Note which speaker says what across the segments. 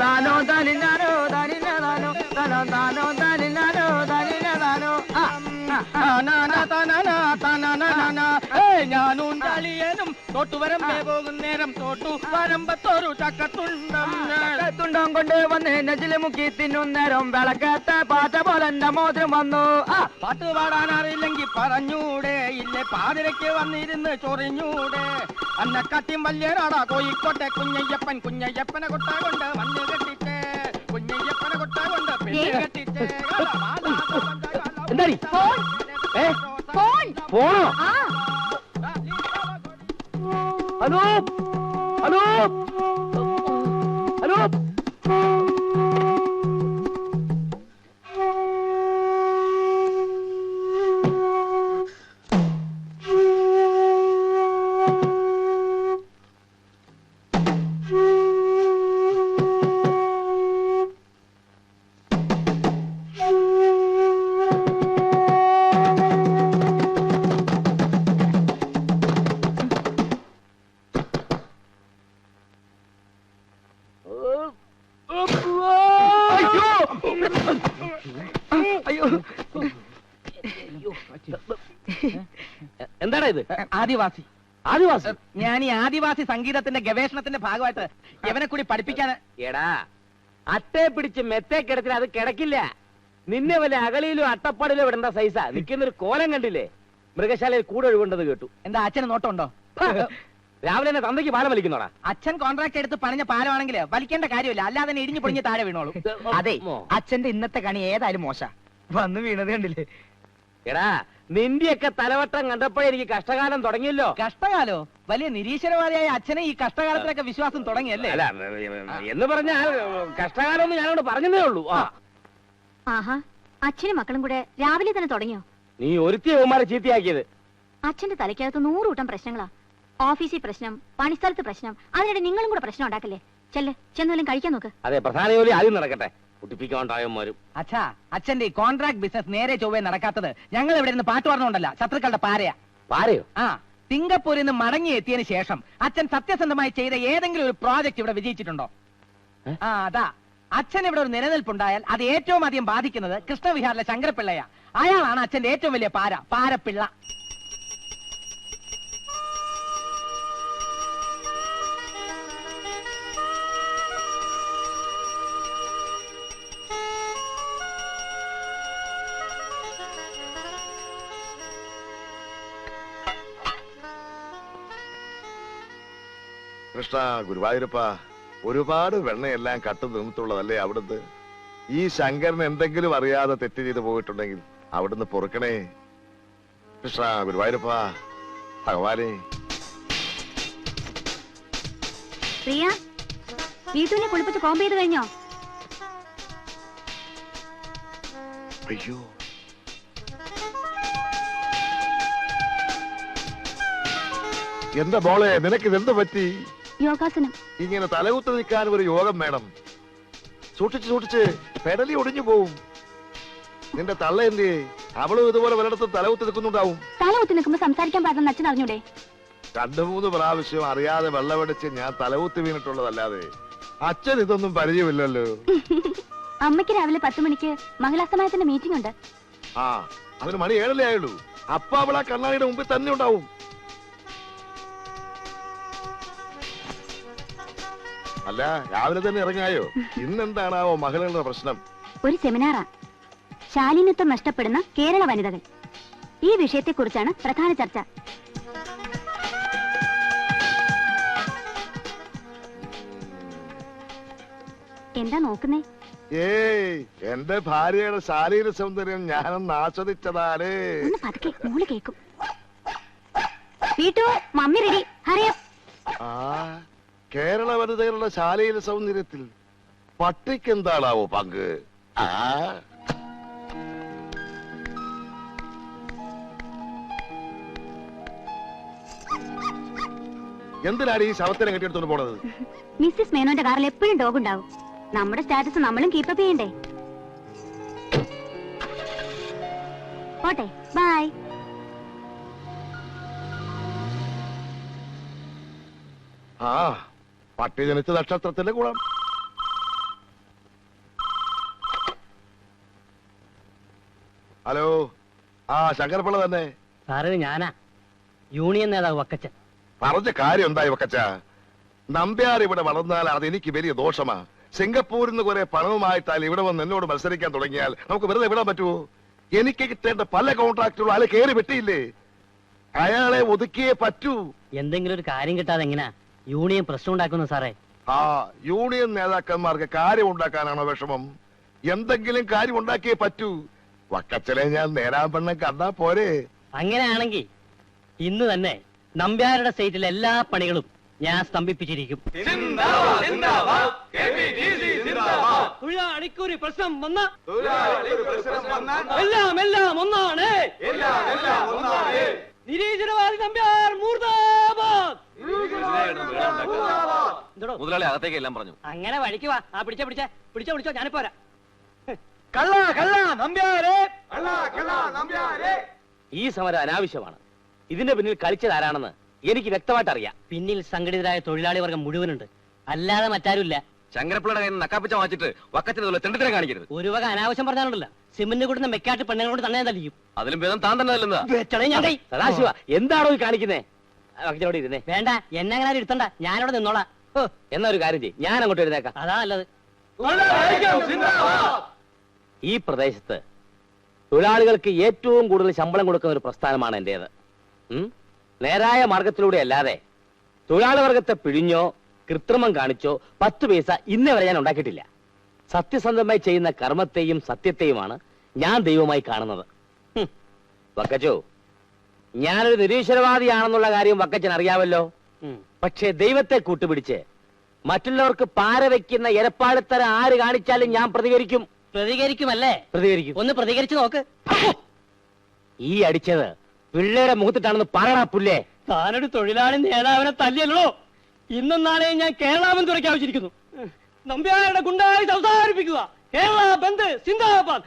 Speaker 1: ദാനോ ദാനിനാനോ ദാനിനാനോ ദാനോ ദാനോ ദാനിനാനോ ദാനിനാനോ ഞാനും തളിയനും തോട്ടുവരമ്പേ പോകുന്നേരം തോട്ടു വരമ്പത്തോരു ചക്കത്തുണ്ടം കൊണ്ട് വന്ന് നെജില് മുക്കി തിന്നുന്നേരം വിളക്കത്തെ പാറ്റ പോലെ എന്റെ മോതിരം വന്നു. പാട്ട് പാടാൻ അറിയില്ലെങ്കിൽ പറഞ്ഞൂടെ, ഇല്ലേ പാതിരയ്ക്ക് വന്നിരുന്ന് ചൊറിഞ്ഞൂടെ. അന്ന കട്ടി വല്യനാടാ കോഴിക്കോട്ടെ കുഞ്ഞയ്യപ്പനെ കൊട്ട കൊണ്ട് വന്ന് കെട്ടിട്ടേ, കുഞ്ഞയ്യപ്പനെ കൊട്ട കൊണ്ട് പെണ്ണ് കെട്ടിട്ടേ. എന്താടി പോണോ? ഹലോ ഹലോ ഹലോ
Speaker 2: എന്താണ് ഇത്?
Speaker 1: ആദിവാസി.
Speaker 2: ആദിവാസി?
Speaker 1: ഞാൻ ഈ ആദിവാസി സംഗീതത്തിന്റെ ഗവേഷണത്തിന്റെ ഭാഗമായിട്ട് ഇവനെ കൂടി പഠിപ്പിക്കാൻ.
Speaker 2: എടാ, അട്ടയെ പിടിച്ച് മെത്തേ കിടത്തിന് അത് കിടക്കില്ല. നിന്നെ വല്ല അകളിയിലും അട്ടപ്പാടിലോ വിടേണ്ട സൈസാ. നിൽക്കുന്നൊരു കോലം കണ്ടില്ലേ? മൃഗശാലയിൽ കൂടെ ഒഴിവുണ്ടെന്ന് കേട്ടു.
Speaker 1: എന്താ അച്ഛന് നോട്ടമുണ്ടോ?
Speaker 2: രാവിലെ തന്നെ തന്തയ്ക്ക് പാലം വലിക്കുന്നോടാ.
Speaker 1: അച്ഛൻ കോൺട്രാക്ട് എടുത്ത് പണിഞ്ഞ പാലമാണെങ്കിൽ വലിക്കേണ്ട കാര്യമില്ല, അല്ലാതെ തന്നെ ഇടിഞ്ഞു പൊടിഞ്ഞ് താഴെ വീണോളൂ. അതെ, അച്ഛന്റെ ഇന്നത്തെ കണി ഏതായാലും മോശ വന്ന് വീണത് കണ്ടില്ലേ?
Speaker 2: എടാ, നിന്റെയൊക്കെ തലവട്ടം കണ്ടപ്പോഴേ എനിക്ക് കഷ്ടകാലം തുടങ്ങിയല്ലോ.
Speaker 1: കഷ്ടകാലോ? വലിയ നിരീശ്വരവാദിയായ അച്ഛനെ ഈ കഷ്ടകാലത്തിലൊക്കെ വിശ്വാസം തുടങ്ങിയല്ലേ?
Speaker 2: അല്ല, എന്ന് പറഞ്ഞാൽ കഷ്ടകാലം എന്ന് ഞാനോട് പറഞ്ഞതേ ഉള്ളൂ.
Speaker 3: ആഹാ, അച്ഛനും മക്കളും കൂടെ രാവിലെ തന്നെ തുടങ്ങിയോ?
Speaker 2: നീ ഒരുത്തിയവന്മാരെ ചീത്തയാക്കിയത്.
Speaker 3: അച്ഛന്റെ തലയ്ക്കകത്ത് 100 കൂട്ടം പ്രശ്നങ്ങളാ. ഓഫീസിൽ പ്രശ്നം, പണിസ്ഥലത്ത് പ്രശ്നം, അതിനിടെ നിങ്ങളും കൂടെ പ്രശ്നം ഉണ്ടാക്കല്ലേ? ചെന്നാലും കഴിക്കാൻ നോക്ക്.
Speaker 2: അതെ, പ്രധാന ജോലി ആദ്യം നടക്കട്ടെ. കുട്ടിപ്പിക്കാണ്ടായവന്മാരും.
Speaker 1: അച്ഛാ, അച്ഛന്റെ ഈ കോൺട്രാക്ട് ബിസിനസ് നേരെ ചൊവ്വേ നടക്കാത്തത് ഞങ്ങൾ ഇവിടെ നിന്ന് പാട്ട് പറഞ്ഞോണ്ടല്ല, ശത്രുക്കളുടെ പാരയാ.
Speaker 2: പാരയോ?
Speaker 1: ആ, സിംഗപ്പൂരിൽ നിന്ന് മടങ്ങി എത്തിയതിനു ശേഷം അച്ഛൻ സത്യസന്ധമായി ചെയ്ത ഏതെങ്കിലും ഒരു പ്രോജക്ട് ഇവിടെ വിജയിച്ചിട്ടുണ്ടോ? അതാ, അച്ഛൻ ഇവിടെ ഒരു നിലനിൽപ്പുണ്ടായാൽ അത് ഏറ്റവും അധികം ബാധിക്കുന്നത് കൃഷ്ണവിഹാറിലെ ശങ്കരപ്പിള്ളയാ. അയാളാണ് അച്ഛന്റെ ഏറ്റവും വലിയ പാരപ്പിള്ള.
Speaker 4: കൃഷ്ണ ഗുരുവായൂരപ്പ, ഒരുപാട് വെണ്ണയെല്ലാം കട്ടു നിന്നിട്ടുള്ളതല്ലേ അവിടുന്ന്? ഈ ശങ്കരൻ എന്തെങ്കിലും അറിയാതെ തെറ്റ് ചെയ്തു പോയിട്ടുണ്ടെങ്കിൽ അവിടുന്ന് പൊറുക്കണേ. കൃഷ്ണ ഗുരുവായൂരപ്പ, ഭഗവാനെ.
Speaker 3: പ്രിയ, വീട്ടിനെ കുളിപ്പിച്ച് കോമ്പ് ചെയ്ത് കഴിഞ്ഞോ?
Speaker 4: അയ്യോ, എന്താ മോളെ, നിനക്കിതെന്ത് പറ്റി?
Speaker 3: യോഗാസനം.
Speaker 4: ഇങ്ങനെ തലകുത്ത് നിൽക്കാൻ ഒരു യോഗം വേണം. സൂക്ഷിച്ച് പെടലി ഒടിഞ്ഞു പോവും. നിന്റെ തള്ള എന്തേ? അവളും ഇതുപോലെ പലയിടത്തും തലകുത്ത് നിൽക്കുന്നുണ്ടാവും.
Speaker 3: തലകുത്തി നിൽക്കുമ്പോ സംസാരിക്കാൻ പാടുന്ന അച്ഛൻ അറിഞ്ഞൂടെ?
Speaker 4: 2-3 പ്രാവശ്യം അറിയാതെ വെള്ളമടിച്ച് ഞാൻ തലകുത്തി വീണിട്ടുള്ളതല്ലാതെ അച്ഛൻ ഇതൊന്നും പരിചയമില്ലല്ലോ.
Speaker 3: അമ്മയ്ക്ക് രാവിലെ 10 മണിക്ക് മംഗലാസമയത്തിന്റെ മീറ്റിംഗ് ഉണ്ട്.
Speaker 4: ആ, അതിന് മണി 7 ആയുള്ളൂ. അപ്പ അവൾ ആ കണ്ണാടിയുടെ മുമ്പിൽ തന്നെ ഉണ്ടാവും. അല്ല, രാവിലെ തന്നെ ഇറങ്ങായോ? ഇന്നെന്താണാവോ മകളുടെ പ്രശ്നം?
Speaker 3: ഒരു സെമിനാറാ, ശാലീനത്വം നഷ്ടപ്പെടുന്ന കേരള വനിതകൾ. ഈ വിഷയത്തെക്കുറിച്ചാണ് പ്രധാന ചർച്ച. എന്താ നോക്കുന്നേ?
Speaker 4: ഏയ്, എന്റെ ഭാര്യയുടെ ശാരീരിക സൗന്ദര്യം ഞാനൊന്ന് ആസ്വദിച്ചതാണ്.
Speaker 3: ഒന്ന് പതുക്കെ, മോള് കേക്കും. വീട്ടു മമ്മി റെഡി, ഹറിയാം.
Speaker 4: ആ, കേരള വനിതകളുടെ ശാലീന സൗന്ദര്യത്തിൽ പട്ടിക്ക് എന്താണാവോ പങ്ക്? ആ, എന്തിനാണ് ഈ ശവത്തിനെ കെട്ടിയെടുത്തോണ്ട് പോണത്?
Speaker 3: മിസ്സിസ് മേനോന്റെ കാറിൽ എപ്പോഴും ഡോഗ് ഉണ്ടാവും. നമ്മുടെ സ്റ്റാറ്റസ് നമ്മളും കീപ്പപ്പ് ചെയ്യണ്ടേ. പോട്ടെ, ബൈ.
Speaker 4: ആ പട്ടി ജനിച്ച നക്ഷത്രത്തിന്റെ ഗുണം. ഹലോ, ആ ശങ്കരപ്പിള്ള തന്നെ.
Speaker 2: സാറേ ഞാനാ, യൂണിയൻ നേതാവ് വക്കച്ചൻ.
Speaker 4: പറഞ്ഞ കാര്യം എന്തായി വക്കച്ച? നമ്പ്യാർ ഇവിടെ വളർന്നാൽ അത് എനിക്ക് വലിയ ദോഷമാ. സിംഗപ്പൂരിൽ നിന്ന് കുറെ പണവുമായിട്ടാൽ ഇവിടെ വന്ന് എന്നോട് മത്സരിക്കാൻ തുടങ്ങിയാൽ നമുക്ക് വെറുതെ വിടാൻ പറ്റുമോ? എനിക്ക് കിട്ടേണ്ട പല കോൺട്രാക്റ്റുകളും അയാൾ കയറി വെട്ടിയില്ലേ? അയാളെ ഒതുക്കിയേ പറ്റൂ.
Speaker 2: എന്തെങ്കിലും ഒരു കാര്യം കിട്ടാതെ എങ്ങനെയാ യൂണിയൻ പ്രശ്നം ഉണ്ടാക്കുന്നു സാറേ?
Speaker 4: ആ യൂണിയൻ നേതാക്കന്മാർക്ക് കാര്യം ഉണ്ടാക്കാനാണോ വിഷമം? എന്തെങ്കിലും കാര്യം ഉണ്ടാക്കിയേ പറ്റൂ. വക്കച്ചനെ ഞാൻ നേരാൻ പെണ്ണം കണ്ടാ പോരെ?
Speaker 2: അങ്ങനെയാണെങ്കിൽ ഇന്ന് തന്നെ നമ്പ്യാരുടെ സൈറ്റിലെ എല്ലാ പണികളും ഞാൻ സ്തംഭിപ്പിച്ചിരിക്കും. തൊഴിലാളിക്കൊരു പ്രശ്നം വന്ന എല്ലാം എല്ലാം ഒന്നാണ്. നിരീശ്വരവാദി നമ്പ്യാർ മൂർദാബാദ്.
Speaker 5: മുതലാളി അകത്തേക്ക് എല്ലാം പറഞ്ഞു.
Speaker 2: അങ്ങനെ വഴിക്ക് വാ. ആ പിടിച്ചോ ഞാനിപ്പോ വരാം. ഈ സമരം അനാവശ്യമാണ്. ഇതിന്റെ പിന്നിൽ കളിച്ചത് ആരാണെന്ന് എനിക്ക് വ്യക്തമായിട്ട് അറിയാം. പിന്നിൽ സംഘടിതരായ തൊഴിലാളി വർഗം മുഴുവനുണ്ട്, അല്ലാതെ മറ്റാരുമില്ല.
Speaker 5: ശങ്കരപ്പിള്ളയുടെ കയ്യിൽ നിന്ന് നക്കാപ്പിച്ച വാങ്ങിച്ചിട്ട് വക്കത്തിന് തെണ്ടിത്തരം കാണിക്കരുത്.
Speaker 2: ഒരു വക അനാവശ്യം പറഞ്ഞാലുണ്ടല്ലോ, സിമന്റ് കൂടുന്ന മെക്കാട്ട് പെണ്ണുങ്ങളോട് തന്നെ തല്ലിയും.
Speaker 5: അതിലും ഭേദം താൻ തന്നെ അല്ലെന്നാ.
Speaker 2: സദാശിവ, എന്താണോ ഈ കാണിക്കുന്നേ? വക്കച്ചനോട് ഇരുന്നേ. വേണ്ട, എന്നെ അങ്ങനെ ഇരുത്തണ്ട, ഞാനിവിടെ നിന്നോളാം. എന്നാ ഒരു കാര്യം ചെയ്യും, ഞാൻ അങ്ങോട്ട് എഴുന്നേക്കാം. അതാ നല്ലത്. ഈ പ്രദേശത്ത് തൊഴിലാളികൾക്ക് ഏറ്റവും കൂടുതൽ ശമ്പളം കൊടുക്കുന്ന ഒരു പ്രസ്ഥാനമാണ് എന്റേത്. നേരായ മാർഗത്തിലൂടെ അല്ലാതെ തൊഴിലാളി വർഗത്തെ പിഴിഞ്ഞോ കൃത്രിമം കാണിച്ചോ 10 പൈസ ഇന്നേ വരെ ഞാൻ ഉണ്ടാക്കിയിട്ടില്ല. സത്യസന്ധമായി ചെയ്യുന്ന കർമ്മത്തെയും സത്യത്തെയുമാണ് ഞാൻ ദൈവമായി കാണുന്നത്. വക്കച്ചോ, ഞാനൊരു നിരീശ്വരവാദിയാണെന്നുള്ള കാര്യം വക്കച്ചൻ അറിയാമല്ലോ. പക്ഷേ ദൈവത്തെ കൂട്ടുപിടിച്ച് മറ്റുള്ളവർക്ക് പാര വെക്കുന്ന എരപ്പാടിത്തരം ആര് കാണിച്ചാലും ഞാൻ പ്രതികരിക്കും. പ്രതികരിക്കുമല്ലേ? പ്രതികരിക്കും. ഒന്ന് പ്രതികരിച്ചു നോക്ക്. ഈ അടിച്ചത് പിള്ളേരുടെ മുഖത്തിട്ടാണെന്ന് പറയണ പുല്ലേ. താനൊരു തൊഴിലാളി നേതാവിനെ തല്ലിയല്ലോ. ഇന്നും നാളെയും ഞാൻ കേരളാബന്ദ് തുറക്കാവിച്ചിരിക്കുന്നു. നമ്പ്യാരുടെ ഗുണ്ടായി അവസാനിപ്പിക്കുക. കേരള ബന്ദ് സിന്ദാബാദ്.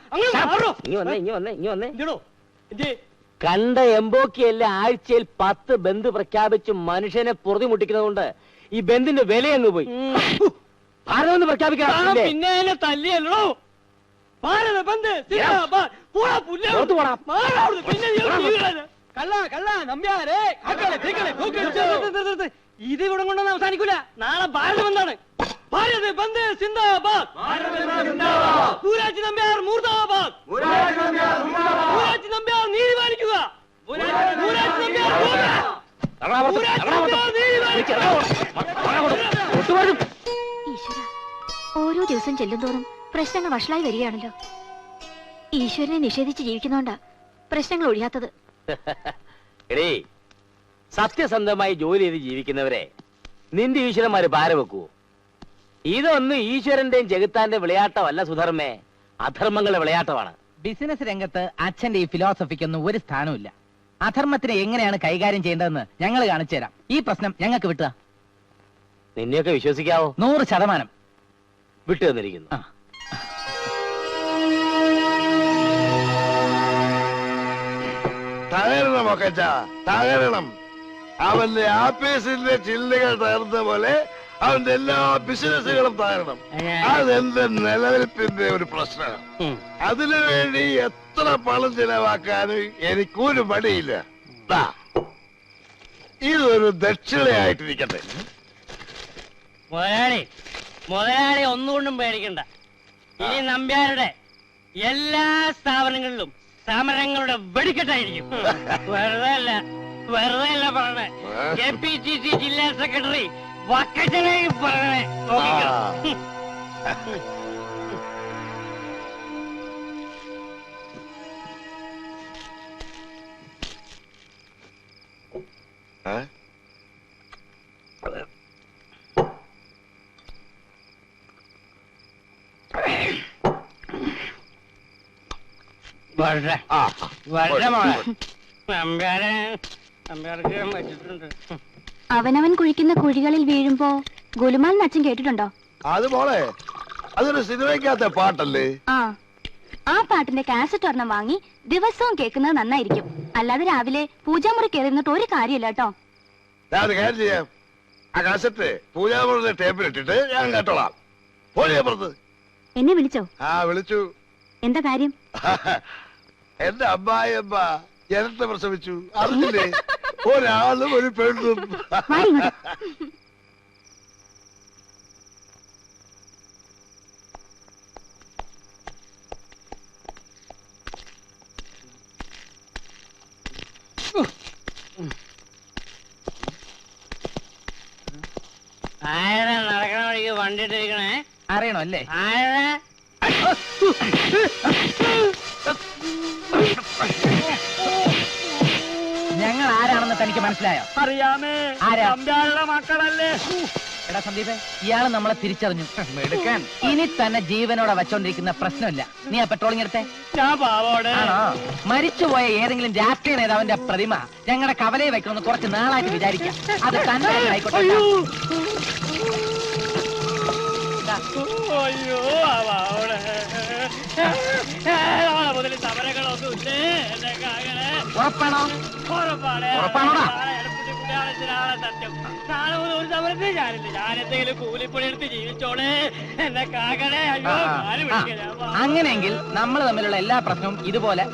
Speaker 2: കണ്ട എംബോക്കിയല്ല ആഴ്ചയിൽ 10 ബന്ദ് പ്രഖ്യാപിച്ച് മനുഷ്യനെ പൊറുതി മുട്ടിക്കുന്നതുകൊണ്ട് ഈ ബന്ദിന്റെ വിലയങ്ങ് പോയി. ഭാരതം പ്രഖ്യാപിക്കണം. പിന്നെ തല്ലിയല്ലോ. ഭാരത ബന്ദ് സിന്ദാബാദ്. ഇത് ഇവിടെ കൊണ്ടൊന്നും അവസാനിക്കൂല. നാളെ ഭാരത ബന്ദാണ്. ഭാരത് ബന്ദ് സിന്ദാബാദ്. പൂരാജി നമ്പ്യാർ മൂർദാബാദ്. പൂരാജി നമ്പ്യാർ നീതി പാലിക്കുക.
Speaker 3: ഈശ്വര, ഓരോ ദിവസം ചെല്ലുന്തോറും പ്രശ്നങ്ങൾ വഷളായി വരികയാണല്ലോ. ഈശ്വരനെ നിഷേധിച്ച് ജീവിക്കുന്നോണ്ടാ പ്രശ്നങ്ങൾ ഒഴിയാത്തത്.
Speaker 2: എടേ, സത്യസന്ധമായി ജോലി ചെയ്ത് ജീവിക്കുന്നവരെ നിന്റെ ഈശ്വരന്മാര് പാര വെക്കുവോ? ഇതൊന്നും ഈശ്വരന്റെയും ജഗത്താന്റെ വിളയാട്ടമല്ല സുധർമ്മേ, അധർമ്മങ്ങളുടെ വിളയാട്ടമാണ്.
Speaker 1: ബിസിനസ് രംഗത്ത് അച്ഛന്റെ ഈ ഫിലോസഫിക്കൊന്നും ഒരു സ്ഥാനമില്ല. അധർമ്മത്തിനെ എങ്ങനെയാണ് കൈകാര്യം ചെയ്യേണ്ടതെന്ന് ഞങ്ങൾ കാണിച്ചു തരാം. ഈ പ്രശ്നം ഞങ്ങൾക്ക് വിട്ടുക.
Speaker 2: നിന്നെയൊക്കെ വിശ്വസിക്കാവോ?
Speaker 1: 100%
Speaker 2: വിട്ടു തന്നിരിക്കുന്നു.
Speaker 4: തകരണം ഒക്കച്ച, തകരണം. അവന്റെ ആഫീസിന്റെ ചില്ലുകൾ തകർന്ന പോലെ അവന്റെ എല്ലാ ബിസിനസ്സുകളും തകരണം. അതെന്റെ നിലനിൽപ്പിന്റെ ഒരു പ്രശ്നമാണ്. അതിനുവേണ്ടി എത്ര പണം ചിലവാക്കാനും എനിക്കൊരു മടിയില്ല. ഇതൊരു ദക്ഷിണയായിട്ടിരിക്കട്ടെ.
Speaker 2: മുതലാളി ഒന്നുകൊണ്ടും പേടിക്കണ്ട. ഇനി നമ്പ്യാരുടെ എല്ലാ സ്ഥാപനങ്ങളിലും സമരങ്ങളുടെ വെടിക്കെട്ടായിരിക്കും. വെറുതെ അല്ല പറഞ്ഞേ. KPCC ജില്ലാ സെക്രട്ടറി വക്കച്ചനെ പറഞ്ഞേ. വളരെ മോളെ നമ്പ്യാർക്ക് വെച്ചിട്ടുണ്ട്.
Speaker 3: അവനവൻ കുഴിക്കുന്ന കുഴികളിൽ വീഴുമ്പോ ഗുലുമാൽ അച്ഛൻ കേട്ടിട്ടുണ്ടോ?
Speaker 4: അത് മോളെ അതൊരു സിനിമയ്ക്കകത്തെ പാട്ടല്ലേ?
Speaker 3: ആ പാട്ടിന്റെ കാസറ്റ് ഒരെണ്ണം വാങ്ങി ദിവസവും കേൾക്കുന്നത് നന്നായിരിക്കും. അല്ലാതെ രാവിലെ പൂജാമുറി കയറിയിരുന്നിട്ട് ഒരു കാര്യമില്ല കേട്ടോ.
Speaker 4: ഞാൻ കാര്യം ചെയ്യാം, ആ കാസറ്റ് പൂജാമുറിയുടെ ടേപ്പിലിട്ടിട്ട് ഞാൻ കേട്ടോളാം. പോലെയാ പുറത്ത്.
Speaker 3: എന്നെ വിളിച്ചോ?
Speaker 4: ആ വിളിച്ചു.
Speaker 3: എന്താ കാര്യം?
Speaker 4: എന്റെ അമ്മായിയമ്മ ജനത്തെ പ്രസവിച്ചു. അറിഞ്ഞില്ലേ? ഒരാളും ഒരു പെണ്ണും.
Speaker 3: വാ ഇങ്ങോട്ട്.
Speaker 1: നടക്കണ വഴിക്ക് വണ്ടി ഇട്ടിരിക്കണേ,
Speaker 2: അറിയണോ അല്ലേ? ഞങ്ങൾ ആരാണെന്ന് തനിക്ക് മനസ്സിലായോ?
Speaker 1: അറിയാമേ,
Speaker 2: ആരാ?
Speaker 1: തമ്പ്യാരുടെ മക്കളല്ലേ?
Speaker 2: എടാ സന്ദീപേ, ഇയാള് നമ്മളെ തിരിച്ചറിഞ്ഞു. എടുക്കാൻ ഇനി തന്നെ ജീവനോടെ വെച്ചോണ്ടിരിക്കുന്ന പ്രശ്നമില്ല. നീ ആ പെട്രോളിംഗ് എടുത്തേ.
Speaker 1: ഞാൻ പാവോടെ.
Speaker 2: ആണോ? മരിച്ചുപോയ ഏതെങ്കിലും രാഷ്ട്രീയ നേതാവിന്റെ പ്രതിമ ഞങ്ങളുടെ കവലയിൽ വെക്കണമെന്ന് കുറച്ച് നാളായിട്ട് വിചാരിക്കാം. അത് തന്നെ ആയിക്കോട്ടെ.
Speaker 1: അയ്യോ പാവോടെ. മുതൽ സമരങ്ങളൊന്നും ഇല്ലേ എന്റെ കാകനെ?
Speaker 2: ഉറപ്പാണോ?
Speaker 1: ഉറപ്പാണ്.
Speaker 2: ഉറപ്പാണോടാ?
Speaker 1: സത്യം. നാളെ മുതൽ ഒരു സമരത്തിൽ ഞാനില്ല. ഞാൻ എന്തെങ്കിലും കൂലിപ്പണി എടുത്ത് ജീവിച്ചോളെ എന്റെ കാകനെ. അയ്യോ കാല് പിടിക്കാം.
Speaker 2: അങ്ങനെയെങ്കിൽ നമ്മൾ തമ്മിലുള്ള എല്ലാ പ്രശ്നവും ഇതുപോലെ.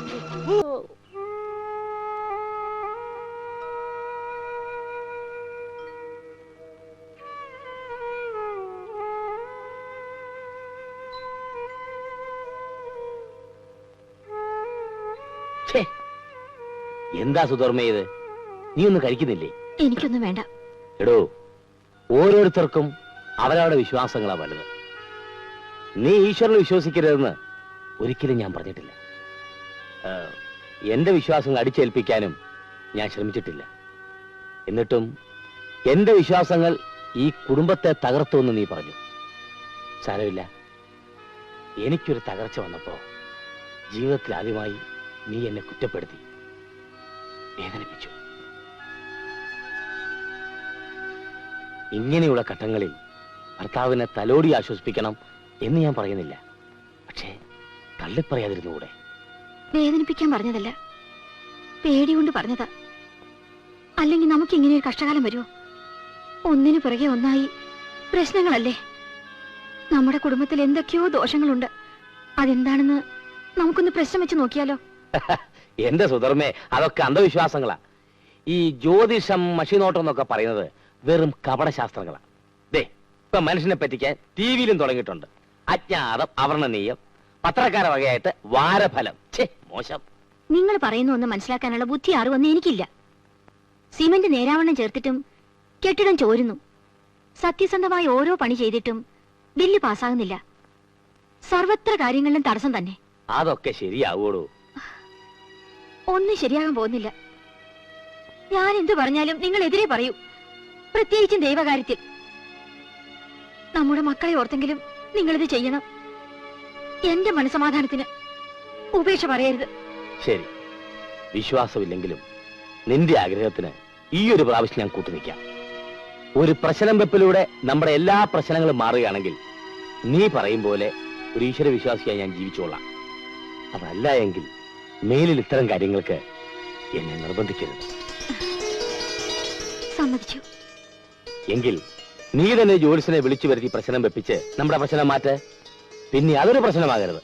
Speaker 2: എന്താ സുധർമ്മ ഇത്? നീ ഒന്നും കഴിക്കുന്നില്ലേ?
Speaker 3: എനിക്കൊന്നും വേണ്ട.
Speaker 2: എടോ, ഓരോരുത്തർക്കും അവരവരുടെ വിശ്വാസങ്ങളാ വലുത്. നീ ഈശ്വരനെ വിശ്വസിക്കരുതെന്ന് ഒരിക്കലും ഞാൻ പറഞ്ഞിട്ടില്ല. എന്റെ വിശ്വാസങ്ങൾ അടിച്ചേൽപ്പിക്കാനും ഞാൻ ശ്രമിച്ചിട്ടില്ല. എന്നിട്ടും എന്റെ വിശ്വാസങ്ങൾ ഈ കുടുംബത്തെ തകർത്തുവെന്ന് നീ പറഞ്ഞു. സാരമില്ല, എനിക്കൊരു തകർച്ച വന്നപ്പോ ജീവിതത്തിൽ ആദ്യമായി നീ എന്നെ കുറ്റപ്പെടുത്തി, വേദനിപ്പിച്ചു. ഇങ്ങനെയുള്ള ഘട്ടങ്ങളിൽ ഭർത്താവിനെ തലോടി ആശ്വസിപ്പിക്കണം എന്ന് ഞാൻ പറയുന്നില്ല. പക്ഷേ തള്ളിപ്പറയാതിരുന്നുകൂടെ?
Speaker 3: വേദനിപ്പിക്കാൻ പറഞ്ഞതല്ല, പേടികൊണ്ട് പറഞ്ഞതാ. അല്ലെങ്കിൽ നമുക്ക് ഇങ്ങനെ ഒരു കഷ്ടകാലം വരുമോ? ഒന്നിനു പുറകെ ഒന്നായി പ്രശ്നങ്ങളല്ലേ? നമ്മുടെ കുടുംബത്തിൽ എന്തൊക്കെയോ ദോഷങ്ങളുണ്ട്. അതെന്താണെന്ന് നമുക്കൊന്ന് പ്രശ്നം വെച്ച് നോക്കിയാലോ?
Speaker 2: എന്റെ സുധർമ്മേ, അതൊക്കെ അന്ധവിശ്വാസങ്ങളാ. ഈ ജ്യോതിഷം മഷിനോട്ടം എന്നൊക്കെ പറയുന്നത് വെറും കപടശാസ്ത്രങ്ങളാ. ദേ, ഇപ്പൊ മനുഷ്യനെ പറ്റിക്കാൻ ടിവിയിലും തുടങ്ങിയിട്ടുണ്ട്. അജ്ഞാതം, അവർണനീയം, പത്രക്കാര വകയായിട്ട് വാരഫലം. മോശം.
Speaker 3: നിങ്ങൾ പറയുന്ന ഒന്ന് മനസ്സിലാക്കാനുള്ള ബുദ്ധി അറിവൊന്നും എനിക്കില്ല. സിമന്റ് നേരാവണ്ണം ചേർത്തിട്ടും കെട്ടിടം ചോരുന്നു. സത്യസന്ധമായി ഓരോ പണി ചെയ്തിട്ടും ബില്ല് പാസ്സാകുന്നില്ല. സർവത്ര കാര്യങ്ങളിലും തടസ്സം തന്നെ.
Speaker 2: അതൊക്കെ ശരിയാവൂടൂ.
Speaker 3: ഒന്നും ശരിയാകാൻ പോകുന്നില്ല. ഞാൻ എന്തു പറഞ്ഞാലും നിങ്ങൾ എതിരെ പറയൂ, പ്രത്യേകിച്ചും ദൈവകാര്യത്തിൽ. നമ്മുടെ മക്കളെ ഓർത്തെങ്കിലും നിങ്ങളിത് ചെയ്യണം. എന്റെ മനസമാധാനത്തിന് ഉപേക്ഷ പറയരുത്.
Speaker 2: ശരി, വിശ്വാസമില്ലെങ്കിലും നിന്റെ ആഗ്രഹത്തിന് ഈ ഒരു പ്രാവശ്യം ഞാൻ കൂട്ടുനിൽക്കാം. ഒരു പ്രശ്നം വെപ്പിലൂടെ നമ്മുടെ എല്ലാ പ്രശ്നങ്ങളും മാറുകയാണെങ്കിൽ നീ പറയും പോലെ ഒരു ഈശ്വര വിശ്വാസിയായി ഞാൻ ജീവിച്ചോളാം. അതല്ല എങ്കിൽ മേലിൽ ഇത്തരം കാര്യങ്ങൾക്ക് എന്നെ നിർബന്ധിക്കരുത്.
Speaker 3: സമ്മതിച്ചു.
Speaker 2: എങ്കിൽ നീ തന്നെ ജോലിസിനെ വിളിച്ചു വരുത്തി പ്രശ്നം വെപ്പിച്ച് നമ്മുടെ പ്രശ്നം മാറ്റ്. പിന്നെ അതൊരു പ്രശ്നമാകരുത്.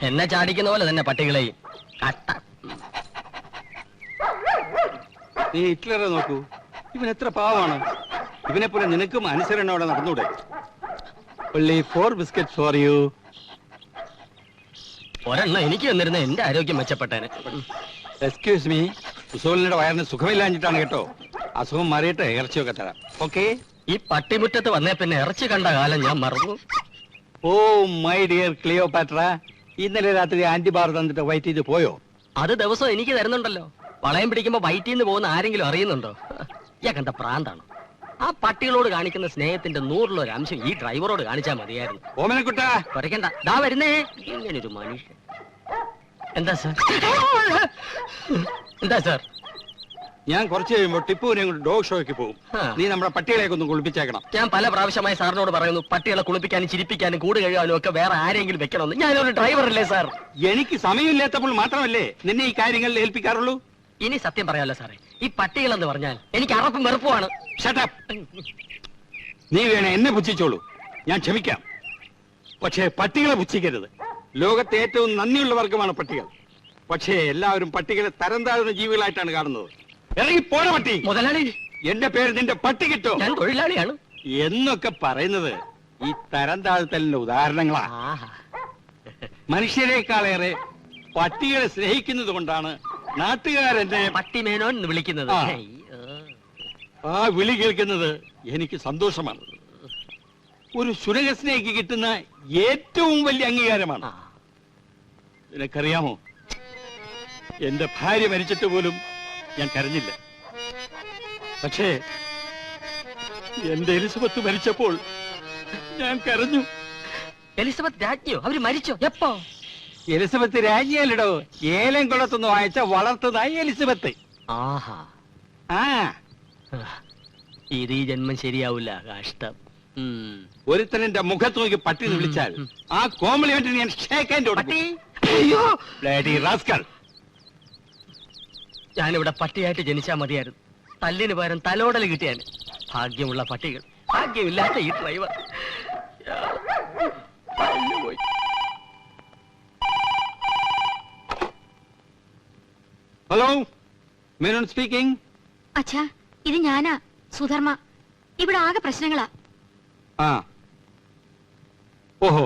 Speaker 1: എന്നെ ചാടിക്കുന്ന പോലെ തന്നെ പട്ടികളെയും.
Speaker 5: നീ ഹിറ്റ്ലറെ നോക്കൂ, ഇവൻ എത്ര പാവമാണ്. ഇവനെ പോലെ നിനക്കും അനുസരണയോടെ നടന്നൂടെ? only 4 biscuits for you.
Speaker 1: ഒരെണ്ണം എനിക്ക് വന്നിരുന്ന എന്റെ ആരോഗ്യം മെച്ചപ്പെട്ടേനെ.
Speaker 5: എക്സ്ക്യൂസ് മീ, ഉസോലിന്റെ വയറിന് സുഖമില്ലാഞ്ഞിട്ടാണ് കേട്ടോ. അസുഖം മാറിയിട്ട് ഇറച്ചിയൊക്കെ തരാം. ഓക്കെ?
Speaker 1: ഈ പട്ടിമുറ്റത്ത് വന്നേ പിന്നെ ഇറച്ചി കണ്ട കാലം ഞാൻ മറന്നു.
Speaker 5: ഓ മൈ ഡിയർ ക്ലിയോപാട്ര, ഇന്നലെ രാത്രി ആന്റിബാർ തന്നിട്ട് വൈറ്റ് ചെയ്ത് പോയോ?
Speaker 1: അത് ദിവസം എനിക്ക് തരുന്നുണ്ടല്ലോ. വളയം പിടിക്കുമ്പോ വയറ്റിൽ നിന്ന് പോകുന്ന ആരെങ്കിലും അറിയുന്നുണ്ടോ? ഞാൻ കണ്ട പ്രാന്താണ്. ആ പട്ടികളോട് കാണിക്കുന്ന സ്നേഹത്തിന്റെ 100-ൽ1 അംശം ഈ ഡ്രൈവറോട് കാണിച്ചാൽ മതിയായിരുന്നു.
Speaker 5: ഓമനക്കുട്ട
Speaker 1: കുറയ്ക്കണ്ട, ദാ വരുന്നേ. ഇങ്ങനൊരു മനുഷ്യൻ. എന്താ സാർ? എന്താ സാർ?
Speaker 5: ഞാൻ കുറച്ച് കഴിയുമ്പോൾ ടിപ്പുവിനെ കൊണ്ട് ഡോഗ് ഷോയ്ക്ക് പോകും. നീ നമ്മുടെ പട്ടികളെയൊക്കെ ഒന്ന് കുളിപ്പിച്ചേക്കണം.
Speaker 1: ഞാൻ പല പ്രാവശ്യമായി സാറിനോട് പറയുന്നു, പട്ടികളെ കുളിപ്പിക്കാനും ചിരിപ്പിക്കാനും കൂട് കഴുകാനും ഒക്കെ വേറെ ആരെങ്കിലും വെക്കണമെന്ന്. ഞാനൊരു ഡ്രൈവറല്ലേ സാർ?
Speaker 5: എനിക്ക് സമയമില്ലാത്തപ്പോൾ മാത്രമല്ലേ നിന്നെ ഈ കാര്യങ്ങളിൽ ഏൽപ്പിക്കാറുള്ളൂ.
Speaker 1: ഇനി സത്യം പറയാമല്ലോ സാറേ, ഈ പട്ടികളെന്ന് പറഞ്ഞാൽ എനിക്ക് അറപ്പും വെറുപ്പുമാണ്.
Speaker 5: ഷട്ടപ്പ്. നീ വേണേ എന്നെ പുച്ഛിച്ചോളൂ, ഞാൻ ക്ഷമിക്കാം. പക്ഷേ പട്ടികളെ പുച്ഛിക്കരുത്. ലോകത്തെ ഏറ്റവും നന്ദിയുള്ള വർഗമാണ് പട്ടികൾ. പക്ഷേ എല്ലാവരും പട്ടികളെ തരം താഴ്ന്ന ജീവികളായിട്ടാണ് കാണുന്നത്. ഇറങ്ങി പോണ പട്ടി.
Speaker 1: മുതലാളി,
Speaker 5: എന്റെ പേര് നിന്റെ പട്ടി കിട്ടോ
Speaker 1: ഞാൻ തൊഴിലാളിയാണ്
Speaker 5: എന്നൊക്കെ പറയുന്നത് ഈ തരം താഴ്ത്തലിന്റെ ഉദാഹരണങ്ങളാ. മനുഷ്യരെക്കാളേറെ പട്ടികളെ സ്നേഹിക്കുന്നത് കൊണ്ടാണ് നാട്ടുകാരെന്നെ
Speaker 1: പട്ടിമേനോൻ എന്ന് വിളിക്കുന്നത്.
Speaker 5: ആ വിളി കേൾക്കുന്നത് എനിക്ക് സന്തോഷമാണ്. ഒരു സുരകസ്നേഹിക്ക് കിട്ടുന്ന ഏറ്റവും വലിയ അംഗീകാരമാണ്. നിനക്കറിയാമോ, എന്റെ ഭാര്യ മരിച്ചിട്ട് പോലും ഞാൻ കരഞ്ഞില്ല. പക്ഷേ എന്റെ എലിസബത്ത് മരിച്ചപ്പോൾ ഞാൻ കരഞ്ഞു.
Speaker 1: എലിസബത്ത് രാജ്ഞിയോ? അവര് മരിച്ചോ? എപ്പോ?
Speaker 5: എലിസബത്ത് രാജ്ഞിയല്ലടോ, ഏലം കുളത്തുനിന്ന് വായിച്ച വളർത്തതായി എലിസബത്ത്.
Speaker 1: ആഹാ.
Speaker 5: ആ
Speaker 1: ഇത് ഈ ജന്മം ശരിയാവില്ല. കഷ്ടം.
Speaker 5: ഒരുത്തൻ എന്റെ മുഖത്ത് നോക്കി പട്ടി എന്ന് വിളിച്ചാൽ ആ കോംപ്ലിമെന്റിന് ഞാൻ ഷേക്ക് ഹാൻഡ് കൊടുക്കും.
Speaker 1: അയ്യോ,
Speaker 5: ബ്ലഡി റാസ്കൽ.
Speaker 1: ഞാനിവിടെ പട്ടിയായിട്ട് ജനിച്ചാൽ മതിയായിരുന്നു. തല്ലിന് പകരം തലോടൽ കിട്ടിയാൻ. ഭാഗ്യമുള്ള പട്ടികൾ, ഭാഗ്യമില്ലാത്ത ഈ ഡ്രൈവർ.
Speaker 5: Hello, Menon speaking.
Speaker 3: അച്ഛാ, ഇത് ഞാനാ, സുധർമ്മ. ഇവിടെ ആകെ പ്രശ്നങ്ങളാ.
Speaker 5: ആ, ഓഹോ,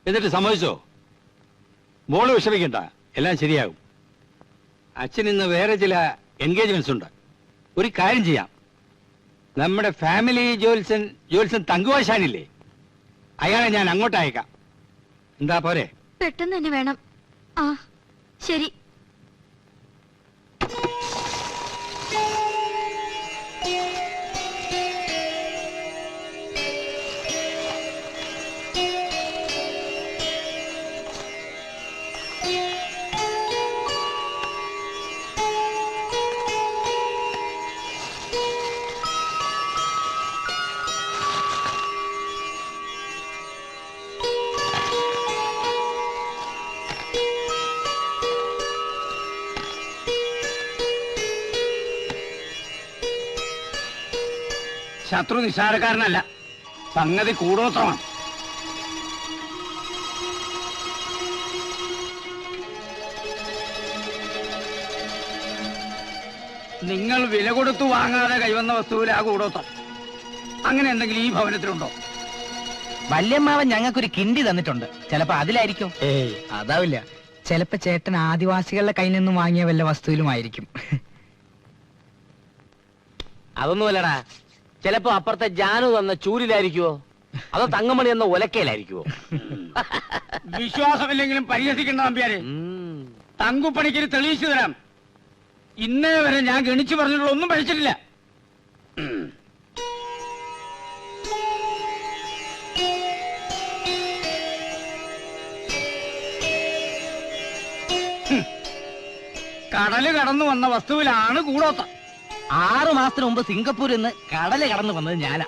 Speaker 5: എന്നിട്ട് സമ്മതിച്ചോ? മോള് വിഷമിക്കണ്ട, എല്ലാം ശരിയാകും. അച്ഛൻ ഇന്ന് വേറെ ചില എൻഗേജ്മെന്റ്സ് ഉണ്ട്. ഒരു കാര്യം ചെയ്യാം, നമ്മുടെ ഫാമിലി ജോൽസൻ തങ്കുവാശാനില്ലേ, അയാളെ ഞാൻ അങ്ങോട്ട് അയക്കാം. എന്താ പോരെ?
Speaker 3: പെട്ടെന്ന് തന്നെ വേണം. ആ ശരി.
Speaker 5: ശത്രു നിസ്സാരക്കാരനല്ല, സംഗതി കൂടോത്രമാണ്. നിങ്ങൾ വില കൊടുത്തു വാങ്ങാതെ കൈവന്ന വസ്തുവിൽ ആ കൂടോത്രം. അങ്ങനെ എന്തെങ്കിലും ഈ ഭവനത്തിലുണ്ടോ?
Speaker 6: വല്യമ്മാവൻ ഞങ്ങൾക്കൊരു കിണ്ടി തന്നിട്ടുണ്ട്. ചിലപ്പോ അതിലായിരിക്കും.
Speaker 1: ഏയ്,
Speaker 6: അതാവില്ല. ചിലപ്പോ ചേട്ടൻ ആദിവാസികളുടെ കയ്യിൽ നിന്നും വാങ്ങിയ വല്ല വസ്തുവിലുമായിരിക്കും.
Speaker 2: അതൊന്നുമല്ലടാ, ചിലപ്പോ അപ്പുറത്തെ ജാനു തന്ന ചൂരിലായിരിക്കുവോ, അതോ തങ്കമണി എന്ന ഒലക്കയിലായിരിക്കുവോ?
Speaker 5: വിശ്വാസമില്ലെങ്കിലും പരിഹസിക്കേണ്ട നമ്പ്യാരെ. തങ്കുപ്പണിക്ക് തെളിയിച്ചു തരാം. ഇന്നേ വരെ ഞാൻ ഗണിച്ചു പറഞ്ഞിട്ടുള്ള ഒന്നും പഠിച്ചിട്ടില്ല. കടല് കടന്നു വന്ന വസ്തുവിലാണ് കൂടോത്തം.
Speaker 6: 6 മാസത്തിന് മുമ്പ് സിംഗപ്പൂരിൽ നിന്ന് കടല് കടന്നു വന്നത് ഞാനാ.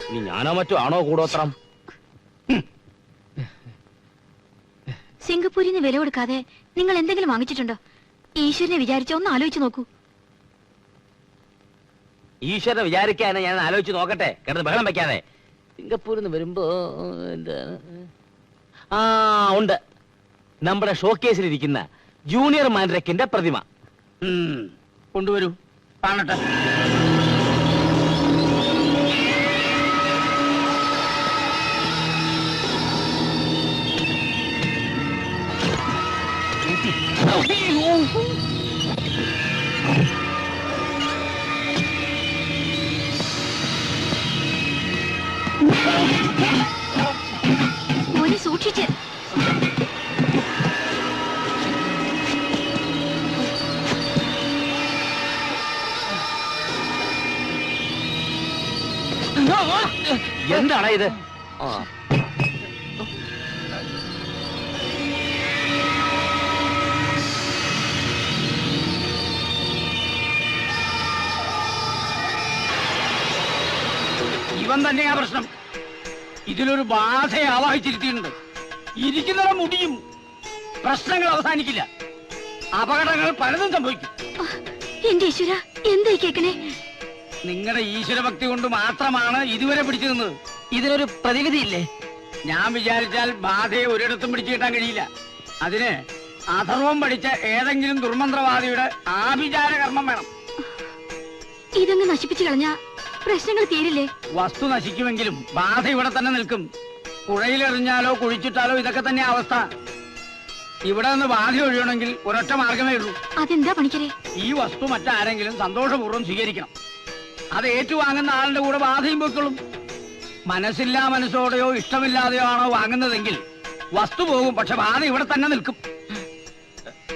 Speaker 2: ഇനി ഞാനോ മറ്റോ ആണോ കൂടോത്രം?
Speaker 3: സിംഗപ്പൂരിൽ നിന്ന് വില കൊടുക്കാതെ നിങ്ങൾ എന്തെങ്കിലും വാങ്ങിച്ചിട്ടുണ്ടോ? ഈശ്വരനെ വിചാരിച്ച ഒന്ന് ആലോചിച്ച് നോക്കൂ.
Speaker 2: ഈശ്വരനെ വിചാരിക്കാനെ ഞാൻ ആലോചിച്ച് നോക്കട്ടെ, കിടന്ന് ബഹളം വെക്കാതെ. സിംഗപ്പൂരിൽ നിന്ന് വരുമ്പോ ആ ഉണ്ട്, നമ്മുടെ ഷോക്കേസിലിരിക്കുന്ന ജൂനിയർ മാൻഡ്രക്കിന്റെ പ്രതിമ.
Speaker 5: കൊണ്ടുവരൂ, കാണട്ടെ.
Speaker 3: മോനെ സൂക്ഷിച്ച്.
Speaker 2: എന്താണ് ഇത്? ആ.
Speaker 5: ഇവൻ തന്നെയാ പ്രശ്നം. ഇതിലൊരു ബാധയെ ആവാഹിച്ചിരുത്തിയിട്ടുണ്ട്. ഇരിക്കുന്നവ മുടിയും. പ്രശ്നങ്ങൾ അവസാനിക്കില്ല. അപകടങ്ങൾ പലതും സംഭവിക്കും.
Speaker 3: എന്റെ ഈശ്വര, എന്തായി കേക്കണേ?
Speaker 5: നിങ്ങളുടെ ഈശ്വരഭക്തി കൊണ്ട് മാത്രമാണ് ഇതുവരെ പിടിച്ചു നിന്നത്. ഇതിനൊരു പ്രതിവിധിയില്ലേ? ഞാൻ വിചാരിച്ചാൽ ബാധയെ ഒരിടത്തും പിടിച്ചു കിട്ടാൻ കഴിയില്ല. അതിന് അഥർവം പഠിച്ച ഏതെങ്കിലും ദുർമന്ത്രവാദിയുടെ ആഭിചാര കർമ്മം വേണം.
Speaker 3: ഇതങ്ങ് നശിപ്പിച്ചു കളഞ്ഞാ പ്രശ്നങ്ങൾ തീരില്ലേ?
Speaker 5: വസ്തു നശിക്കുമെങ്കിലും ബാധ ഇവിടെ തന്നെ നിൽക്കും. പുഴയിലെറിഞ്ഞാലോ കുഴിച്ചിട്ടാലോ ഇതൊക്കെ തന്നെ അവസ്ഥ. ഇവിടെ നിന്ന് ബാധ ഒഴിയണമെങ്കിൽ ഒരൊറ്റ മാർഗമേ ഉള്ളൂ.
Speaker 3: അതെന്താ പണിക്കരെ?
Speaker 5: ഈ വസ്തു മറ്റാരെങ്കിലും സന്തോഷപൂർവ്വം സ്വീകരിക്കണം. അത് ഏറ്റുവാങ്ങുന്ന ആളുടെ കൂടെ ബാധയും പൊയ്ക്കൊള്ളും. മനസ്സില്ലാ മനസ്സോടെയോ ഇഷ്ടമില്ലാതെയോ ആണോ വാങ്ങുന്നതെങ്കിൽ വസ്തു പോകും, പക്ഷെ ബാധ ഇവിടെ തന്നെ നിൽക്കും.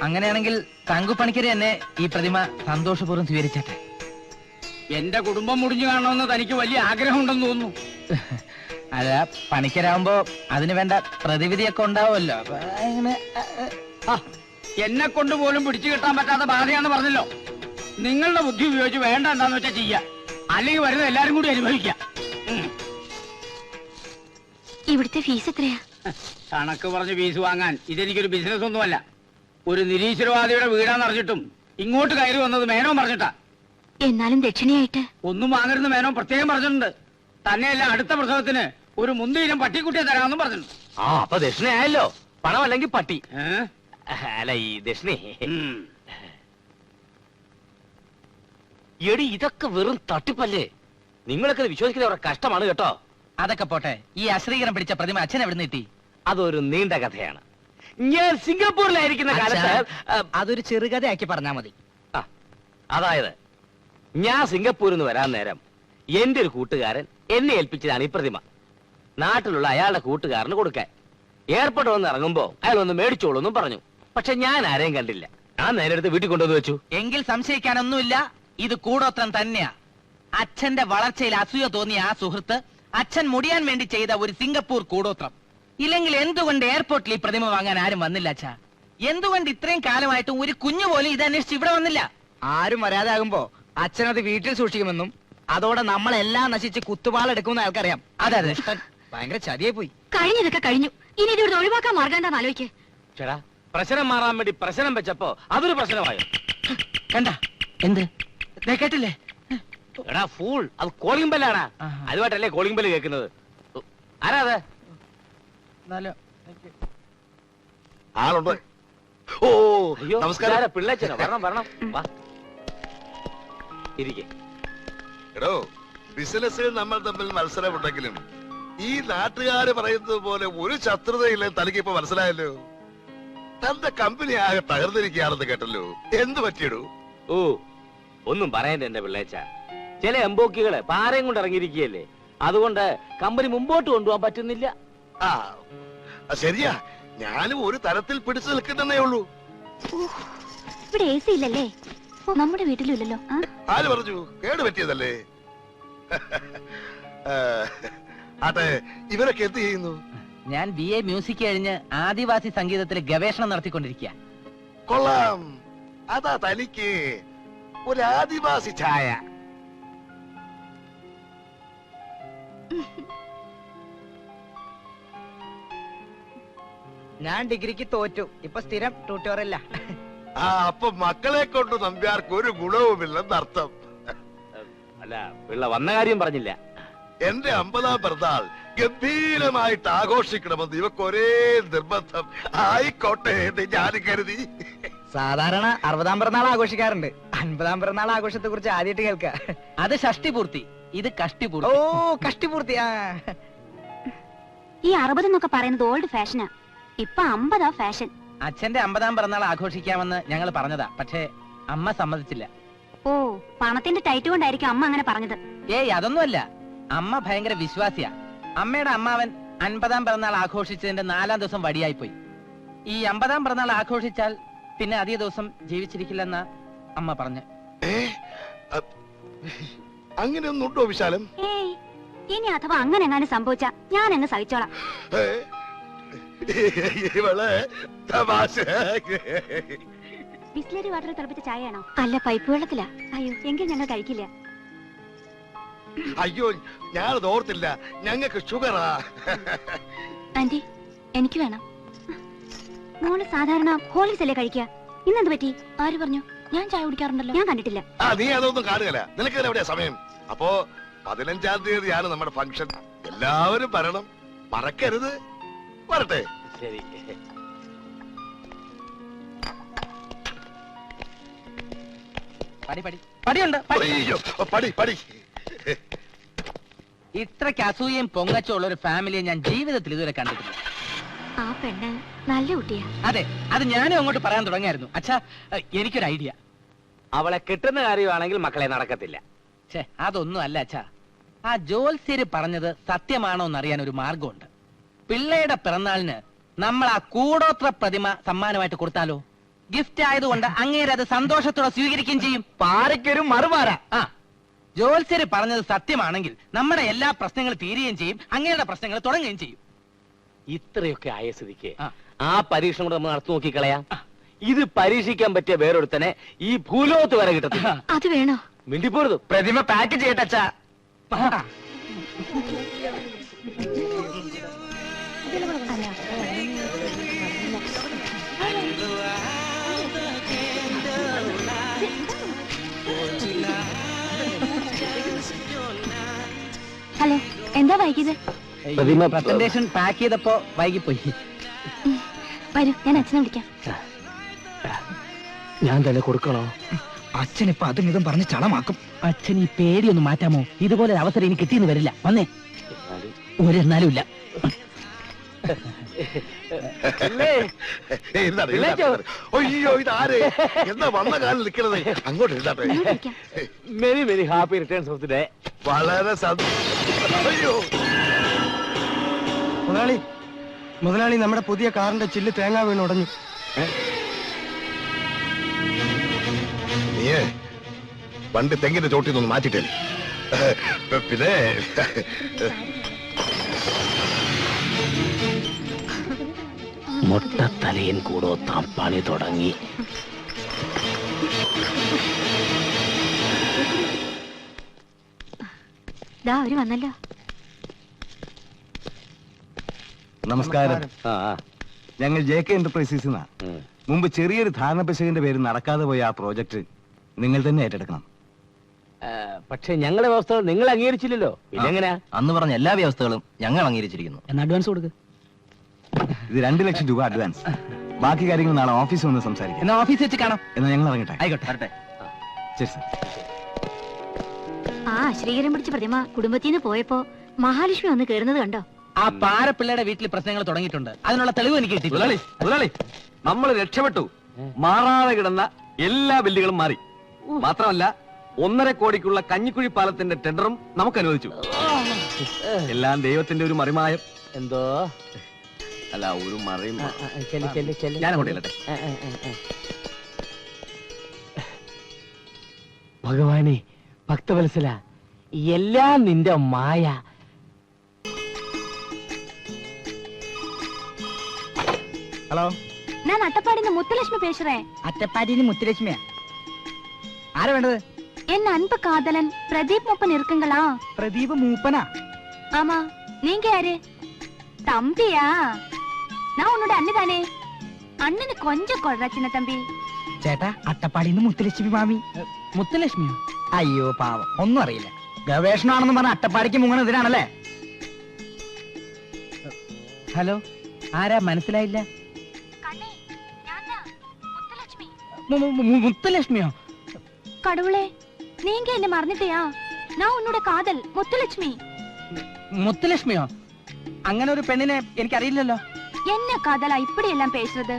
Speaker 6: അങ്ങനെയാണെങ്കിൽ തങ്കുപണിക്കരെ തന്നെ ഈ പ്രതിമ സന്തോഷപൂർവ്വം സ്വീകരിച്ചട്ടെ.
Speaker 5: എന്റെ കുടുംബം മുടിഞ്ഞു കാണണമെന്ന് തനിക്ക് വലിയ ആഗ്രഹമുണ്ടെന്ന് തോന്നുന്നു.
Speaker 6: അല്ല, പണിക്കരാകുമ്പോ അതിന് വേണ്ട പ്രതിവിധിയൊക്കെ ഉണ്ടാവുമല്ലോ. അപ്പൊ അങ്ങനെ
Speaker 5: എന്നെ കൊണ്ട് പോലും പിടിച്ചു കിട്ടാൻ പറ്റാത്ത ബാധയാന്ന് പറഞ്ഞല്ലോ. നിങ്ങളുടെ ബുദ്ധി ഉപയോഗിച്ച് വേണ്ട എന്താന്ന് വെച്ചാൽ ചെയ്യാ, അല്ലെങ്കിൽ വരുന്ന എല്ലാരും കൂടി അനുഭവിക്കാം.
Speaker 3: ഇവിടുത്തെ ഫീസ് എത്രയാ?
Speaker 5: കണക്ക് പറഞ്ഞ് ഫീസ് വാങ്ങാൻ ഇതെനിക്കൊരു ബിസിനസ് ഒന്നുമല്ല. ഒരു നിരീശ്വരവാദിയുടെ വീടാന്നറിഞ്ഞിട്ടും ഇങ്ങോട്ട് കയറി വന്നത് മേനോൻ പറഞ്ഞിട്ടാ.
Speaker 3: എന്നാലും ദക്ഷിണയായിട്ട്
Speaker 5: ഒന്നും വാങ്ങരുന്ന് മേനോൻ പ്രത്യേകം പറഞ്ഞിട്ടുണ്ട്. തന്നെയല്ല, അടുത്ത പ്രസവത്തിന് ഒരു മുന്തിയിലും പട്ടിക്കുട്ടിയെ തരാമെന്നും പറഞ്ഞിട്ടുണ്ട്.
Speaker 2: ആ, അപ്പൊ ദക്ഷിണയായല്ലോ. പണം അല്ലെങ്കിൽ പട്ടി. അല്ല, ഈ ദക്ഷിണേ. എടി, ഇതൊക്കെ വെറും തട്ടിപ്പല്ലേ. നിങ്ങളൊക്കെ വിശ്വസിക്കുന്ന അവരുടെ കഷ്ടമാണ് കേട്ടോ.
Speaker 6: അതൊക്കെ പോട്ടെ, ഈ അശ്രീകരം പിടിച്ച പ്രതിമ അച്ഛൻ എവിടെ എത്തി?
Speaker 2: അതൊരു നീണ്ട കഥയാണ്. ഞാൻ സിംഗപ്പൂരിലായിരിക്കുന്ന കാലത്ത്
Speaker 6: അതൊരു ചെറുകഥയാക്കി പറഞ്ഞാ മതി.
Speaker 2: അതായത്, ഞാൻ സിംഗപ്പൂരിൽ നിന്ന് വരാൻ നേരം എന്റെ ഒരു കൂട്ടുകാരൻ എന്നെ ഏൽപ്പിച്ചതാണ് ഈ പ്രതിമ. നാട്ടിലുള്ള അയാളുടെ കൂട്ടുകാരന് കൊടുക്കാൻ. എയർപോർട്ട് വന്ന് ഇറങ്ങുമ്പോ അയാൾ ഒന്ന് മേടിച്ചോളൂന്നും പറഞ്ഞു. പക്ഷെ ഞാൻ ആരെയും കണ്ടില്ല. ഞാൻ നേരെ എടുത്ത് വീട്ടിൽ കൊണ്ടുവന്ന് വെച്ചു.
Speaker 6: എങ്കിൽ സംശയിക്കാനൊന്നുമില്ല, ഇത് കൂടോത്രം തന്നെയാ. അച്ഛന്റെ വളർച്ചയിൽ അസൂയ തോന്നിയ ആ സുഹൃത്ത് അച്ഛൻ മുടിയാൻ വേണ്ടി ചെയ്ത ഒരു സിംഗപ്പൂർ കൂടോത്രം. ഇല്ലെങ്കിൽ എന്തുകൊണ്ട് എയർപോർട്ടിൽ ഈ പ്രതിമ വാങ്ങാൻ ആരും വന്നില്ല അച്ഛാ? എന്തുകൊണ്ട് ഇത്രയും കാലമായിട്ടും ഒരു കുഞ്ഞു പോലും ഇത് അന്വേഷിച്ച് ഇവിടെ വന്നില്ല? ആരും വരാതാകുമ്പോ അച്ഛനത് വീട്ടിൽ സൂക്ഷിക്കുമെന്നും അതോടെ നമ്മളെല്ലാം നശിച്ച് കുത്തുപാളെടുക്കുമെന്ന് അയാൾക്കറിയാം. അതെ അതെ, ഭയങ്കര ചതിയായി പോയി.
Speaker 3: കഴിഞ്ഞതൊക്കെ കഴിഞ്ഞു. ഇനി ഇതിവിടെ ഒഴിവാക്കാൻ മാർഗം എന്താന്ന് ആലോചിക്ക്.
Speaker 2: ചേടാ, പ്രശ്നം മാറാൻ വേണ്ടി പ്രശ്നം വെച്ചപ്പോ അതൊരു പ്രശ്നമായോ?
Speaker 6: കണ്ട എന്ത് കേട്ടില്ലേ?
Speaker 2: എടാ ഫൂൾ, അത് കോളിംഗ് ബെല്ലാണ്. അതുമായിട്ടല്ലേ കോളിംഗ് ബെല്ല് കേൾക്കുന്നത്. ആരാ അത്?
Speaker 4: ആളുണ്ട്. ഓ,
Speaker 2: അയ്യോ,
Speaker 4: നമസ്കാരം.
Speaker 2: പിള്ളേച്ചനോ? വരണം വരണം, വാ ഇരിക്കെ.
Speaker 4: എടോ, ബിസിനസ്സിൽ നമ്മൾ തമ്മിൽ മത്സരമുണ്ടെങ്കിലും ഈ നാട്ടുകാര് പറയുന്നത് പോലെ ഒരു ശത്രുതയില്ല. തനിക്ക് ഇപ്പൊ മനസ്സിലായല്ലോ. തന്റെ കമ്പനി ആകെ തകർന്നിരിക്കുകയാണെന്ന് കേട്ടല്ലോ. എന്ത് പറ്റിയിടൂ?
Speaker 2: ഓ, ഒന്നും പറയണ്ട എന്റെ പിള്ളേച്ച. ചില എംബോക്കികള് പാറയും കൊണ്ട് ഇറങ്ങിയിരിക്കുകയല്ലേ. അതുകൊണ്ട് കമ്പനി മുമ്പോട്ട് കൊണ്ടുപോകാൻ പറ്റുന്നില്ല.
Speaker 4: ആ, ശരിയാ. ഞാനും ഒരു തരത്തിൽ പിടിച്ചു നിൽക്കുന്നേ ഉള്ളൂ.
Speaker 3: ഇവിടെ എ സി ഇല്ലല്ലേ? നമ്മുടെ വീട്ടിലും ഇല്ലല്ലോ.
Speaker 4: ആര് പറഞ്ഞു? കേട് പറ്റിയതല്ലേ. ആട്ടെ, ഇവരൊക്കെ എന്ത് ചെയ്യുന്നു?
Speaker 6: ഞാൻ BA മ്യൂസിക് കഴിഞ്ഞ് ആദിവാസി സംഗീതത്തിൽ ഗവേഷണം നടത്തിക്കൊണ്ടിരിക്കുക.
Speaker 4: കൊള്ളാം. അതാ തനിക്ക് ഒരു ആദിവാസി ഛായ.
Speaker 6: ഞാൻ ഡിഗ്രിക്ക് തോറ്റു. ഇപ്പൊ സ്ഥിരം ട്യൂട്ടോറിയല്ല.
Speaker 4: ആ, അപ്പൊ മക്കളെ കൊണ്ട് നമ്പ്യാർക്ക് ഒരു ഗുണവുമില്ലെന്ന് അർത്ഥം.
Speaker 2: അല്ല, പിള്ള വന്ന കാര്യം പറഞ്ഞില്ല.
Speaker 4: എന്റെ 50ാം പിറന്നാൾ ഗംഭീരമായിട്ട് ആഘോഷിക്കണമെന്ന് ഇവക്ക് ഒരേ നിർബന്ധം. ആയിക്കോട്ടെ എന്ന് ഞാൻ കരുതി.
Speaker 6: സാധാരണ 60ാം പിറന്നാൾ ആഘോഷിക്കാറുണ്ട്. 50ാം പിറന്നാൾ ആഘോഷത്തെ കുറിച്ച് ആദ്യമായിട്ട് കേൾക്കുക. അത് ഷഷ്ടിപൂർത്തി, ഇത് കഷ്ടിപൂർത്തി. ഓ, കഷ്ടിപൂർത്തി.
Speaker 3: ഈ 60 എന്നൊക്കെ പറയുന്നത് ഓൾഡ് ഫാഷനാ. ഇപ്പൊ 50 ഫാഷൻ.
Speaker 6: അച്ഛന്റെ 50ാം പിറന്നാൾ ആഘോഷിക്കാമെന്ന് ഞങ്ങൾ പറഞ്ഞതാ, പക്ഷേ അമ്മ സമ്മതിച്ചില്ല.
Speaker 3: ഓ, പണത്തിന്റെ ടൈറ്റ് കൊണ്ടായിരിക്കും അമ്മ അങ്ങനെ പറഞ്ഞത്.
Speaker 6: ഏയ്, അതൊന്നുമല്ല. അമ്മ ഭയങ്കര വിശ്വാസിയാ. അമ്മയുടെ അമ്മാവൻ 50ാം പിറന്നാൾ ആഘോഷിച്ചതിന്റെ 4ാം ദിവസം വടിയായി പോയി. ഈ 50ാം പിറന്നാൾ ആഘോഷിച്ചാൽ പിന്നെ അധിക ദിവസം ജീവിച്ചിരിക്കില്ലെന്നാ അമ്മ പറഞ്ഞു.
Speaker 4: അങ്ങനെയൊന്നുണ്ടോ വിശാലം?
Speaker 3: ഏയ്, ഇനി അഥവാ അങ്ങനെ എങ്ങനെ സംഭവിച്ച ഞാൻ അങ്ങ് സഹിച്ചോളാം.
Speaker 4: ഇവള് തമാശ.
Speaker 3: ബിസ്ലറി വാട്ടർ തിളപ്പിച്ച ചായയാണോ? അല്ല, പൈപ്പ് വെള്ളത്തിലാ. അയ്യോ, എങ്കിൽ ഞങ്ങൾ കഴിക്കില്ല.
Speaker 4: അയ്യോ, ഞാനത് ഓർത്തില്ല. ഞങ്ങൾക്ക് ഷുഗറാ.
Speaker 3: ആന്റി, എനിക്ക് വേണം. മോള് സാധാരണ ഹോർലിക്സ് അല്ലേ കഴിക്കുക? ഇന്നെന്ത് പറ്റി? ആര് പറഞ്ഞു? ഞാൻ ചായ കുടിക്കാറുണ്ടല്ലോ. ഞാൻ കണ്ടിട്ടില്ല.
Speaker 4: നീ അതൊന്നും കാണുകയല്ല. നിനക്ക് എവിടെയാ സമയം? അപ്പോ 15-ാം തീയതിയാണ് നമ്മുടെ ഫംഗ്ഷൻ. എല്ലാവരും വരണം, മറക്കരുത്. വരട്ടെ.
Speaker 2: ശരി.
Speaker 6: പടിയുണ്ട്.
Speaker 4: അയ്യോ, പടി.
Speaker 6: ഇത്രയ്ക്ക് അസൂയയും പൊങ്ങച്ചുള്ള ഒരു ഫാമിലിയെ ഞാൻ ജീവിതത്തിൽ ഇതുവരെ കണ്ടിട്ടില്ല.
Speaker 3: ആ പെണ്ണ് നല്ല കുട്ടിയാ.
Speaker 6: അതെ, അത് ഞാനും അങ്ങോട്ട് പറയാൻ തുടങ്ങിയായിരുന്നു. അച്ഛാ, എനിക്കൊരു ഐഡിയ.
Speaker 2: അവളെ കിട്ടുന്ന കാര്യമാണെങ്കിൽ മക്കളെ നടക്കത്തില്ല.
Speaker 6: ഛേ, അതൊന്നും അല്ല അച്ഛാ. ആ ജോത്സ്യര് പറഞ്ഞത് സത്യമാണോ എന്നറിയാൻ ഒരു മാർഗമുണ്ട്. പിള്ളയുടെ പിറന്നാളിന് നമ്മൾ ആ കൂടോത്ര പ്രതിമ സമ്മാനമായിട്ട് കൊടുത്താലോ? ഗിഫ്റ്റ് ആയതുകൊണ്ട് അങ്ങേര് അത് സന്തോഷത്തോടെ സ്വീകരിക്കുകയും ചെയ്യും.
Speaker 1: പാരയ്ക്കൊരു മറുപാര.
Speaker 6: ആ, ജോത്സ്യര് പറഞ്ഞത് സത്യമാണെങ്കിൽ നമ്മുടെ എല്ലാ പ്രശ്നങ്ങളും തീരുകയും ചെയ്യും, അങ്ങേരുടെ പ്രശ്നങ്ങൾ തുടങ്ങുകയും ചെയ്യും.
Speaker 2: ഇത്രയൊക്കെ ആയ സ്ഥിതിക്ക്
Speaker 6: ആ.
Speaker 2: ആ പരീക്ഷണം കൂടെ നമ്മൾ നടത്തി നോക്കിക്കളയാം. ഇത് പരീക്ഷിക്കാൻ പറ്റിയ വേറൊരുത്തനെ ഈ ഭൂലോകത്ത് വരെ കിട്ടത്തില്ല.
Speaker 3: അത് വേണോ?
Speaker 2: മിണ്ടിപ്പോരുത്.
Speaker 1: പ്രതിമ പാക്ക് ചെയ്യട്ടെ അച്ഛാ.
Speaker 3: ഹലോ, എന്താ വൈകിയത്?
Speaker 2: പ്രതിമ
Speaker 6: പ്രസന്റേഷൻ പാക്ക് ചെയ്തപ്പോ വൈകിപ്പോയി.
Speaker 3: വരൂ, ഞാൻ അച്ഛനെ വിളിക്കാം.
Speaker 2: ഞാൻ തന്നെ കൊടുക്കണോ?
Speaker 1: അച്ഛൻ ഇപ്പൊ അതും ഇതും പറഞ്ഞ് ചളമാക്കും.
Speaker 6: അച്ഛൻ ഈ പേടിയൊന്ന് മാറ്റാമോ? ഇതുപോലെ ഒരു അവസരം എനിക്ക് കിട്ടിയെന്ന് വരില്ല. വന്നേ, ഒരെന്നാലും ഇല്ല.
Speaker 4: അയ്യോ, ഇതാര്? എന്താ വന്ന കാലം നിൽക്കണത്? അങ്ങോട്ട് എഴുതാട്ടെ.
Speaker 3: വിളിക്കാം.
Speaker 2: Many many happy returns of the day.
Speaker 4: വളരെ അയ്യോ,
Speaker 1: മുതലാളി, നമ്മുടെ പുതിയ കാറിന്റെ ചില്ല് തേങ്ങ വീണ് ഉടഞ്ഞു.
Speaker 4: നീയേ വണ്ടി തെങ്ങിന്റെ ചോട്ടിൽ നിന്ന് മാറ്റിട്ടേ. പിന്നെ
Speaker 2: മുട്ടത്തലയൻ കൂടോത്രം പണി തുടങ്ങി.
Speaker 3: ദാ അവര് വന്നല്ലോ.
Speaker 7: നമസ്കാരം.
Speaker 2: ആ,
Speaker 7: ഞങ്ങൾ JK എന്റർപ്രൈസസ് മുമ്പ് ചെറിയൊരു ധാരണ പിശകിന്റെ പേര് നടക്കാതെ പോയ ആ പ്രോജക്റ്റ് നിങ്ങൾ തന്നെ ഏറ്റെടുക്കണം.
Speaker 2: പക്ഷെ ഞങ്ങളുടെ വ്യവസ്ഥകൾ നിങ്ങൾ അംഗീകരിച്ചില്ലല്ലോ. പിന്നെങ്ങനെയാ?
Speaker 8: അന്ന് പറഞ്ഞ എല്ലാ വ്യവസ്ഥകളും ഞങ്ങൾ അംഗീകരിച്ചിരിക്കുന്നു.
Speaker 6: എന്നാ അഡ്വാൻസ് കൊടുക്ക്.
Speaker 7: ഇത് 2 ലക്ഷം രൂപ അഡ്വാൻസ്. ബാക്കി കാര്യങ്ങൾ നാളെ ഓഫീസിൽ വന്ന് സംസാരിക്കാം.
Speaker 6: എന്നാ ഓഫീസിൽ വെച്ച് കാണാം.
Speaker 7: എന്നാ ഞങ്ങൾ ഇറങ്ങട്ടെ.
Speaker 6: ആയിക്കോട്ടെ, വരട്ടെ.
Speaker 7: ശരി സാർ.
Speaker 3: ആ ശ്രീകരം പിടിച്ച പ്രതിമ കുടുംബത്തിന്ന് പോയപ്പോ മഹാലക്ഷ്മി വന്ന് കേറുന്നത് കണ്ടോ?
Speaker 6: ആ പാരപ്പിള്ളയുടെ വീട്ടിൽ പ്രശ്നങ്ങൾ തുടങ്ങിയിട്ടുണ്ട്. അതിനുള്ള തെളിവ് എനിക്ക് കിട്ടി.
Speaker 5: നമ്മൾ രക്ഷപ്പെട്ടു. മാറാതെ കിടന്ന എല്ലാ ബില്ലുകളും മാറി. മാത്രമല്ല 1.5 കോടിക്കുള്ള കഞ്ഞിക്കുഴി പാലത്തിന്റെ ടെൻഡറും നമുക്ക് അനുവദിച്ചു. എല്ലാം ദൈവത്തിന്റെ ഒരു മറിമായം.
Speaker 2: എന്തോ
Speaker 5: അല്ല, ഒരു മറിയും.
Speaker 2: ഞാൻ
Speaker 5: അങ്ങോട്ടില്ലട്ടെ.
Speaker 2: ഭഗവാനെ, ഭക്തവത്സല, എല്ലാം നിന്റെ മായ.
Speaker 1: ഹലോ,
Speaker 3: ഞാൻ അട്ടപ്പാടിന്ന് മുത്തലക്ഷ്മി പേசுறேன்.
Speaker 6: അറ്റപ്പാടിന്ന് മുത്തുലക്ഷ്മിയാ. ആരാ വേണ്ടത്?
Speaker 3: എൻ അன்பு காதலன் பிரதீப் மூப்பன் இருக்குங்களா?
Speaker 6: പ്രദീപ് മൂപ്പനാ?
Speaker 3: ஆமா, நீங்க யாரு? தம்பியா? நான் உன்னோட அண்ணி தானே. அண்ணனு கொஞ்சம் கொள்றா சின்ன தம்பி.
Speaker 6: ചേട്ടാ, അട്ടപ്പാടിന്ന് മുത്തുലക്ഷ്മി മാമി. മുത്തുലക്ഷ്മിയോ? അയ്യോ പാവം, ഒന്നും അറിയില്ല. ഗവേഷണമാണെന്ന് പറഞ്ഞ അട്ടപ്പാടിക്ക് മുങ്ങണ ഇതിനാണല്ലേ? ഹലോ, ആരാ? മനസ്സിലായില്ല. മുത്തുലക്ഷ്മിയോ?
Speaker 3: கடவுளே, நீங்க என்ன மறந்துட்டியா? நான் உன்னோட காதல் முத்துலட்சுமி.
Speaker 6: മുത്തുലക്ഷ്മിയോ? അങ്ങനെ ഒരു പെണ്ണിനെ എനിക്കറിയില്ലല്ലോ.
Speaker 3: என்ன காதலா இப்படி எல்லாம் பேசுறது?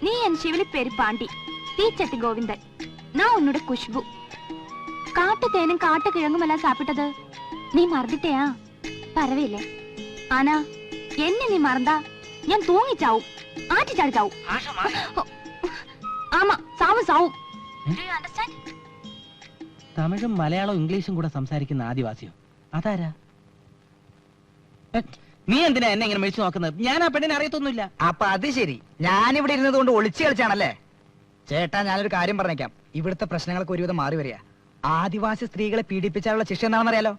Speaker 3: நீ என் சிவிலி பேரு பாண்டி, தீச்சட்டி கோவிந்தன். நான் உன்னோட குஷ்பு. காட்டு தேனும் காட்டு கிழங்கும் எல்லாம் சாப்பிட்டது நீ மறந்துட்டியா? பரவாயில்லை. ஆனா என்ன நீ மறந்தா ഞാൻ തൂങ്ങി ചാവും, ആറ്റി ചാടി ചാവും. ആമാ, സാവും സാവും.
Speaker 6: തമിഴും മലയാളവും ഇംഗ്ലീഷും കൂടെ സംസാരിക്കുന്ന ആദിവാസിയോ? അതാരാ? നീ എന്തിനാ എന്നെ ഇങ്ങനെ മേടിച്ചു നോക്കുന്നത്? ഞാൻ ആ പെണ്ണിനെ അറിയത്തൊന്നുമില്ല.
Speaker 1: അപ്പൊ അത് ശരി, ഞാനിവിടെ ഇരുന്നത് കൊണ്ട് ഒളിച്ചു കളിച്ചാണല്ലേ? ചേട്ടാ, ഞാനൊരു കാര്യം പറഞ്ഞേക്കാം. ഇവിടുത്തെ പ്രശ്നങ്ങൾക്ക് ഒരുവിധം മാറി വരിക. ആദിവാസി സ്ത്രീകളെ പീഡിപ്പിച്ചാലുള്ള ശിക്ഷ എന്താണെന്ന് അറിയാലോ?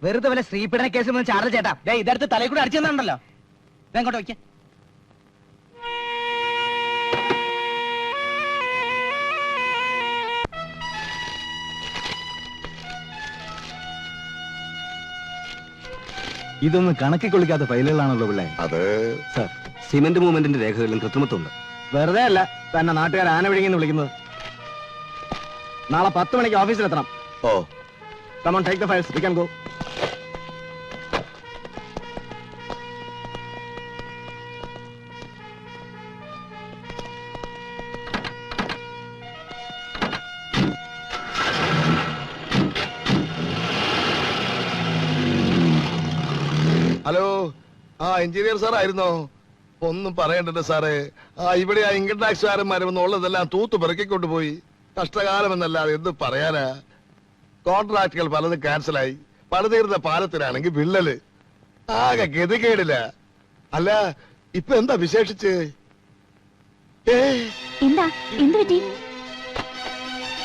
Speaker 1: വെറുതെ വല്ല സ്ത്രീപീഡന കേസിൽ നിന്ന് ചാടൽ ചേട്ടാ.
Speaker 6: ഇതെടുത്ത് തലയിൽ കൂടെ അടിച്ചു തന്നുണ്ടല്ലോ. ഇതെങ്ങോട്ട് വയ്ക്ക.
Speaker 7: ഇതൊന്നും കണക്കി കൊള്ളിക്കാത്ത ഫയലുകളാണല്ലോ പിള്ളേ.
Speaker 4: അത്
Speaker 7: സാർ, സിമന്റ് മൂവ്മെന്റിന്റെ രേഖകളിലും കൃത്രിമത്വമുണ്ട്. വെറുതെ അല്ല തന്നെ നാട്ടുകാർ ആന വിഴുങ്ങിന്ന് വിളിക്കുന്നത്. നാളെ 10 മണിക്ക് ഓഫീസിലെത്തണം.
Speaker 4: ഓ,
Speaker 7: Come on, take the files. We can go.
Speaker 4: Hello, engineer sir ആയിരുന്നോ? ഒന്നും പറയണ്ടല്ലോ സാറേ. ഇവിടെ ആ ഇൻകം ടാക്സുകാരന്മാരും ഉള്ളതെല്ലാം തൂത്ത് പെറുക്കിക്കൊണ്ട് പോയി. കഷ്ടകാലം എന്നല്ലാതെ എന്ത് പറയാനാ. കോൺട്രാക്ടുകൾ പലതും ക്യാൻസലായി. പണിതീർന്ന പാലത്തിനാണെങ്കിൽ വിള്ളല്. ആകെ ഗതികേടില്ല. അല്ല, ഇപ്പൊ എന്താ വിശേഷിച്ച്?
Speaker 3: എന്താ എന്ത് പറ്റി?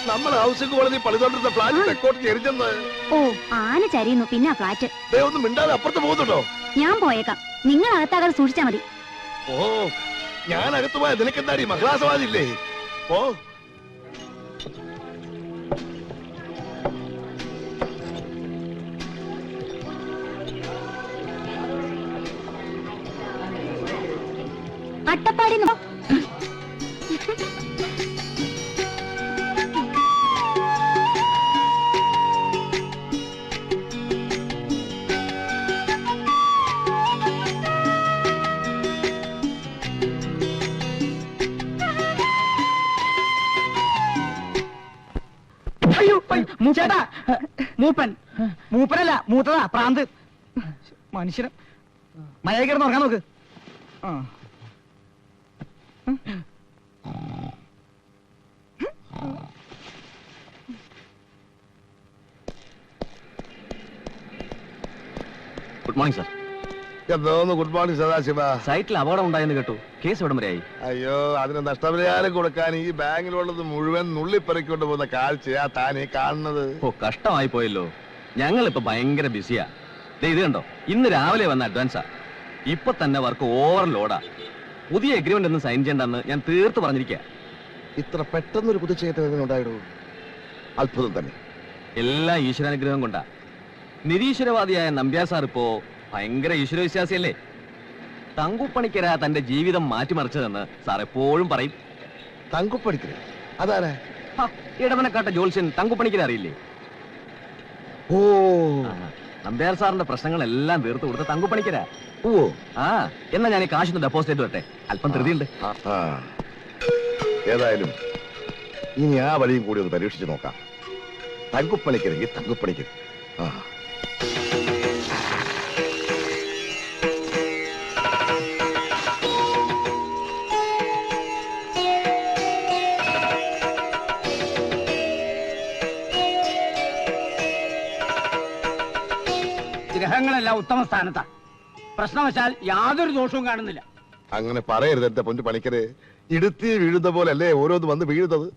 Speaker 4: നമ്മൾ ഹൗസിംഗ് കോളേജിൽ പണിതോണ്ടിരുന്ന ഫ്ലാറ്റ് തെക്കോട്ട് എരിഞ്ഞെന്ന്.
Speaker 3: ഓ, ആന ചരിയുന്നു. പിന്നെ ആ ഫ്ലാറ്റ്.
Speaker 4: ഒന്നും മിണ്ടാതെ അപ്പുറത്ത് പോകുന്നുണ്ടോ?
Speaker 3: ഞാൻ പോയേക്കാം. നിങ്ങൾ അകത്താകാതെ സൂക്ഷിച്ചാ മതി.
Speaker 4: ഓ, ഞാൻ അകത്ത് പോയാ നിനക്കെന്താടി മഹിളാസമാജില്ലേ? ഓ,
Speaker 3: അട്ടപ്പാടി
Speaker 1: ചേട്ടാ, മൂപ്പനല്ല, മൂത്തതാ പ്രാന്ത്. മനുഷ്യന് മഴ കിടന്ന് ഉറങ്ങാൻ നോക്ക്.
Speaker 7: Good morning sir.
Speaker 4: എന്തോന്ന് ഗുഡ് മോർണിംഗ് സദാശിവ.
Speaker 7: സൈറ്റിൽ അപകടം ഉണ്ടായെന്ന് കേട്ടു. കേസ് എവിടം വരെയായി?
Speaker 4: അയ്യോ, അതിന് നഷ്ടപരിഹാരം കൊടുക്കാൻ ഈ ബാങ്കിലുള്ളത് മുഴുവൻ നുള്ളിപ്പെറിക്കൊണ്ട് പോകുന്ന കാഴ്ചയാ താനീ കാണുന്നത്.
Speaker 7: ഓ, കഷ്ടമായി പോയല്ലോ. ഞങ്ങളിപ്പോ ഭയങ്കര ബിസിയാ. ഇത് കണ്ടോ, ഇന്ന് രാവിലെ വന്ന അഡ്വാൻസാ. ഇപ്പൊ തന്നെ വർക്ക് ഓവർലോഡാ. പുതിയ എഗ്രിമെന്റ് ഒന്നും സൈൻ ചെയ്യണ്ടെന്ന് ഞാൻ തീർത്ത് പറഞ്ഞിരിക്കുക.
Speaker 4: ഇത്ര പെട്ടെന്നൊരു പുതുച്ചേറ്റുണ്ടായിടൂ. അത്ഭുതം തന്നെ.
Speaker 7: എല്ലാ ഈശ്വരാനുഗ്രഹം കൊണ്ടാ. നിരീശ്വരവാദിയായ നമ്പ്യാർ സാർ ഇപ്പോ ഭയങ്കര ഈശ്വരവിശ്വാസിയല്ലേ? തങ്കുപ്പണിക്കര തന്റെ ജീവിതം മാറ്റിമറിച്ചതെന്ന് സാർ എപ്പോഴും പറയും.
Speaker 4: തങ്കുപ്പണിക്കര അതാരാ?
Speaker 7: ഇടവനക്കാട്ട ജോത്സ്യൻ തങ്കുപ്പണിക്കര അറിയില്ലേ?
Speaker 4: ഓ,
Speaker 7: നമ്പ്യാർ സാറിന്റെ പ്രശ്നങ്ങളെല്ലാം തീർത്ത് കൊടുത്ത തങ്കുപ്പണിക്കര.
Speaker 4: ഓ,
Speaker 7: എന്നാ ഞാൻ ഈ കാശൊന്ന് ഡെപ്പോസിറ്റ് വരട്ടെ. അല്പം ധൃതിയുണ്ട്.
Speaker 4: ഏതായാലും ഇനി ആ വഴിയും കൂടി ഒന്ന് പരീക്ഷിച്ച് നോക്കാം. തങ്കുപ്പണിക്കരെങ്കിൽ തങ്കുപ്പണിക്കർ.
Speaker 1: ഗ്രഹങ്ങളെല്ലാം ഉത്തമ സ്ഥാനത്താ. പ്രശ്നവശാൽ യാതൊരു ദോഷവും കാണുന്നില്ല.
Speaker 4: അങ്ങനെ പറയരുത് എന്റെ പൊന്നു പണിക്കര്. ഇടുത്തി വീഴുന്ന പോലല്ലേ ഓരോന്ന് വന്ന് വീഴുന്നത്.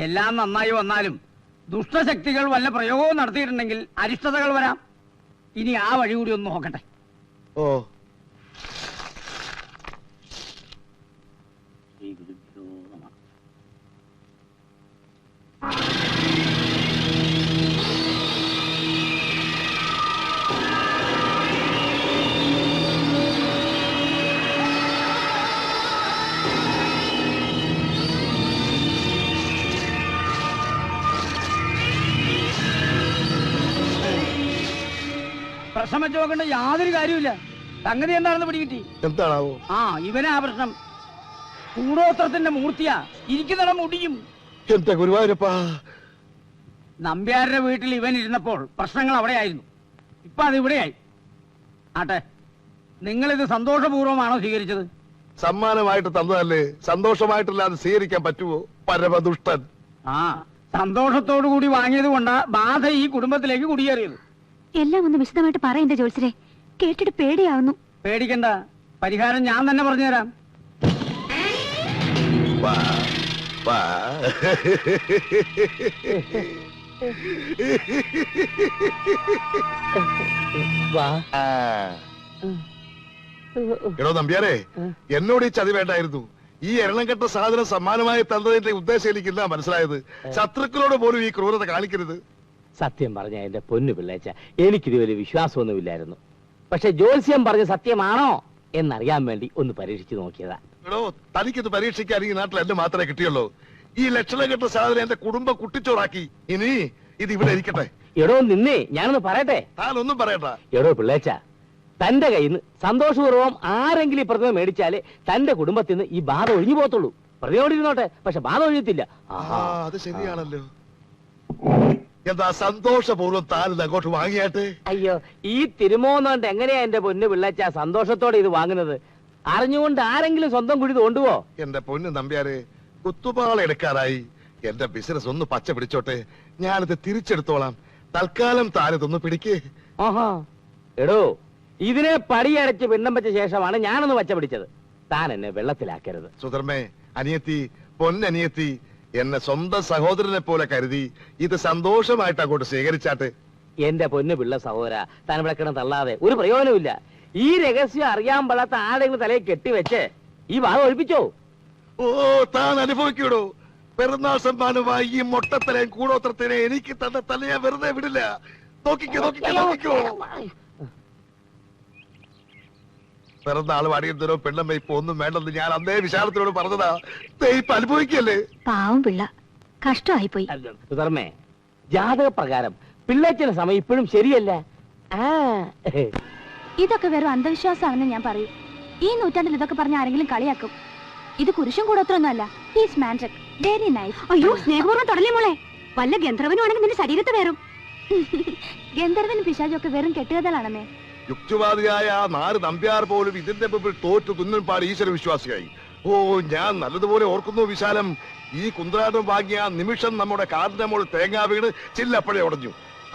Speaker 1: എല്ലാം നന്നായി വന്നാലും ദുഷ്ടശക്തികൾ വല്ല പ്രയോഗവും നടത്തിയിട്ടുണ്ടെങ്കിൽ അരിഷ്ടതകൾ വരാം. ഇനി ആ വഴി കൂടി ഒന്ന് നോക്കട്ടെ.
Speaker 4: ഓ,
Speaker 1: പ്രശ്നം വെച്ച് നോക്കേണ്ട യാതൊരു കാര്യമില്ല. സംഗതി എന്താണെന്ന് പിടികിട്ടി.
Speaker 4: എന്താണാവോ?
Speaker 1: ഇവനാ പ്രശ്നം. കൂടോത്രത്തിന്റെ മൂർത്തിയാ. ഇരിക്കുന്നിടം മുടിയും.
Speaker 4: എന്താ ഗുരുവായൂരപ്പാ.
Speaker 1: നമ്പ്യാരുടെ വീട്ടിൽ ഇവൻ ഇരുന്നപ്പോൾ പ്രശ്നങ്ങൾ അവിടെയായിരുന്നു. ഇപ്പൊ അത് ഇവിടെയായി. ആട്ടെ, നിങ്ങളിത് സന്തോഷപൂർവ്വമാണോ സ്വീകരിച്ചത്?
Speaker 4: സമ്മാനമായിട്ട് തന്നതല്ലേ, സന്തോഷമായിട്ടല്ലാതെ സ്വീകരിക്കാൻ പറ്റുമോ? പരമദുഷ്ടൻ.
Speaker 1: സന്തോഷത്തോടു കൂടി വാങ്ങിയത് കൊണ്ടാ ബാധ ഈ കുടുംബത്തിലേക്ക് കുടിയേറിയത്.
Speaker 3: എല്ലാം ഒന്ന് വിശദമായിട്ട് പറയണ്ടേ ജോത്സരെ? കേട്ടിട്ട് പേടിയാവുന്നു.
Speaker 1: പേടിക്കണ്ട, പരിഹാരം ഞാൻ തന്നെ പറഞ്ഞുതരാം.
Speaker 4: വാ വാ
Speaker 2: വാ.
Speaker 4: ആ. എടോ നമ്പ്യാരെ, എന്നോട് ഈ ചതി വേണ്ടായിരുന്നു. ഈ എരണം കെട്ട സാധനം സമ്മാനമായി തന്നതിന്റെ ഉദ്ദേശം എനിക്കില്ല മനസ്സിലായത്. ശത്രുക്കളോട് പോലും ഈ ക്രൂരത കാണിക്കരുത്.
Speaker 2: സത്യം പറഞ്ഞ എന്റെ പൊന്നു പിള്ളേച്ച, എനിക്കിത് വലിയ വിശ്വാസമൊന്നുമില്ലായിരുന്നു. പക്ഷെ ജ്യോത്സ്യം പറഞ്ഞ സത്യമാണോ എന്നറിയാൻ വേണ്ടി ഒന്ന് പരീക്ഷിച്ചു നോക്കിയതാ.
Speaker 4: എടോ, തനിക്കിത് പരീക്ഷിക്കാൻ ഈ നാട്ടിൽ എന്നെ മാത്രമേ കിട്ടിയുള്ളൂ. ഈ ലക്ഷണം കെട്ട സാധനം എന്റെ കുടുംബം കുട്ടിച്ചോറാക്കി. ഇനി ഇത് ഇവിടെ ഇരിക്കട്ടെ.
Speaker 2: എടോ നിന്നേ, ഞാനൊന്ന് പറയട്ടെ.
Speaker 4: താനൊന്നും പറയണ്ട.
Speaker 2: എടോ പിള്ളേച്ച, തന്റെ കയ്യിൽ നിന്ന് സന്തോഷപൂർവ്വം ആരെങ്കിലും ഈ പ്രതിമ മേടിച്ചാലേ തന്റെ കുടുംബത്തിൽ നിന്ന് ഈ ബാധ ഒഴിഞ്ഞു പോകത്തുള്ളൂ. പ്രതിമയോടിരുന്നോട്ടെ, പക്ഷെ ബാധ ഒഴിയത്തില്ല.
Speaker 4: അത് ശരിയാണല്ലോ. എന്താ സന്തോഷപൂർവ്വം താനിത് അങ്ങോട്ട് വാങ്ങിയാട്ടെ.
Speaker 2: അയ്യോ, ഈ തിരുമോന്നുകൊണ്ട് എങ്ങനെയാ എന്റെ പൊന്നു പിള്ളേച്ച സന്തോഷത്തോടെ ഇത് വാങ്ങുന്നത്? അറിഞ്ഞുകൊണ്ട് ആരെങ്കിലും സ്വന്തം കുഴി തോണ്ടുവോ?
Speaker 4: എന്റെ പൊന്ന് നമ്പ്യാരെ, കുത്തുപാള എടുക്കാറായി. എന്റെ ബിസിനസ് ഒന്ന് പച്ച പിടിച്ചോട്ടെ, ഞാനിത് തിരിച്ചെടുത്തോളാം. തൽക്കാലം താനിതൊന്ന് പിടിക്കേ.
Speaker 2: ആഹാ, എടോ ഇതിനെ പടിയടച്ച് പിണ്ണം വെച്ച ശേഷമാണ് ഞാനൊന്ന് പച്ച പിടിച്ചത്. താൻ എന്നെ വെള്ളത്തിലാക്കരുത്.
Speaker 4: സുധർമ്മേ, അനിയത്തി, പൊന്നനിയത്തി, എന്നെ സ്വന്തം സഹോദരനെ പോലെ കരുതി ഇത് സന്തോഷമായിട്ട് അങ്ങോട്ട് സ്വീകരിച്ചാട്ടെ.
Speaker 2: എന്റെ പൊന്നു പിള്ള സഹോദര, താൻ ഇവിടെ കിടന്ന് തള്ളാതെ ഒരു പ്രയോജനമില്ല. ഈ രഹസ്യം അറിയാൻ പാടാത്ത ആരെങ്കിലും തലയിൽ കെട്ടിവെച്ച് ഈ ഭാഗം ഒഴിപ്പിച്ചോ.
Speaker 4: ഓ, താൻ അനുഭവിക്കൂടോ. പെരുന്നാൾ സമ്മാനമായി ഈ മൊട്ടത്തലയും കൂടോത്രത്തിനെ എനിക്ക് തന്ന തലയെ വെറുതെ വിടില്ല. നോക്കിക്കോ. പിറന്നാൾ അടിയന്തരോ പെണ്ണമ്മ ഇപ്പൊ ഒന്നും വേണ്ടെന്ന് ഞാൻ അന്നേ വിശാലത്തിനോട് പറഞ്ഞതാ. ഇപ്പൊ അനുഭവിക്കല്ലേ.
Speaker 3: പാവം പിള്ള, കഷ്ടമായി പോയി.
Speaker 2: സുധർമ്മേ, ജാതക പ്രകാരം പിള്ളേച്ചന്റെ സമയം ഇപ്പോഴും ശരിയല്ല.
Speaker 3: ഇതൊക്കെ വെറും അന്ധവിശ്വാസമാണെന്ന് ഞാൻ പറയൂ. ഈ നൂറ്റാണ്ടിൽ ഇതൊക്കെ പറഞ്ഞ ആരെങ്കിലും കളിയാക്കും. ഇത് കുരിശും കൂടോത്രമൊന്നുമല്ല. Very nice. അയ്യോ, സ്നേഹപൂർവ്വം തുടലേ മോളെ. വല്ല ഗന്ധർവനുമാണെങ്കിൽ നിന്റെ ശരീരത്തെ വേറും. ഗന്ധർവനും പിശാചൊക്കെ വെറും കെട്ടുകഥകളാണെന്നേ.
Speaker 4: യുക്തിവാദിയായ ആ 4 നമ്പ്യാർ പോലും ഇതിന്റെ മുമ്പിൽ തോറ്റു തുന്നൽപ്പാട് ഈശ്വര വിശ്വാസിയായി. ഓ, ഞാൻ നല്ലതുപോലെ ഓർക്കുന്നു വിശാലം. ഈ കുന്ത്രാടം വാങ്ങിയ നിമിഷം നമ്മുടെ കാറിന്റെ മോൾ തേങ്ങാ വീണ് ചില്ലപ്പഴേ ഉടഞ്ഞു.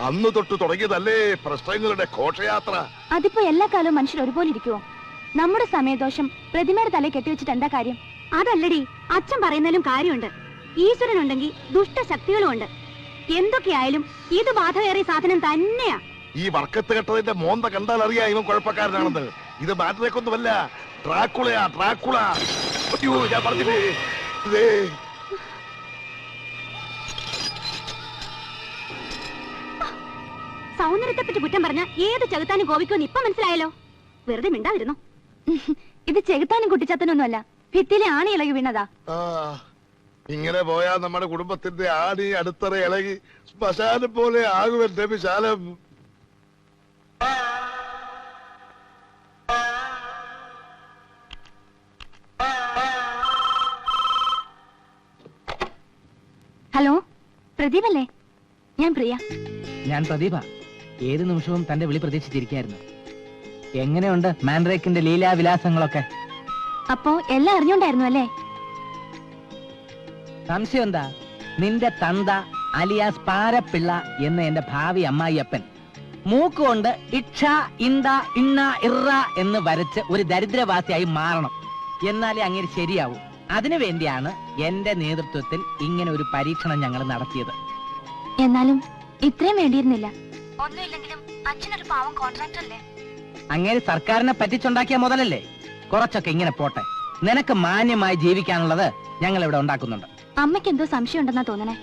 Speaker 4: അന്ന് തൊട്ട് തുടങ്ങിയതല്ലേ പ്രശ്നങ്ങളുടെ ഘോഷയാത്ര.
Speaker 3: അതിപ്പോ എല്ലാ കാലവും മനുഷ്യർ ഒരുപോലെ ഇരിക്കുവോ? നമ്മുടെ സമയദോഷം പ്രതിമയുടെ തലയിൽ കെട്ടിവെച്ചിട്ട് എന്താ കാര്യം? അതല്ലടി, അച്ഛൻ പറയുന്നതിലും കാര്യമുണ്ട്. ഈശ്വരനുണ്ടെങ്കിൽ ദുഷ്ടശക്തികളും ഉണ്ട്. എന്തൊക്കെയായാലും ഇത് ബാധകേറിയ സാധനം തന്നെയാ.
Speaker 4: ഈ വർക്കത്ത് കെട്ടതിന്റെ മോന്ത കണ്ടാൽ അറിയാം ഇവൻ കുഴപ്പക്കാരനാണെന്ന്. ഇത് മാറ്റിലേക്കൊന്നുമല്ല, ഡ്രാക്കുളയാ, ഡ്രാക്കുള. അയ്യോ, ഞാൻ പറഞ്ഞില്ലേ.
Speaker 3: സൗന്ദര്യത്തെ പറ്റി കുറ്റം പറഞ്ഞ ഏത് ചെകുത്താനും കോപിക്കുമെന്ന് ഇപ്പൊ മനസ്സിലായല്ലോ. വെറുതെ മിണ്ടാതിരുന്നു. ഇത് ചെകുത്താനും കുട്ടിച്ചാത്തനൊന്നുമല്ല, ഭിത്തിയിലെ ആണി ഇളകി വീണതാ.
Speaker 4: ഇങ്ങനെ പോയാ നമ്മുടെ കുടുംബത്തിന്റെ ആണി അടുത്തറ ഇളകി ശ്മശാനം പോലെ ആകുമെന്റെ വിശാലം.
Speaker 3: ഹലോ, പ്രദീപ് അല്ലേ? ഞാൻ പ്രിയ.
Speaker 6: ഞാൻ പ്രദീപ. ഏത് നിമിഷവും തന്റെ വിളി പ്രതീക്ഷിച്ചിരിക്കായിരുന്നു. എങ്ങനെയുണ്ട് മാൻഡ്രേക്കിന്റെ ലീലാവിലാസങ്ങളൊക്കെ?
Speaker 3: അപ്പോ എല്ലാം അറിഞ്ഞോണ്ടായിരുന്നു അല്ലേ?
Speaker 6: സംശയം എന്താ? നിന്റെ തന്ത അലിയാസ് പാരപ്പിള്ള എന്ന എന്റെ ഭാവി അമ്മായിയപ്പൻ മൂക്കുകൊണ്ട് ഇക്ഷ ഇന്ത ഇണ്ണ ഇറ എന്ന് വരച്ച് ഒരു ദരിദ്രവാസിയായി മാറണം. എന്നാലേ അങ്ങനെ ശരിയാവും. അതിനു വേണ്ടിയാണ് എന്റെ നേതൃത്വത്തിൽ ഇങ്ങനെ ഒരു പരീക്ഷണം ഞങ്ങൾ നടത്തിയത്.
Speaker 3: എന്നാലും ഇത്രയും വേണ്ടിയിരുന്നില്ല. ഒന്നുമില്ലെങ്കിലും അച്ഛനൊരു പാവം കോൺട്രാക്ടർ അല്ലേ?
Speaker 6: അങ്ങനെ സർക്കാരിനെ പറ്റിച്ചുണ്ടാക്കിയ മുതലല്ലേ. കുറച്ചൊക്കെ ഇങ്ങനെ പോട്ടെ. നിനക്ക് മാന്യമായി ജീവിക്കാനുള്ളത് ഞങ്ങൾ ഇവിടെ ഉണ്ടാക്കുന്നുണ്ട്.
Speaker 3: അമ്മയ്ക്ക് എന്തോ സംശയം ഉണ്ടെന്നാ തോന്നണേ.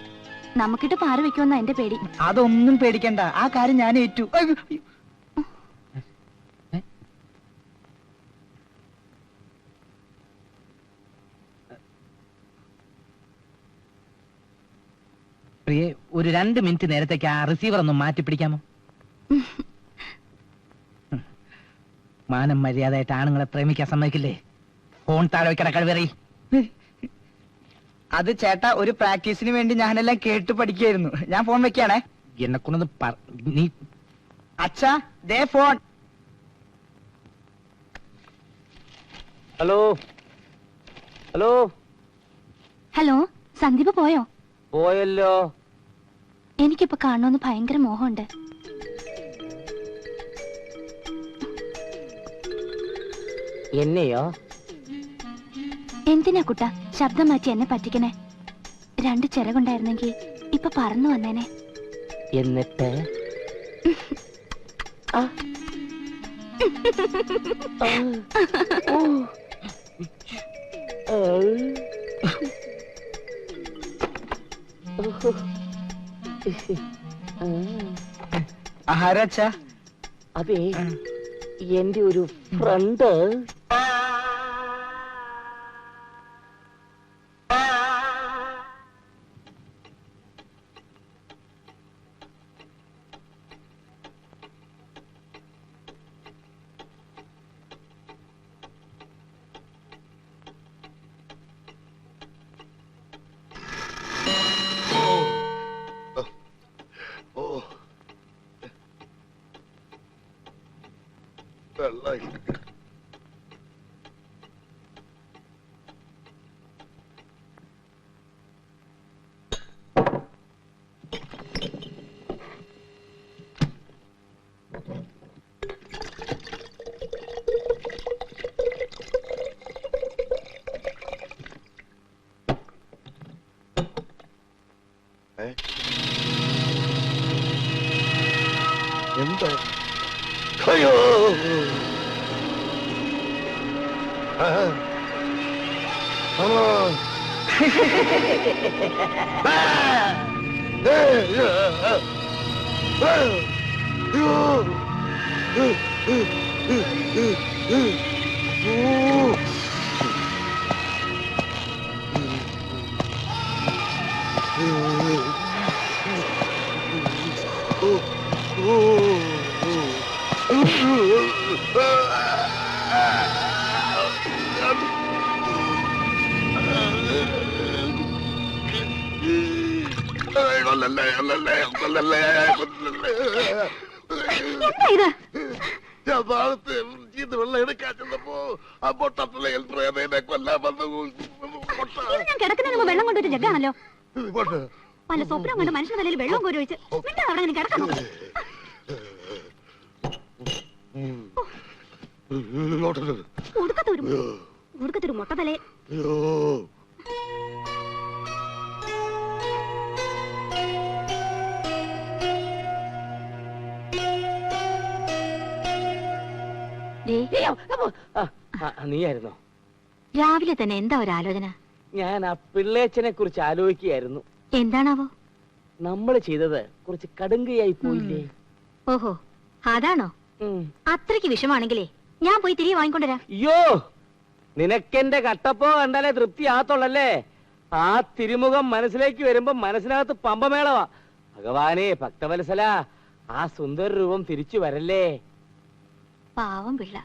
Speaker 3: നമുക്കിട്ട് പാറ വെക്കുമെന്നാ എന്റെ പേടി.
Speaker 1: അതൊന്നും പേടിക്കണ്ട, ആ കാര്യം ഞാൻ ഏറ്റു.
Speaker 6: പ്രിയെ, ഒരു 2 മിനിറ്റ് നേരത്തേക്ക് ആ റിസീവർ ഒന്ന് മാറ്റി പിടിക്കാമോ? മാനം മര്യാദയായിട്ട് ആണുങ്ങളെ പ്രേമിക്കാൻ സമ്മതിക്കില്ലേ? ഫോൺ താഴെ വെക്കട കഴിവേറി.
Speaker 1: അത് ചേട്ടാ, ഒരു പ്രാക്ടീസിന് വേണ്ടി ഞാനെല്ലാം കേട്ട് പഠിക്കായിരുന്നു. ഞാൻ ഫോൺ വെക്കാണേ.
Speaker 6: എന്നെ കൊണ്ടൊന്ന് നീ
Speaker 1: അച്ഛാ, ദേ phone.
Speaker 2: Hello hello
Speaker 3: hello, Sandeep പോയോ?
Speaker 2: പോയല്ലോ.
Speaker 3: എനിക്കിപ്പോ കാണണമെന്ന് ഭയങ്കര മോഹമുണ്ട്.
Speaker 2: എന്നെയോ?
Speaker 3: എന്തിനാ കുട്ട ശബ്ദം മാറ്റി എന്നെ പറ്റിക്കണേ? 2 ചിറകുണ്ടായിരുന്നെങ്കിൽ ഇപ്പൊ പറന്നു വന്നേനെ.
Speaker 2: എന്നിട്ട്
Speaker 1: ആരാച്ചാ?
Speaker 2: അതെ, എന്റെ ഒരു ഫ്രണ്ട്.
Speaker 4: എന്താ? അയ്യോ! വെള്ളം എടുക്കാൻ ചെന്നപ്പോ ആ പൊട്ടത്തിലയിൽ പ്രേതനെ കൊല്ലാൻ വന്നു.
Speaker 3: ഞാൻ കിടക്കുന്നതിന് വെള്ളം കൊണ്ടൊരു ജഗ്ഗാണല്ലോ. പല സ്വപ്നം കൊണ്ട് മനുഷ്യന്റെ തലയിൽ വെള്ളം കോരി ഒഴിച്ച് അവിടെ കിടക്കണം. ഉടുക്കത്തൊരു മുട്ട തലേ.
Speaker 2: നീയായിരുന്നോ?
Speaker 3: രാവിലെ തന്നെ എന്താ ഒരു ആലോചന?
Speaker 2: ഞാൻ ആ പിള്ളേച്ചനെ കുറിച്ച് ആലോചിക്കുകയായിരുന്നു.
Speaker 3: എന്താണാവോ?
Speaker 2: നമ്മൾ ചെയ്തത് കുറച്ച് കടുങ്കയായി പോയില്ലേ?
Speaker 3: ഓഹോ, അതാണോ? അത്രയ്ക്ക് വിഷമാണെങ്കിലേ ഞാൻ പോയി തിരികെ വാങ്ങിക്കൊണ്ടുവരാം.
Speaker 2: അയ്യോ, നിനക്കെന്റെ കട്ടപ്പോ കണ്ടാലേ തൃപ്തി ആകത്തുള്ളല്ലേ? ആ തിരുമുഖം മനസ്സിലേക്ക് വരുമ്പോ മനസ്സിനകത്ത് പമ്പമേളവാ. ഭഗവാനെ ഭക്തവത്സല, ആ സുന്ദര രൂപം തിരിച്ചു വരല്ലേ?
Speaker 3: പാവം പിള്ള.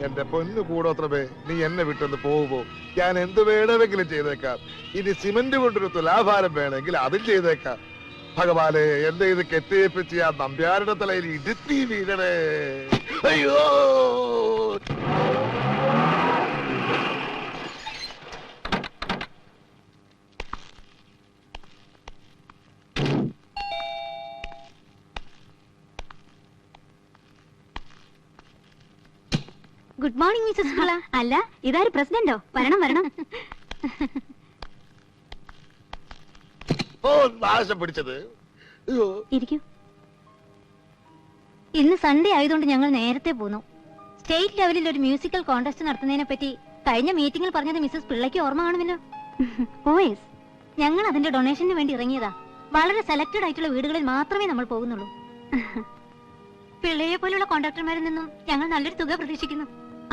Speaker 4: എന്റെ പൊന്നു കൂടോത്രമേ, നീ എന്നെ വിട്ടൊന്ന് പോകുമ്പോ ഞാൻ എന്ത് വേണമെങ്കിലും ചെയ്തേക്കാം. ഇനി സിമന്റ് കൊണ്ടൊരു തുലാഭാരം വേണമെങ്കിൽ അതും ചെയ്തേക്കാം. ഭഗവാനെ, എന്റെ ഇത് കെട്ടിയേപ്പിച്ച് ആ നമ്പ്യാരുടെ തലയിൽ ഇടുത്തി വീഴണേ. അയ്യോ!
Speaker 3: Good morning Mrs Pillai. അല്ല, ഇതാര് പ്രസിഡന്റോ? വരണം വരണം.
Speaker 4: ഓ, നാശം പിടിച്ചത്.
Speaker 3: ഇരിക്കൂ. ഇന്ന് സൺഡേ ആയതുകൊണ്ട് ഞങ്ങൾ നേരത്തെ പോന്നു. സ്റ്റേറ്റ് ലെവലിൽ ഒരു മ്യൂസിക്കൽ കോൺടെസ്റ്റ് നടത്തുന്നതിനെ പറ്റി കഴിഞ്ഞ മീറ്റിംഗിൽ പറഞ്ഞത് മിസ്സസ് പിള്ളയ്ക്ക് ഓർമ്മ കാണുമല്ലോ. ഓയസ്, ഞങ്ങൾ അതിന്റെ ഡൊണേഷന് വേണ്ടി ഇറങ്ങിയതാ. വളരെ സെലക്ടഡ് ആയിട്ടുള്ള വീടുകളിൽ മാത്രമേ നമ്മൾ പോകുന്നുള്ളൂ. പിള്ളയെ പോലുള്ള കോൺട്രാക്ടർമാരിൽ നിന്നും ഞങ്ങൾ നല്ലൊരു തുക പ്രതീക്ഷിക്കുന്നു.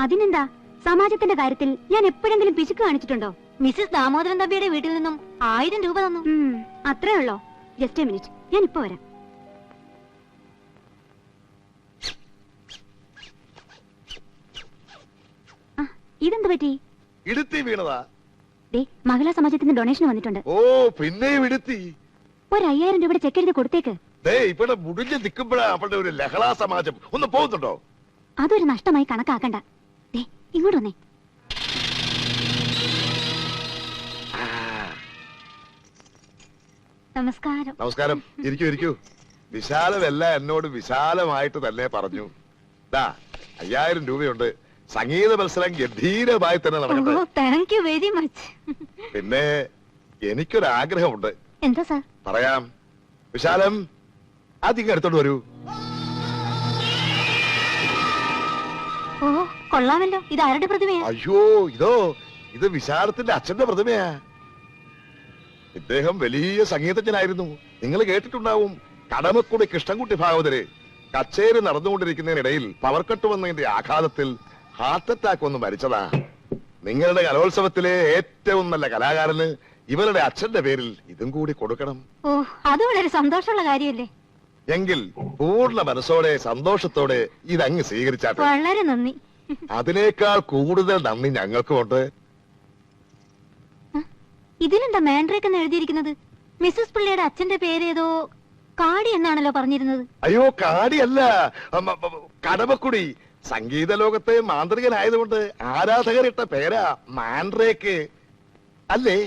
Speaker 3: അതിനെന്താ, സമാജത്തിന്റെ കാര്യത്തിൽ ഞാൻ എപ്പോഴെങ്കിലും പിശുക്ക് കാണിച്ചിട്ടുണ്ടോ? മിസ്സസ് ദാമോദരൻ തമ്പിയുടെ വീട്ടിൽ നിന്നും 1000 രൂപ തന്നു. അത്രേ ഉള്ളോ? ജസ്റ്റ് എ മിനിറ്റ്, ഞാൻ ഇപ്പൊ വരാം. ഇതെന്ത് പറ്റി?
Speaker 4: ഇടുത്തി വീണതാ.
Speaker 3: മഹിളാ സമാജത്തിന് ഡൊണേഷൻ വന്നിട്ടുണ്ട്.
Speaker 4: ഓ, പിന്നെയും ഇടുത്തി.
Speaker 3: ഒരു 5000 രൂപയുടെ ചെക്ക് എഴുതി കൊടുത്തേക്ക്.
Speaker 4: ഇവിടെ മുടിഞ്ഞ് നിൽക്കുമ്പോഴാ അവളുടെ ഒരു ലഹളാ സമാജം. ഒന്ന് പോകുന്നുണ്ടോ?
Speaker 3: അതൊരു നഷ്ടമായി കണക്കാക്കണ്ട. ഇങ്ങോട്ട് വന്നേ. നമസ്കാരം.
Speaker 4: നമസ്കാരം. ഇരിക്കൂ ഇരിക്കൂ. വിശാലമെല്ലാം എന്നോട് വിശാലമായിട്ട് തന്നെ പറഞ്ഞു. 5000 രൂപയുണ്ട്. സംഗീത മത്സരം ഗംഭീരമായി തന്നെ നടക്കട്ടെ.
Speaker 3: Thank you very much.
Speaker 4: പിന്നെ എനിക്കൊരാഗ്രഹമുണ്ട്.
Speaker 3: എന്താ സാർ?
Speaker 4: പറയാം. വിശാലം, അതിങ്ങ് എടുത്തോണ്ട് വരൂ.
Speaker 3: ഓ കൊള്ളാമല്ലോ. ഇത് ആരുടെ പ്രതിമയാ?
Speaker 4: അയ്യോ, ഇത് വിശാലത്തിന്റെ അച്ഛന്റെ പ്രതിമയാ. ഇദ്ദേഹം വലിയ സംഗീതജ്ഞനായിരുന്നു. നിങ്ങൾ കേട്ടിട്ടുണ്ടാവും. കടമക്കുടി കൃഷ്ണൻകുട്ടി ഭാഗവതര് കച്ചേരി നടന്നുകൊണ്ടിരിക്കുന്നതിനിടയിൽ പവർ കട്ട് വന്നതിന്റെ ആഘാതത്തിൽ ഹാർട്ട് അറ്റാക്ക് വന്ന് മരിച്ചതാ. നിങ്ങളുടെ കലോത്സവത്തിലെ ഏറ്റവും നല്ല കലാകാരന് ഇവരുടെ അച്ഛന്റെ പേരിൽ ഇതും കൂടി കൊടുക്കണം.
Speaker 3: ഓ അത് വളരെ സന്തോഷമുള്ള കാര്യമല്ലേ.
Speaker 4: എങ്കിൽ പൂർണ്ണ മനസ്സോടെ സന്തോഷത്തോടെ ഇതങ്ങ് സ്വീകരിച്ചാട്ടെ.
Speaker 3: വളരെ നന്ദി.
Speaker 4: അതിനേക്കാൾ കൂടുതൽ നന്ദി ഞങ്ങൾക്കുമുണ്ട്.
Speaker 3: ഇതിലെന്താ മാൻഡ്രേക്ക് എന്ന് എഴുതിയിരിക്കുന്നത്? മിസ്സസ് പിള്ളയുടെ അച്ഛന്റെ പേരേതോ കാടി എന്നാണല്ലോ പറഞ്ഞിരുന്നത്.
Speaker 4: അയ്യോ, കാടിയല്ല, കടമക്കുടി. സംഗീത ലോകത്തെ മാന്ത്രികനായതുകൊണ്ട് ആരാധകരിട്ട പേരാ മാൻഡ്രേക്ക് അല്ലേ?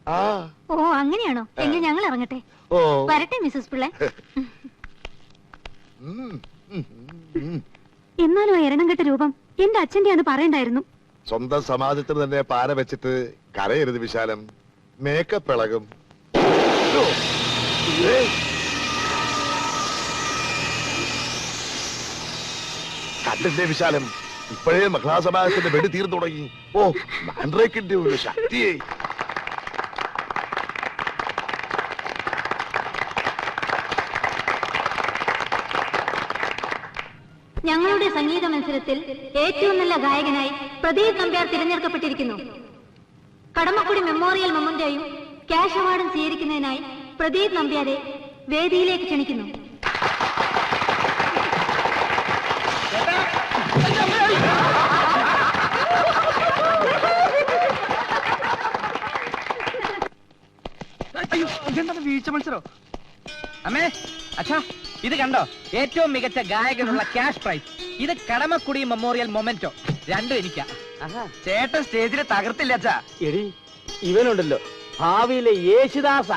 Speaker 4: ആ
Speaker 3: ഓ അങ്ങനെയാണോ? എങ്കിൽ ഞങ്ങൾ ഇറങ്ങട്ടെ.
Speaker 4: ഓ
Speaker 3: വരട്ടെ മിസ്സസ് പിള്ള.
Speaker 4: ഉം, ഉം, ഉം.
Speaker 3: എന്നാലും ആ എരണം കെട്ട രൂപം എന്റെ അച്ഛന്റെ അത് പറയണ്ടായിരുന്നു.
Speaker 4: സ്വന്തം സമാജത്തിന് തന്നെ പാര വെച്ചിട്ട് കരയരുത് വിശാലം. മേക്കപ്പ് ഇളകും. ഓ, ഏ. കണ്ടില്ലേ വിശാലം, ഇപ്പോഴേ മഹിളാസമാജത്തിന്റെ വെടി തീർന്നു തുടങ്ങി. ഓ, മാൻഡ്രേക്കിന്റെ ഒരു ശക്തിയെ.
Speaker 3: ഞങ്ങളുടെ സംഗീത മത്സരത്തിൽ ഏറ്റവും നല്ല ഗായകനായി പ്രദീപ് നമ്പ്യാർ തിരഞ്ഞെടുക്കപ്പെട്ടിരിക്കുന്നു. കടമക്കുടി മെമ്മോറിയൽ മൊമന്റോയും ക്യാഷ് അവാർഡും സ്വീകരിക്കുന്നതിനായി പ്രദീപ് നമ്പ്യാരെ വേദിയിലേക്ക് ക്ഷണിക്കുന്നു.
Speaker 6: വീഴ്ച മത്സരോ? അമ്മേ, അച്ഛാ, ഇത് കണ്ടോ? ഏറ്റവും മികച്ച ഗായകനുള്ള ക്യാഷ് പ്രൈസ്. ഇത് കടമക്കുടി മെമ്മോറിയൽ മൊമെന്റോ. രണ്ടും എനിക്കാ. ചേട്ടൻ സ്റ്റേജിൽ തകർത്തില്ല അച്ഛാ.
Speaker 2: എടി, ഇവനുണ്ടല്ലോ ഭാവിയിലെ യേശുദാസ.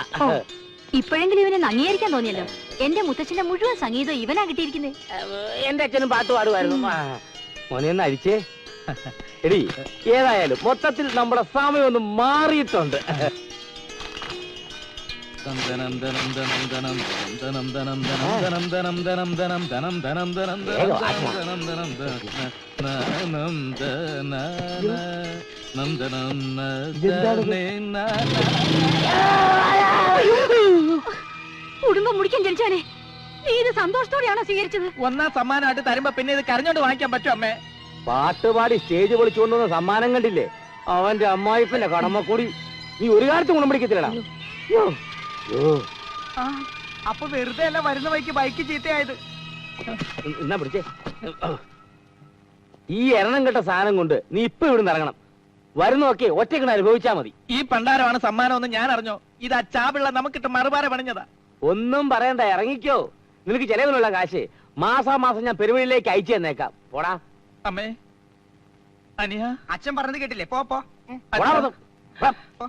Speaker 3: ഇപ്പോഴെങ്കിലും ഇവനെ അംഗീകരിക്കാൻ തോന്നിയല്ലോ. എന്റെ മുത്തച്ഛന്റെ മുഴുവൻ സംഗീതം ഇവനാ കിട്ടിയിരിക്കുന്നത്.
Speaker 2: എന്റെ അച്ഛനും പാട്ട് പാടുമായിരുന്നു. മോനെ ഒന്ന് അരിച്ചേ. എടി, ഏതായാലും മൊത്തത്തിൽ നമ്മുടെ സമയം ഒന്ന് മാറിയിട്ടുണ്ട്.
Speaker 3: കുടുംബം മുടിക്കാൻ ജനിച്ചാനെ, നീ ഇത് സന്തോഷത്തോടെയാണോ സ്വീകരിച്ചത്?
Speaker 6: ഒന്നാം സമ്മാനമായിട്ട് തരുമ്പോ പിന്നെ ഇത് കരഞ്ഞോണ്ട് വാങ്ങിക്കാൻ പറ്റും അമ്മേ?
Speaker 2: പാട്ടുപാടി സ്റ്റേജ് പൊളിച്ചുകൊണ്ടുവന്ന സമ്മാനം കണ്ടില്ലേ? അവന്റെ അമ്മായിപ്പന്റെ കടമക്കൂടി നീ ഒരു കാലത്ത് ഗുണം പിടിക്കത്തില്ലടാ.
Speaker 6: അപ്പൊ വെറുതെ അല്ല വരുന്ന വഴിക്ക് ബൈക്ക് ചീത്തയായത്.
Speaker 2: എന്നാ പിടിച്ചേ. ഈ എരണം കെട്ട സാധനം കൊണ്ട് നീ ഇപ്പൊ ഇവിടുന്ന് ഇറങ്ങണം. വരുന്നൊക്കെ ഒറ്റക്കിന് അനുഭവിച്ചാ മതി.
Speaker 6: ഈ പണ്ടാരമാണ് സമ്മാനം എന്ന് ഞാൻ അറിഞ്ഞോ? ഇത് ആ ചാപിള്ള നമുക്കിട്ട് മറുപാര പണിഞ്ഞതാ.
Speaker 2: ഒന്നും പറയണ്ട, ഇറങ്ങിക്കോ. നിനക്ക് ചെലവിനുള്ള കാശ് മാസാമാസം ഞാൻ പെരുവഴിയിലേക്ക് അയച്ചു തന്നേക്കാം. പോടാ.
Speaker 6: അമ്മേ, അനിയ, അച്ഛൻ പറഞ്ഞത് കേട്ടില്ലേ? പോ.
Speaker 2: പോടാ പുറത്ത്. പോ.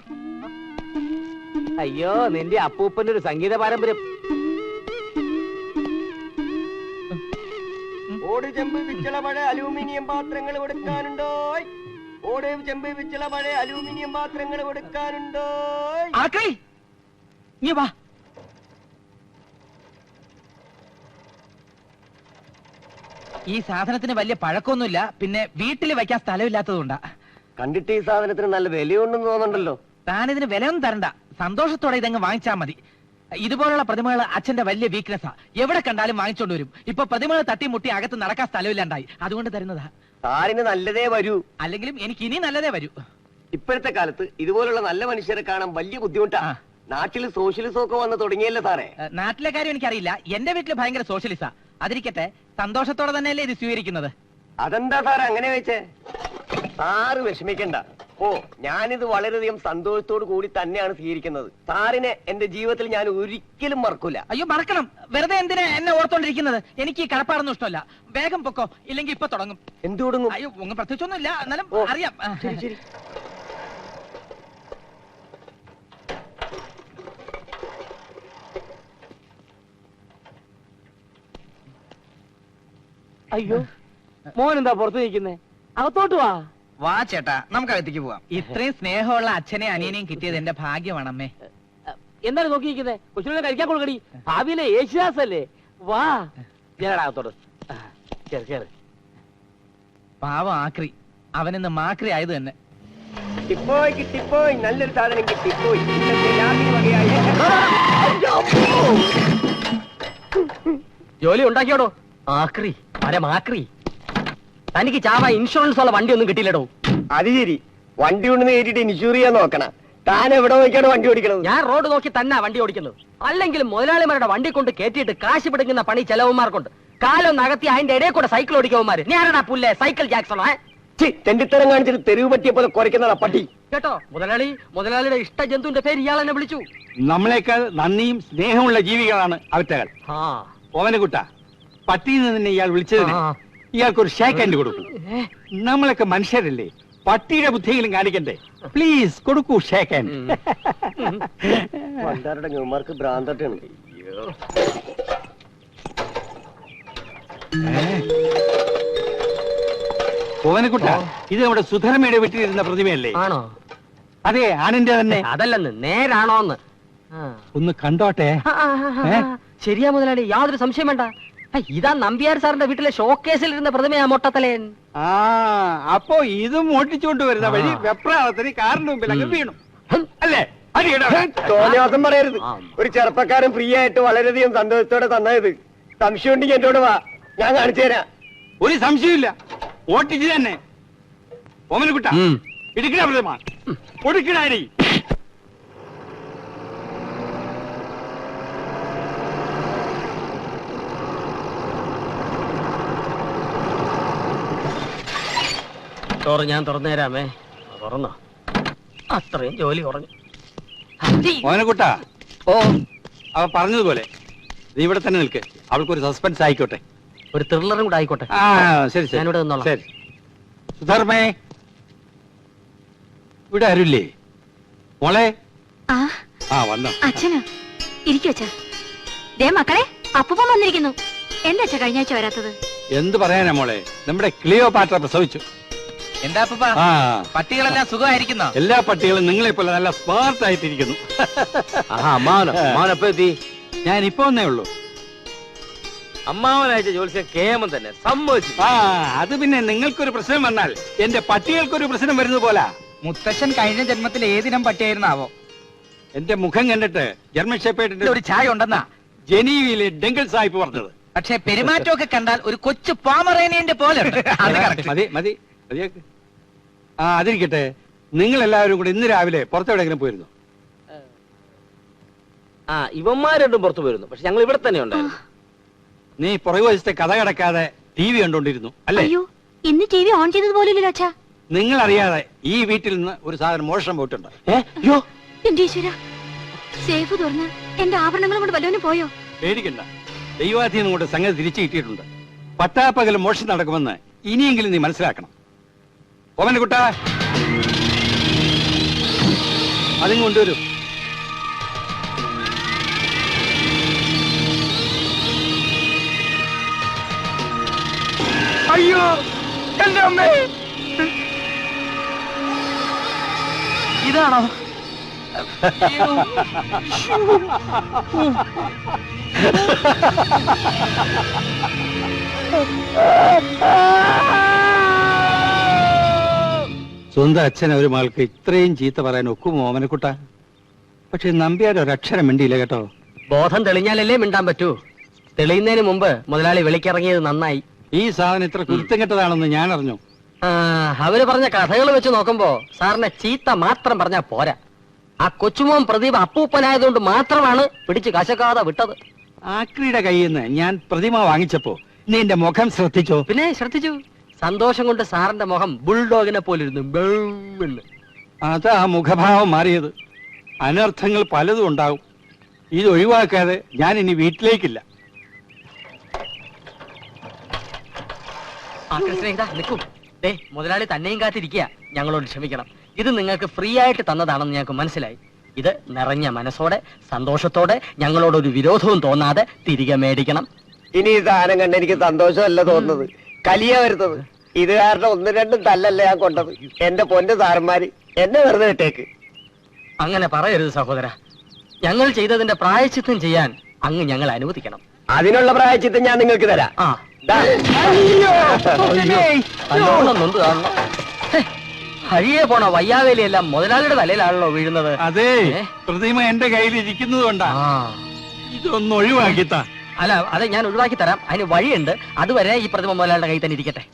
Speaker 2: അയ്യോ, നിന്റെ അപ്പൂപ്പന്റെ ഒരു സംഗീത പാരമ്പര്യം.
Speaker 1: ഓട് ചെമ്പ് പിച്ചള പഴയ അലൂമിനിയം പാത്രങ്ങൾ കൊടുക്കാനുണ്ടോ? ഓട് ചെമ്പ് പിച്ചള പഴയ അലൂമിനിയം പാത്രങ്ങൾ കൊടുക്കാനുണ്ടോ?
Speaker 6: നീ വാ. ഈ സാധനത്തിന് വലിയ പഴക്കമൊന്നുമില്ല. പിന്നെ വീട്ടിൽ വെക്കാൻ സ്ഥലമില്ലാത്തതുകൊണ്ടാ.
Speaker 1: കണ്ടിട്ട് ഈ സാധനത്തിന് നല്ല വിലയുണ്ടെന്ന് തോന്നുന്നുണ്ടല്ലോ.
Speaker 6: താനിതിന് വിലയൊന്നും തരണ്ട. സന്തോഷത്തോടെ ഇതങ്ങ് വാങ്ങിച്ചാൽ മതി. ഇതുപോലുള്ള പ്രതിമകൾ അച്ഛന്റെ വലിയ വീക്ക്നെസ്സാ. എവിടെ കണ്ടാലും വാങ്ങിച്ചോണ്ട് വരും. ഇപ്പൊ പ്രതിമകൾ തട്ടിമുട്ടി അകത്ത് നടക്കാൻ സ്ഥലമില്ലാണ്ടായി. അതുകൊണ്ട് തരുന്നതാ.
Speaker 1: സാറിന് നല്ലതേ വരൂ.
Speaker 6: അല്ലെങ്കിലും എനിക്ക് ഇനി നല്ലതേ വരൂ.
Speaker 1: ഇപ്പോഴത്തെ കാലത്ത് ഇതുപോലുള്ള നല്ല മനുഷ്യരെ കാണാൻ വലിയ ബുദ്ധിമുട്ടാ. നാട്ടിൽ സോഷ്യലിസം ഒക്കെ വന്ന് തുടങ്ങിയല്ലേ സാറേ?
Speaker 6: നാട്ടിലെ കാര്യം എനിക്കറിയില്ല. എന്റെ വീട്ടിൽ ഭയങ്കര സോഷ്യലിസാ. അതിരിക്കട്ടെ, സന്തോഷത്തോടെ തന്നെയല്ലേ ഇത് സ്വീകരിക്കുന്നത്?
Speaker 1: അതെന്താ സാർ അങ്ങനെ വെച്ചേ? സാറ് വിഷമിക്കണ്ട. ഓ, ഞാനിത് വളരെയധികം സന്തോഷത്തോടു കൂടി തന്നെയാണ് സ്വീകരിക്കുന്നത്. സാറിനെ എന്റെ ജീവിതത്തിൽ ഞാൻ ഒരിക്കലും മറക്കൂല.
Speaker 6: അയ്യോ, മറക്കണം. വെറുതെ എന്തിനാ എന്നെ ഓർത്തോണ്ടിരിക്കുന്നത്? എനിക്ക് ഈ കടപ്പാടൊന്നും ഇഷ്ടമല്ല. വേഗം പൊക്കോ, ഇല്ലെങ്കിൽ ഇപ്പൊ തുടങ്ങും.
Speaker 1: എന്ത് തുടങ്ങും?
Speaker 6: അയ്യോ, ഒന്നും പ്രത്യേകിച്ചൊന്നും ഇല്ല. എന്നാലും അറിയാം.
Speaker 1: ശരി.
Speaker 2: അയ്യോ, മോൻ എന്താ പുറത്ത് നിൽക്കുന്നേ? അകത്തോട്ട് വാ.
Speaker 6: വാ ചേട്ടാ, നമുക്ക് അകത്തേക്ക് പോവാം. ഇത്രയും സ്നേഹമുള്ള അച്ഛനെ അനിയനെയും കിട്ടിയത് എന്റെ ഭാഗ്യമാണമ്മേ.
Speaker 2: എന്താണ് നോക്കിയിരിക്കുന്നത്? കൊച്ചുകളെ കഴിക്കാൻ കൊടുക്കടി. ഭാവിയിലെ യേശുദാസ് അല്ലേ? വാ, ഞാനടാ അകത്തോട്ട്. കേറ്.
Speaker 6: പാവം ആക്രി, അവനിന്ന് മാക്രി ആയത് തന്നെ.
Speaker 1: കിട്ടിപ്പോയി നല്ലൊരു സാധനം കിട്ടിപ്പോയി.
Speaker 2: ജോലി ഉണ്ടാക്കിയോടോ? ആക്രി, ആക്രി. തനിക്ക് ചാവ ഇൻഷുറൻസ് ഉള്ള വണ്ടി ഒന്നും കിട്ടിയില്ലടോ.
Speaker 1: അത് ശരി, വണ്ടി കൊണ്ടുവന്ന് കയറ്റിട്ട് ഇൻഷൂർ ചെയ്യാൻ നോക്കണ. താൻ എവിടെ നോക്കിയാണ് വണ്ടി ഓടിക്കണത്?
Speaker 2: ഞാൻ റോഡ് നോക്കി തന്നെ വണ്ടി ഓടിക്കുന്നത്. അല്ലെങ്കിൽ മുതലാളിമാരുടെ വണ്ടി കൊണ്ട് കയറ്റിയിട്ട് കാശ് പിടിക്കുന്ന പണി ചെലവന്മാർക്കുണ്ട്. കാലം അകത്തി അതിന്റെ ഇടയിൽ കൂടെ സൈക്കിൾ ഓടിക്കവന്മാര്. ഞാനടാ പുല്ലേ സൈക്കിൾ ജാക്സണോ?
Speaker 1: തെണ്ടിത്തരം കാണിച്ചിട്ട് തെരുവ് പറ്റിയപ്പോലെ കുറയ്ക്കുന്നതാ പട്ടി.
Speaker 2: കേട്ടോ, മുതലാളിയുടെ ഇഷ്ട ജന്തുവിന്റെ പേര് ഇയാൾ എന്നെ വിളിച്ചു.
Speaker 5: നമ്മളെക്കാൾ നന്ദിയും സ്നേഹമുള്ള ജീവികളാണ് അവറ്റകൾ. ഓമനക്കുട്ട, പട്ടിയിൽ നിന്ന് തന്നെ ഇയാൾ വിളിച്ചതിന് ഇയാൾക്കൊരു ഷേക്ക് ഹാൻഡ് കൊടുക്കും. നമ്മളൊക്കെ മനുഷ്യരല്ലേ, പട്ടിയുടെ ബുദ്ധിയെങ്കിലും കാണിക്കണ്ടേ? പ്ലീസ് കൊടുക്കൂ ഷേക്ക് ഹാൻഡ്.
Speaker 1: ന്യൂമാർക്ക് ഭ്രാന്തട്ടാണ്.
Speaker 5: ഓമനക്കുട്ട, ഇത് നമ്മുടെ സുധർമ്മയുടെ വീട്ടിലിരുന്ന പ്രതിമയല്ലേ?
Speaker 2: ആണോ?
Speaker 5: അതെ, ആണിന്റെ തന്നെ.
Speaker 2: അതല്ലെന്ന്, നേരാണോന്ന്
Speaker 5: ഒന്ന് കണ്ടോട്ടെ.
Speaker 2: ശരിയാ മുതലാളി, യാതൊരു സംശയം വേണ്ട. ഇതാ നമ്പ്യാർ സാറിന്റെ വീട്ടിലെ ഷോക്കേസിൽ ഇരുന്ന പ്രതിമയാ മൊട്ടത്തലേൻ.
Speaker 5: അപ്പോ ഇതും ഓട്ടിച്ചുകൊണ്ട് വരുന്ന വഴി വെപ്രാളത്തിന് കാറിന്റെ മുമ്പിൽ അങ്ങ് വീണു അല്ലേ?
Speaker 1: തോന്നിയാസം പറയരുത്. ഒരു ചെറുപ്പക്കാരൻ ഫ്രീ ആയിട്ട് വളരെയധികം സന്തോഷത്തോടെ തന്നത്. സംശയം ഉണ്ടെങ്കിൽ എന്നോട് വാ, ഞാൻ കാണിച്ചു തരാം.
Speaker 5: ഒരു സംശയമില്ല, ഓട്ടിച്ച് തന്നെ. ഓമനക്കുട്ട, ഇടുക്കണ പ്രതിമ കൊടുക്കണാരി.
Speaker 2: ഞാൻ തുറന്നുതരാമേ. തുറന്നോ? അത്രയും ജോലി കുറഞ്ഞു.
Speaker 5: ഓമനക്കുട്ട, അവ പറഞ്ഞതുപോലെ നീ ഇവിടെ തന്നെ നിൽക്ക്. അവൾക്കൊരു സസ്പെൻസ് ആയിക്കോട്ടെ,
Speaker 2: ഒരു ത്രില്ലറും കൂടെ ആയിക്കോട്ടെ.
Speaker 5: ശരി ശരി,
Speaker 2: ഞാനിവിടെ നിന്നോളാം.
Speaker 5: ശരി. സുധർമ്മേ, ഇവിടെ ആരുമില്ലേ മോളെ? വന്നോ?
Speaker 3: അച്ഛനോ? ഇരിക്കും അച്ഛാ. ദേ മക്കളെ, അപ്പൂപ്പൻ വന്നിരിക്കുന്നു. എന്താ അച്ഛാ കഴിഞ്ഞ ആഴ്ച വരാത്തത്?
Speaker 5: എന്ത് പറയാനാ മോളെ, നമ്മുടെ ക്ലിയോപാട്ര പ്രസവിച്ചു.
Speaker 6: എന്താ പട്ടികളെല്ലാം സുഖമായിരിക്കുന്നോ?
Speaker 5: എല്ലാ പട്ടികളും നിങ്ങളെ പോലെ നല്ല സ്മാർട്ട് ആയിട്ടിരിക്കുന്നു. ഞാൻ ഇപ്പൊ വന്നേ ഉള്ളൂ.
Speaker 2: അമ്മാവനയച്ച ജോലിസ് കേമം തന്നെ സമ്മതിച്ചു.
Speaker 5: അത് പിന്നെ നിങ്ങൾക്കൊരു പ്രശ്നം വന്നാൽ എന്റെ പട്ടികൾക്കൊരു പ്രശ്നം വരുന്നത് പോലെ.
Speaker 6: മുത്തശ്ശൻ കഴിഞ്ഞ ജന്മത്തിൽ ഏതിനം പട്ടിയായിരുന്നാവോ?
Speaker 5: എന്റെ മുഖം കണ്ടിട്ട് ജർമ്മൻ ഷെപ്പേർഡിന്റെ
Speaker 6: ഒരു ചായ ഉണ്ടെന്നാ
Speaker 5: ജനീവയിലെ ഡെങ്കിൾ സാഹിബ് പറഞ്ഞത്.
Speaker 6: പക്ഷെ പെരുമാറ്റമൊക്കെ കണ്ടാൽ ഒരു കൊച്ചു പാമറേനിയന്റെ പോലെ.
Speaker 5: മതി മതി മതിയാക്ക്. അതിരിക്കട്ടെ, നിങ്ങൾ എല്ലാവരും കൂടെ ഇന്ന് രാവിലെ പുറത്തെവിടെയെങ്കിലും പോയിരുന്നു?
Speaker 2: ഇവന്മാർ രണ്ടും പുറത്തു പോയിരുന്നു, പക്ഷെ ഞങ്ങൾ ഇവിടെ തന്നെ ഉണ്ടായിരുന്നു.
Speaker 5: നീ പുറകു വശത്തെ കഥ കടക്കാതെ ടി വി കണ്ടോണ്ടിരുന്നു അല്ലേ?
Speaker 3: അയ്യോ, ഇന്ന് ടി വി ഓൺ ചെയ്തത് പോലില്ലല്ലോ അച്ഛാ.
Speaker 5: നിങ്ങൾ അറിയാതെ ഈ വീട്ടിൽ നിന്ന് ഒരു സാധനം മോഷണം പോയിട്ടുണ്ട്.
Speaker 3: എന്റെ ഈശ്വരാ, സേഫ് തുറന്ന് എന്റെ ആഭരണങ്ങളും കൊണ്ട് വല്ലവനും പോയോ?
Speaker 5: പേടിക്കണ്ട, ദൈവാധീനം കൊണ്ട് സംഗതി തിരിച്ചു കിട്ടിയിട്ടുണ്ട്. പട്ടാപ്പകൽ മോഷണം നടക്കുമെന്ന് ഇനിയെങ്കിലും നീ മനസ്സിലാക്കണം. ഓമനക്കുട്ട, അതും കൊണ്ടുവരും.
Speaker 1: അയ്യോ, എന്റെ അമ്മേ!
Speaker 6: ഇതാണോ?
Speaker 5: സ്വന്തം അച്ഛൻ ഒരു മകൾക്ക് ഇത്രയും ചീത്ത പറയാൻ ഒക്കും ഓമനക്കുട്ട? പക്ഷെ നമ്പ്യാർ ഒരക്ഷരം മിണ്ടിയില്ല കേട്ടോ.
Speaker 2: ബോധം തെളിഞ്ഞാലല്ലേ മിണ്ടാൻ പറ്റൂ. തെളിയുന്നതിന് മുമ്പ് മുതലാളി വിളിക്കിറങ്ങിയത് നന്നായി.
Speaker 5: ഈ സാധനം ഇത്ര കുരുത്തം കെട്ടതാണെന്ന് ഞാൻ അറിഞ്ഞു.
Speaker 2: അവര് പറഞ്ഞ കഥകൾ വെച്ച് നോക്കുമ്പോ സാറിനെ ചീത്ത മാത്രം പറഞ്ഞാ പോരാ. ആ കൊച്ചുമോൻ പ്രദീപ് അപ്പൂപ്പനായതുകൊണ്ട് മാത്രമാണ് പിടിച്ച് കശക്കാതെ വിട്ടത്.
Speaker 5: ആക്രിയുടെ കയ്യിൽ നിന്ന് ഞാൻ പ്രതിമ വാങ്ങിച്ചപ്പോ നീ എന്റെ മുഖം ശ്രദ്ധിച്ചോ?
Speaker 2: പിന്നെ ശ്രദ്ധിച്ചു. സന്തോഷം കൊണ്ട് സാറിന്റെ മുഖം ബുൾഡോഗിനെ പോലിരുന്നു.
Speaker 5: അതാ മുഖഭാവം മാറിയത്. അനർത്ഥങ്ങൾ പലതും ഉണ്ടാവും. ഇത് ഒഴിവാക്കാതെ ഞാൻ ഇനി വീട്ടിലേക്കില്ല.
Speaker 2: നിൽക്കൂ. മുതലാളി തന്നെയും കാത്തിരിക്കുക. ഞങ്ങളോട് ക്ഷമിക്കണം. ഇത് നിങ്ങൾക്ക് ഫ്രീ ആയിട്ട് തന്നതാണെന്ന് ഞങ്ങൾക്ക് മനസ്സിലായി. ഇത് നിറഞ്ഞ മനസ്സോടെ സന്തോഷത്തോടെ ഞങ്ങളോടൊരു വിരോധവും തോന്നാതെ തിരികെ മേടിക്കണം.
Speaker 1: ഇനി ഈ സാധനം കണ്ട് എനിക്ക് സന്തോഷമല്ല തോന്നുന്നത്, കലിയാ വരുന്നത്. ഇത് കാരണം ഒന്നും രണ്ടും തല്ലല്ലേ ഞാൻ കൊണ്ടത്. എന്റെ പൊന്ന് സാറന്മാര് എന്നെ വെറുതെ ഇട്ടേക്ക്.
Speaker 2: അങ്ങനെ പറയരുത് സഹോദര. ഞങ്ങൾ ചെയ്തതിന്റെ പ്രായശ്ചിത്തം ചെയ്യാൻ അങ്ങ് ഞങ്ങൾ അനുവദിക്കണം.
Speaker 1: അതിനുള്ള പ്രായച്ചിത്തം ഞാൻ നിങ്ങൾക്ക് തരാം.
Speaker 2: ആ
Speaker 1: ദാ.
Speaker 2: നല്ലോണം നൊന്ത് കാണണം. ഹഴിയെ പോണ വയ്യാവേലിയെല്ലാം മുതലാളിയുടെ തലയിലാണല്ലോ വീഴുന്നത്.
Speaker 5: അതെ,
Speaker 2: ഏ?
Speaker 5: പ്രതിമ എന്റെ കയ്യിൽ ഇരിക്കുന്നത് കൊണ്ടാ.
Speaker 2: ആ
Speaker 5: ഇതൊന്ന് ഒഴിവാക്കിത്താ.
Speaker 2: അല്ല, അത് ഞാൻ ഒഴിവാക്കി തരാം. അതിന് വഴിയുണ്ട്. അതുവരെ ഈ പ്രതിമ മുതലാളിയുടെ കയ്യിൽ തന്നെ ഇരിക്കട്ടെ.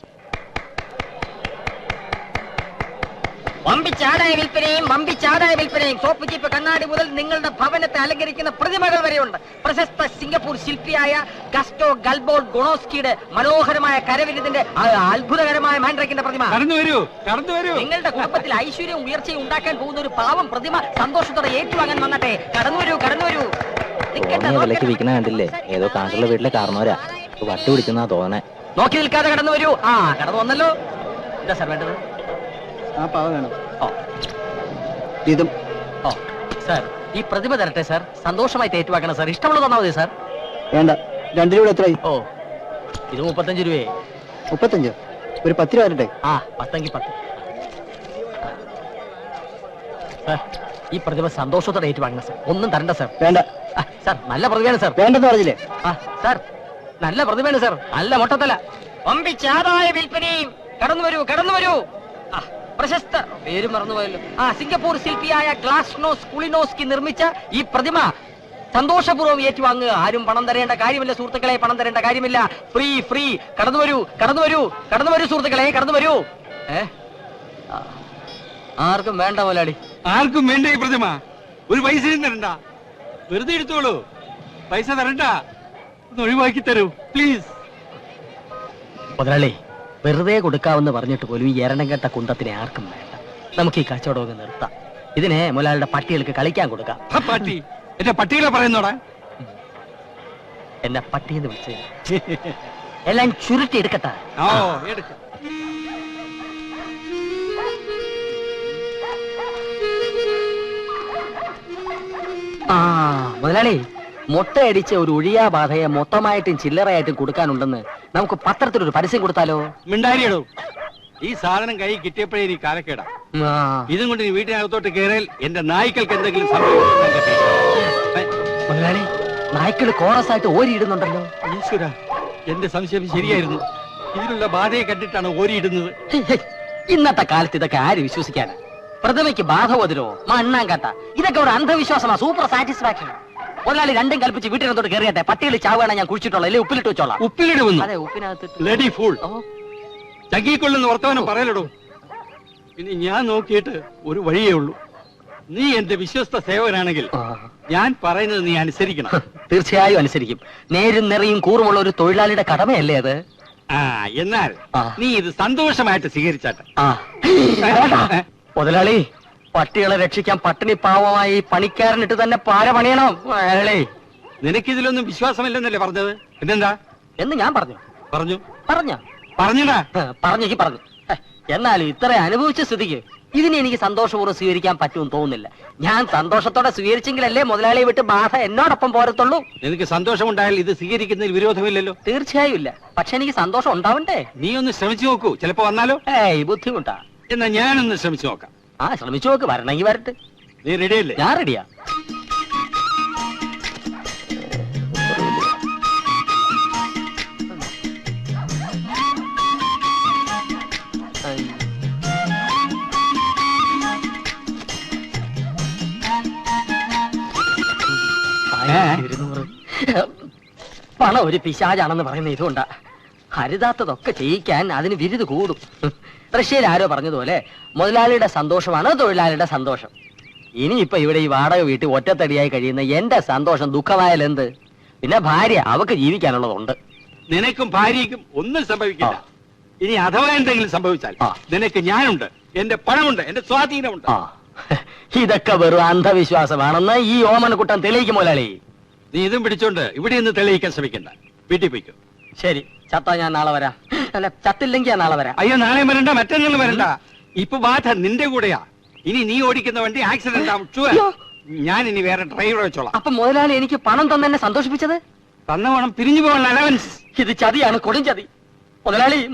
Speaker 2: വമ്പിച്ചാടായ വിൽപ്പനയും സോപ്പ് ചീപ്പ് കണ്ണാടി മുതൽ നിങ്ങളുടെ ഭവനത്തെ അലങ്കരിക്കുന്ന പ്രതിമകൾ വരെയുണ്ട്. പ്രശസ്ത സിംഗപ്പൂർ ശില്പിയായ ഗസ്റ്റോ ഗൽബോൾ ഗുണോസ്കിയുടെ മനോഹരമായ കരവിരുതിന്റെ അത്ഭുതകരമായ മാൻഡ്രക്കിന്റെ പ്രതിമ.
Speaker 5: കടന്നു വരൂ.
Speaker 2: നിങ്ങളുടെ കുടുംബത്തിൽ ഐശ്വര്യവും ഉയർച്ചയും ഉണ്ടാക്കാൻ പോകുന്ന ഒരു പാവം പ്രതിമ സന്തോഷത്തോടെ ഏറ്റുവാങ്ങാൻ വന്നട്ടെ. കടന്നു വരൂ.
Speaker 8: വിലക്ക് വിൽക്കണ കണ്ടില്ലേ? ഏതോ കാണ്ടുള്ള വീട്ടിലെ കാരണവരാ വട്ട് പിടിക്കുന്ന തോന്നേ.
Speaker 2: നോക്കി നിൽക്കാതെ കടന്നു വരൂ. ആ കടന്നു വന്നല്ലോ. എന്താ സാർ വേണ്ടത്?
Speaker 1: ആ പാവ വേണം.
Speaker 2: ഓ
Speaker 1: ഇതും.
Speaker 2: ഓ സാർ, ഈ പ്രതിമ തരട്ടെ സാർ. സന്തോഷമായി ഏറ്റുവാക്കണം സാർ. ഇഷ്ടമുള്ളത് തന്നാ മതി സാർ.
Speaker 1: വേണ്ട, 2 രൂപ എത്രയായി?
Speaker 2: ഓ ഇത് 35 രൂപയെ.
Speaker 1: 35? ഒരു 10 രൂപ വരട്ടെ.
Speaker 2: ആ 10 10. സാർ, ഈ പ്രതിമ സന്തോഷത്തോടെ ഏറ്റുവാങ്ങണം സാർ. ഒന്നും തരണ്ട സാർ.
Speaker 1: വേണ്ട.
Speaker 2: സാർ, നല്ല പ്രതിമയാണ് സാർ.
Speaker 1: വേണ്ടെന്ന് പറഞ്ഞില്ലേ?
Speaker 2: ആ സാർ, നല്ല പ്രതിമയാണ് സാർ. നല്ല മൊട്ടത്തല. വമ്പിച്ചാതായ വിൽപ്പനയും. കടന്നു വരൂ. ആ പ്രശസ്ത പേര് മറന്നുപോയല്ലോ. ആ സിംഗപ്പൂർ ശില്പിയായ ഗ്ലാസ്നോസ് കുളിനോസ്കി നിർമ്മിച്ച ഈ പ്രതിമ സന്തോഷപൂർവ്വം ഏറ്റുവാങ്ങുക. ആരും പണം തരേണ്ട കാര്യമില്ല സുഹൃത്തുക്കളെ, പണം തരേണ്ട കാര്യമില്ല. ഫ്രീ. കടന്നു വരൂ സുഹൃത്തുക്കളെ, കടന്നു വരൂ. ആർക്കും വേണ്ട മുതലാളി.
Speaker 5: ആർക്കും വേണ്ട ഈ പ്രതിമ. ഒരു പൈസയും തരണ്ട. വെറുതെ എടുത്തോളൂ. പൈസ തരണ്ട. ഒന്ന് ഒഴിവാക്കി തരൂ പ്ലീസ്.
Speaker 2: മുതലാളി, വെറുതെ കൊടുക്കാമെന്ന് പറഞ്ഞിട്ട് പോലും ഈ എരണം കേട്ട കുന്തത്തിനെ ആർക്കും വേണ്ട. നമുക്ക് ഈ കച്ചവടമൊക്കെ നിർത്താം. ഇതിനെ മുതലാളിയുടെ പട്ടികൾക്ക് കളിക്കാൻ കൊടുക്കാം.
Speaker 5: ആ പട്ടി എന്റെ പട്ടികളെ പറയുന്നോടാ.
Speaker 2: എന്നെ പട്ടിയെന്ന് വിളിച്ചത് എല്ലാം ചുരുട്ടി എടുക്കട്ടെ.
Speaker 5: ഓ എടുക്ക.
Speaker 2: ആ മുതലാളി, മുട്ടയടിച്ച ഒരു ഒഴിയാ ബാധയെ മൊത്തമായിട്ടും ചില്ലറയായിട്ടും കൊടുക്കാനുണ്ടെന്ന് നമുക്ക് പത്രത്തിലൊരു പരസ്യം കൊടുത്താലോ?
Speaker 5: മിണ്ടാരിയടോ. ഈ സാധനം കൈ കിട്ടിയപ്പോഴേ നീ കാലക്കേടാ. ഇതും കൊണ്ട് നീ വീട്ടിനകത്തോട്ട് കയറിയാൽ എന്റെ നായ്ക്കൾക്ക് എന്തെങ്കിലും സംഭവിക്കും.
Speaker 2: മുതലാളി, നായ്ക്കള് കോറസ് ആയിട്ട് ഓരിയിടുന്നുണ്ടല്ലോ.
Speaker 5: ഈശ്വര, എന്റെ സംശയം ശരിയായിരുന്നു. ഇതിലുള്ള ബാധയെ കണ്ടിട്ടാണ് ഓരിയിടുന്നത്.
Speaker 2: ഇന്നത്തെ കാലത്ത് ഇതൊക്കെ ആര് വിശ്വസിക്കാനാ? പ്രതിമയ്ക്ക് ബാധ വതിരോ മണ്ണാങ്കട്ട, ഇതൊക്കെ ഒരു അന്ധവിശ്വാസമാ. Super satisfaction. മുതലാളി രണ്ടും കൽപ്പിച്ച് വീട്ടിനകത്തോട്ട് കയറിയട്ടെ. പട്ടികൾ ചാവുകയാണ് ഞാൻ കുഴിച്ചിട്ടുള്ള, അല്ലെ ഉപ്പിലിട്ട് വെച്ചോളാം.
Speaker 5: ഉപ്പിലിടുന്നു?
Speaker 2: അതെ, ഉപ്പിനകത്ത്.
Speaker 5: Bloody fool. ചങ്കിക്കൊള്ളുന്ന വർത്തമാനം പറയലടോ. ഇനി ഞാൻ നോക്കിയിട്ട് ഒരു വഴിയേ ഉള്ളൂ. നീ എന്റെ വിശ്വസ്ത സേവകനാണെങ്കിൽ ഞാൻ പറയുന്നത് നീ അനുസരിക്കണം.
Speaker 2: തീർച്ചയായും അനുസരിക്കും. നേരും നിറയും കൂറുമുള്ള ഒരു തൊഴിലാളിയുടെ കടമയല്ലേ അത്?
Speaker 5: എന്നാൽ നീ ഇത് സന്തോഷമായിട്ട് സ്വീകരിച്ചാട്ടെ.
Speaker 2: മുതലാളി, പട്ടികളെ രക്ഷിക്കാൻ പട്ടിണി പാവമായി പണിക്കാരനിട്ട് തന്നെ പാര പണിയണം.
Speaker 5: നിനക്കിതിലൊന്നും വിശ്വാസമില്ലെന്നല്ലേ പറഞ്ഞത്? പിന്നെന്താ
Speaker 2: എന്ന് ഞാൻ പറഞ്ഞു.
Speaker 5: പറഞ്ഞടാ.
Speaker 2: പറഞ്ഞു. എന്നാലും ഇത്ര അനുഭവിച്ച സ്ഥിതിക്ക് ഇതിനെ എനിക്ക് സന്തോഷപൂർവ്വം സ്വീകരിക്കാൻ പറ്റുമെന്ന് തോന്നുന്നില്ല. ഞാൻ സന്തോഷത്തോടെ സ്വീകരിച്ചെങ്കിലല്ലേ മുതലാളിയെ വിട്ട് ബാധ എന്നോടൊപ്പം പോരത്തുള്ളൂ.
Speaker 5: നിനക്ക് സന്തോഷമുണ്ടായാൽ ഇത് സ്വീകരിക്കുന്നതിൽ വിരോധമില്ലല്ലോ.
Speaker 2: തീർച്ചയായും ഇല്ല. പക്ഷെ എനിക്ക് സന്തോഷം ഉണ്ടാവണ്ടേ?
Speaker 5: നീ ഒന്ന് ശ്രമിച്ചു നോക്കൂ, ചിലപ്പോ വന്നാലോ.
Speaker 2: ബുദ്ധിമുട്ടാ.
Speaker 5: എന്നാ ഞാനൊന്ന് ശ്രമിച്ചു നോക്കാം.
Speaker 2: ശ്രമിച്ചു നോക്ക്. വരണമെങ്കിൽ വരട്ടെ.
Speaker 5: നീ റെഡിയല്ലേ?
Speaker 2: ഞാൻ റെഡിയാ. പണം ഒരു പിശാചാണെന്ന് പറയുന്ന ഇതുകൊണ്ടാ. ഹരിതാത്തതൊക്കെ ചെയ്യിക്കാൻ അതിന് വിരുത് കൂടും. റഷ്യയിൽ ആരോ പറഞ്ഞതുപോലെ മുതലാളിയുടെ സന്തോഷമാണ് തൊഴിലാളിയുടെ സന്തോഷം. ഇനിയിപ്പൊ ഇവിടെ ഈ വാടക വീട്ടിൽ ഒറ്റത്തടിയായി കഴിയുന്ന എന്റെ സന്തോഷം ദുഃഖമായാലെന്ത്? പിന്നെ ഭാര്യ, അവക്ക് ജീവിക്കാനുള്ളതുണ്ട്.
Speaker 5: നിനക്കും ഭാര്യയ്ക്കും ഒന്നും സംഭവിക്കില്ല. ഇനി അഥവാ എന്തെങ്കിലും സംഭവിച്ചാൽ നിനക്ക് ഞാനുണ്ട്, എന്റെ പണമുണ്ട്, എന്റെ സ്വാധീനമുണ്ട്.
Speaker 2: ഇതൊക്കെ വെറും അന്ധവിശ്വാസമാണെന്ന് ഈ ഓമനക്കുട്ടൻ തെളിയിക്കും മുതലാളി.
Speaker 5: നീ ഇതും പിടിച്ചോണ്ട് ഇവിടെ നിന്ന് തെളിയിക്കാൻ ശ്രമിക്കണ്ട. വീട്ടിൽ പോയിക്കോ.
Speaker 2: ശരി, ചത്താ ഞാൻ നാളെ വരാം. അല്ല, ചത്തില്ലെങ്കിൽ ഞാൻ നാളെ വരാം.
Speaker 5: അയ്യോ, നാളെ വരണ്ട, മറ്റന്നാൾ വരണ്ട. ഇപ്പൊ ബാധ നിന്റെ കൂടെയാ. ഇനി നീ ഓടിക്കുന്ന വണ്ടി ആക്സിഡന്റ് ആവും. ഞാൻ ഇനി വേറെ ഡ്രൈവറെ വെച്ചോളാം.
Speaker 2: അപ്പൊ മുതലാളി എനിക്ക് പണം തന്നെ സന്തോഷിപ്പിച്ചത്?
Speaker 5: തന്ന പണം പിരിഞ്ഞു പോകാനുള്ള അലവൻസ്.
Speaker 2: ഇത് ചതിയാണ്, കൊടും ചതി.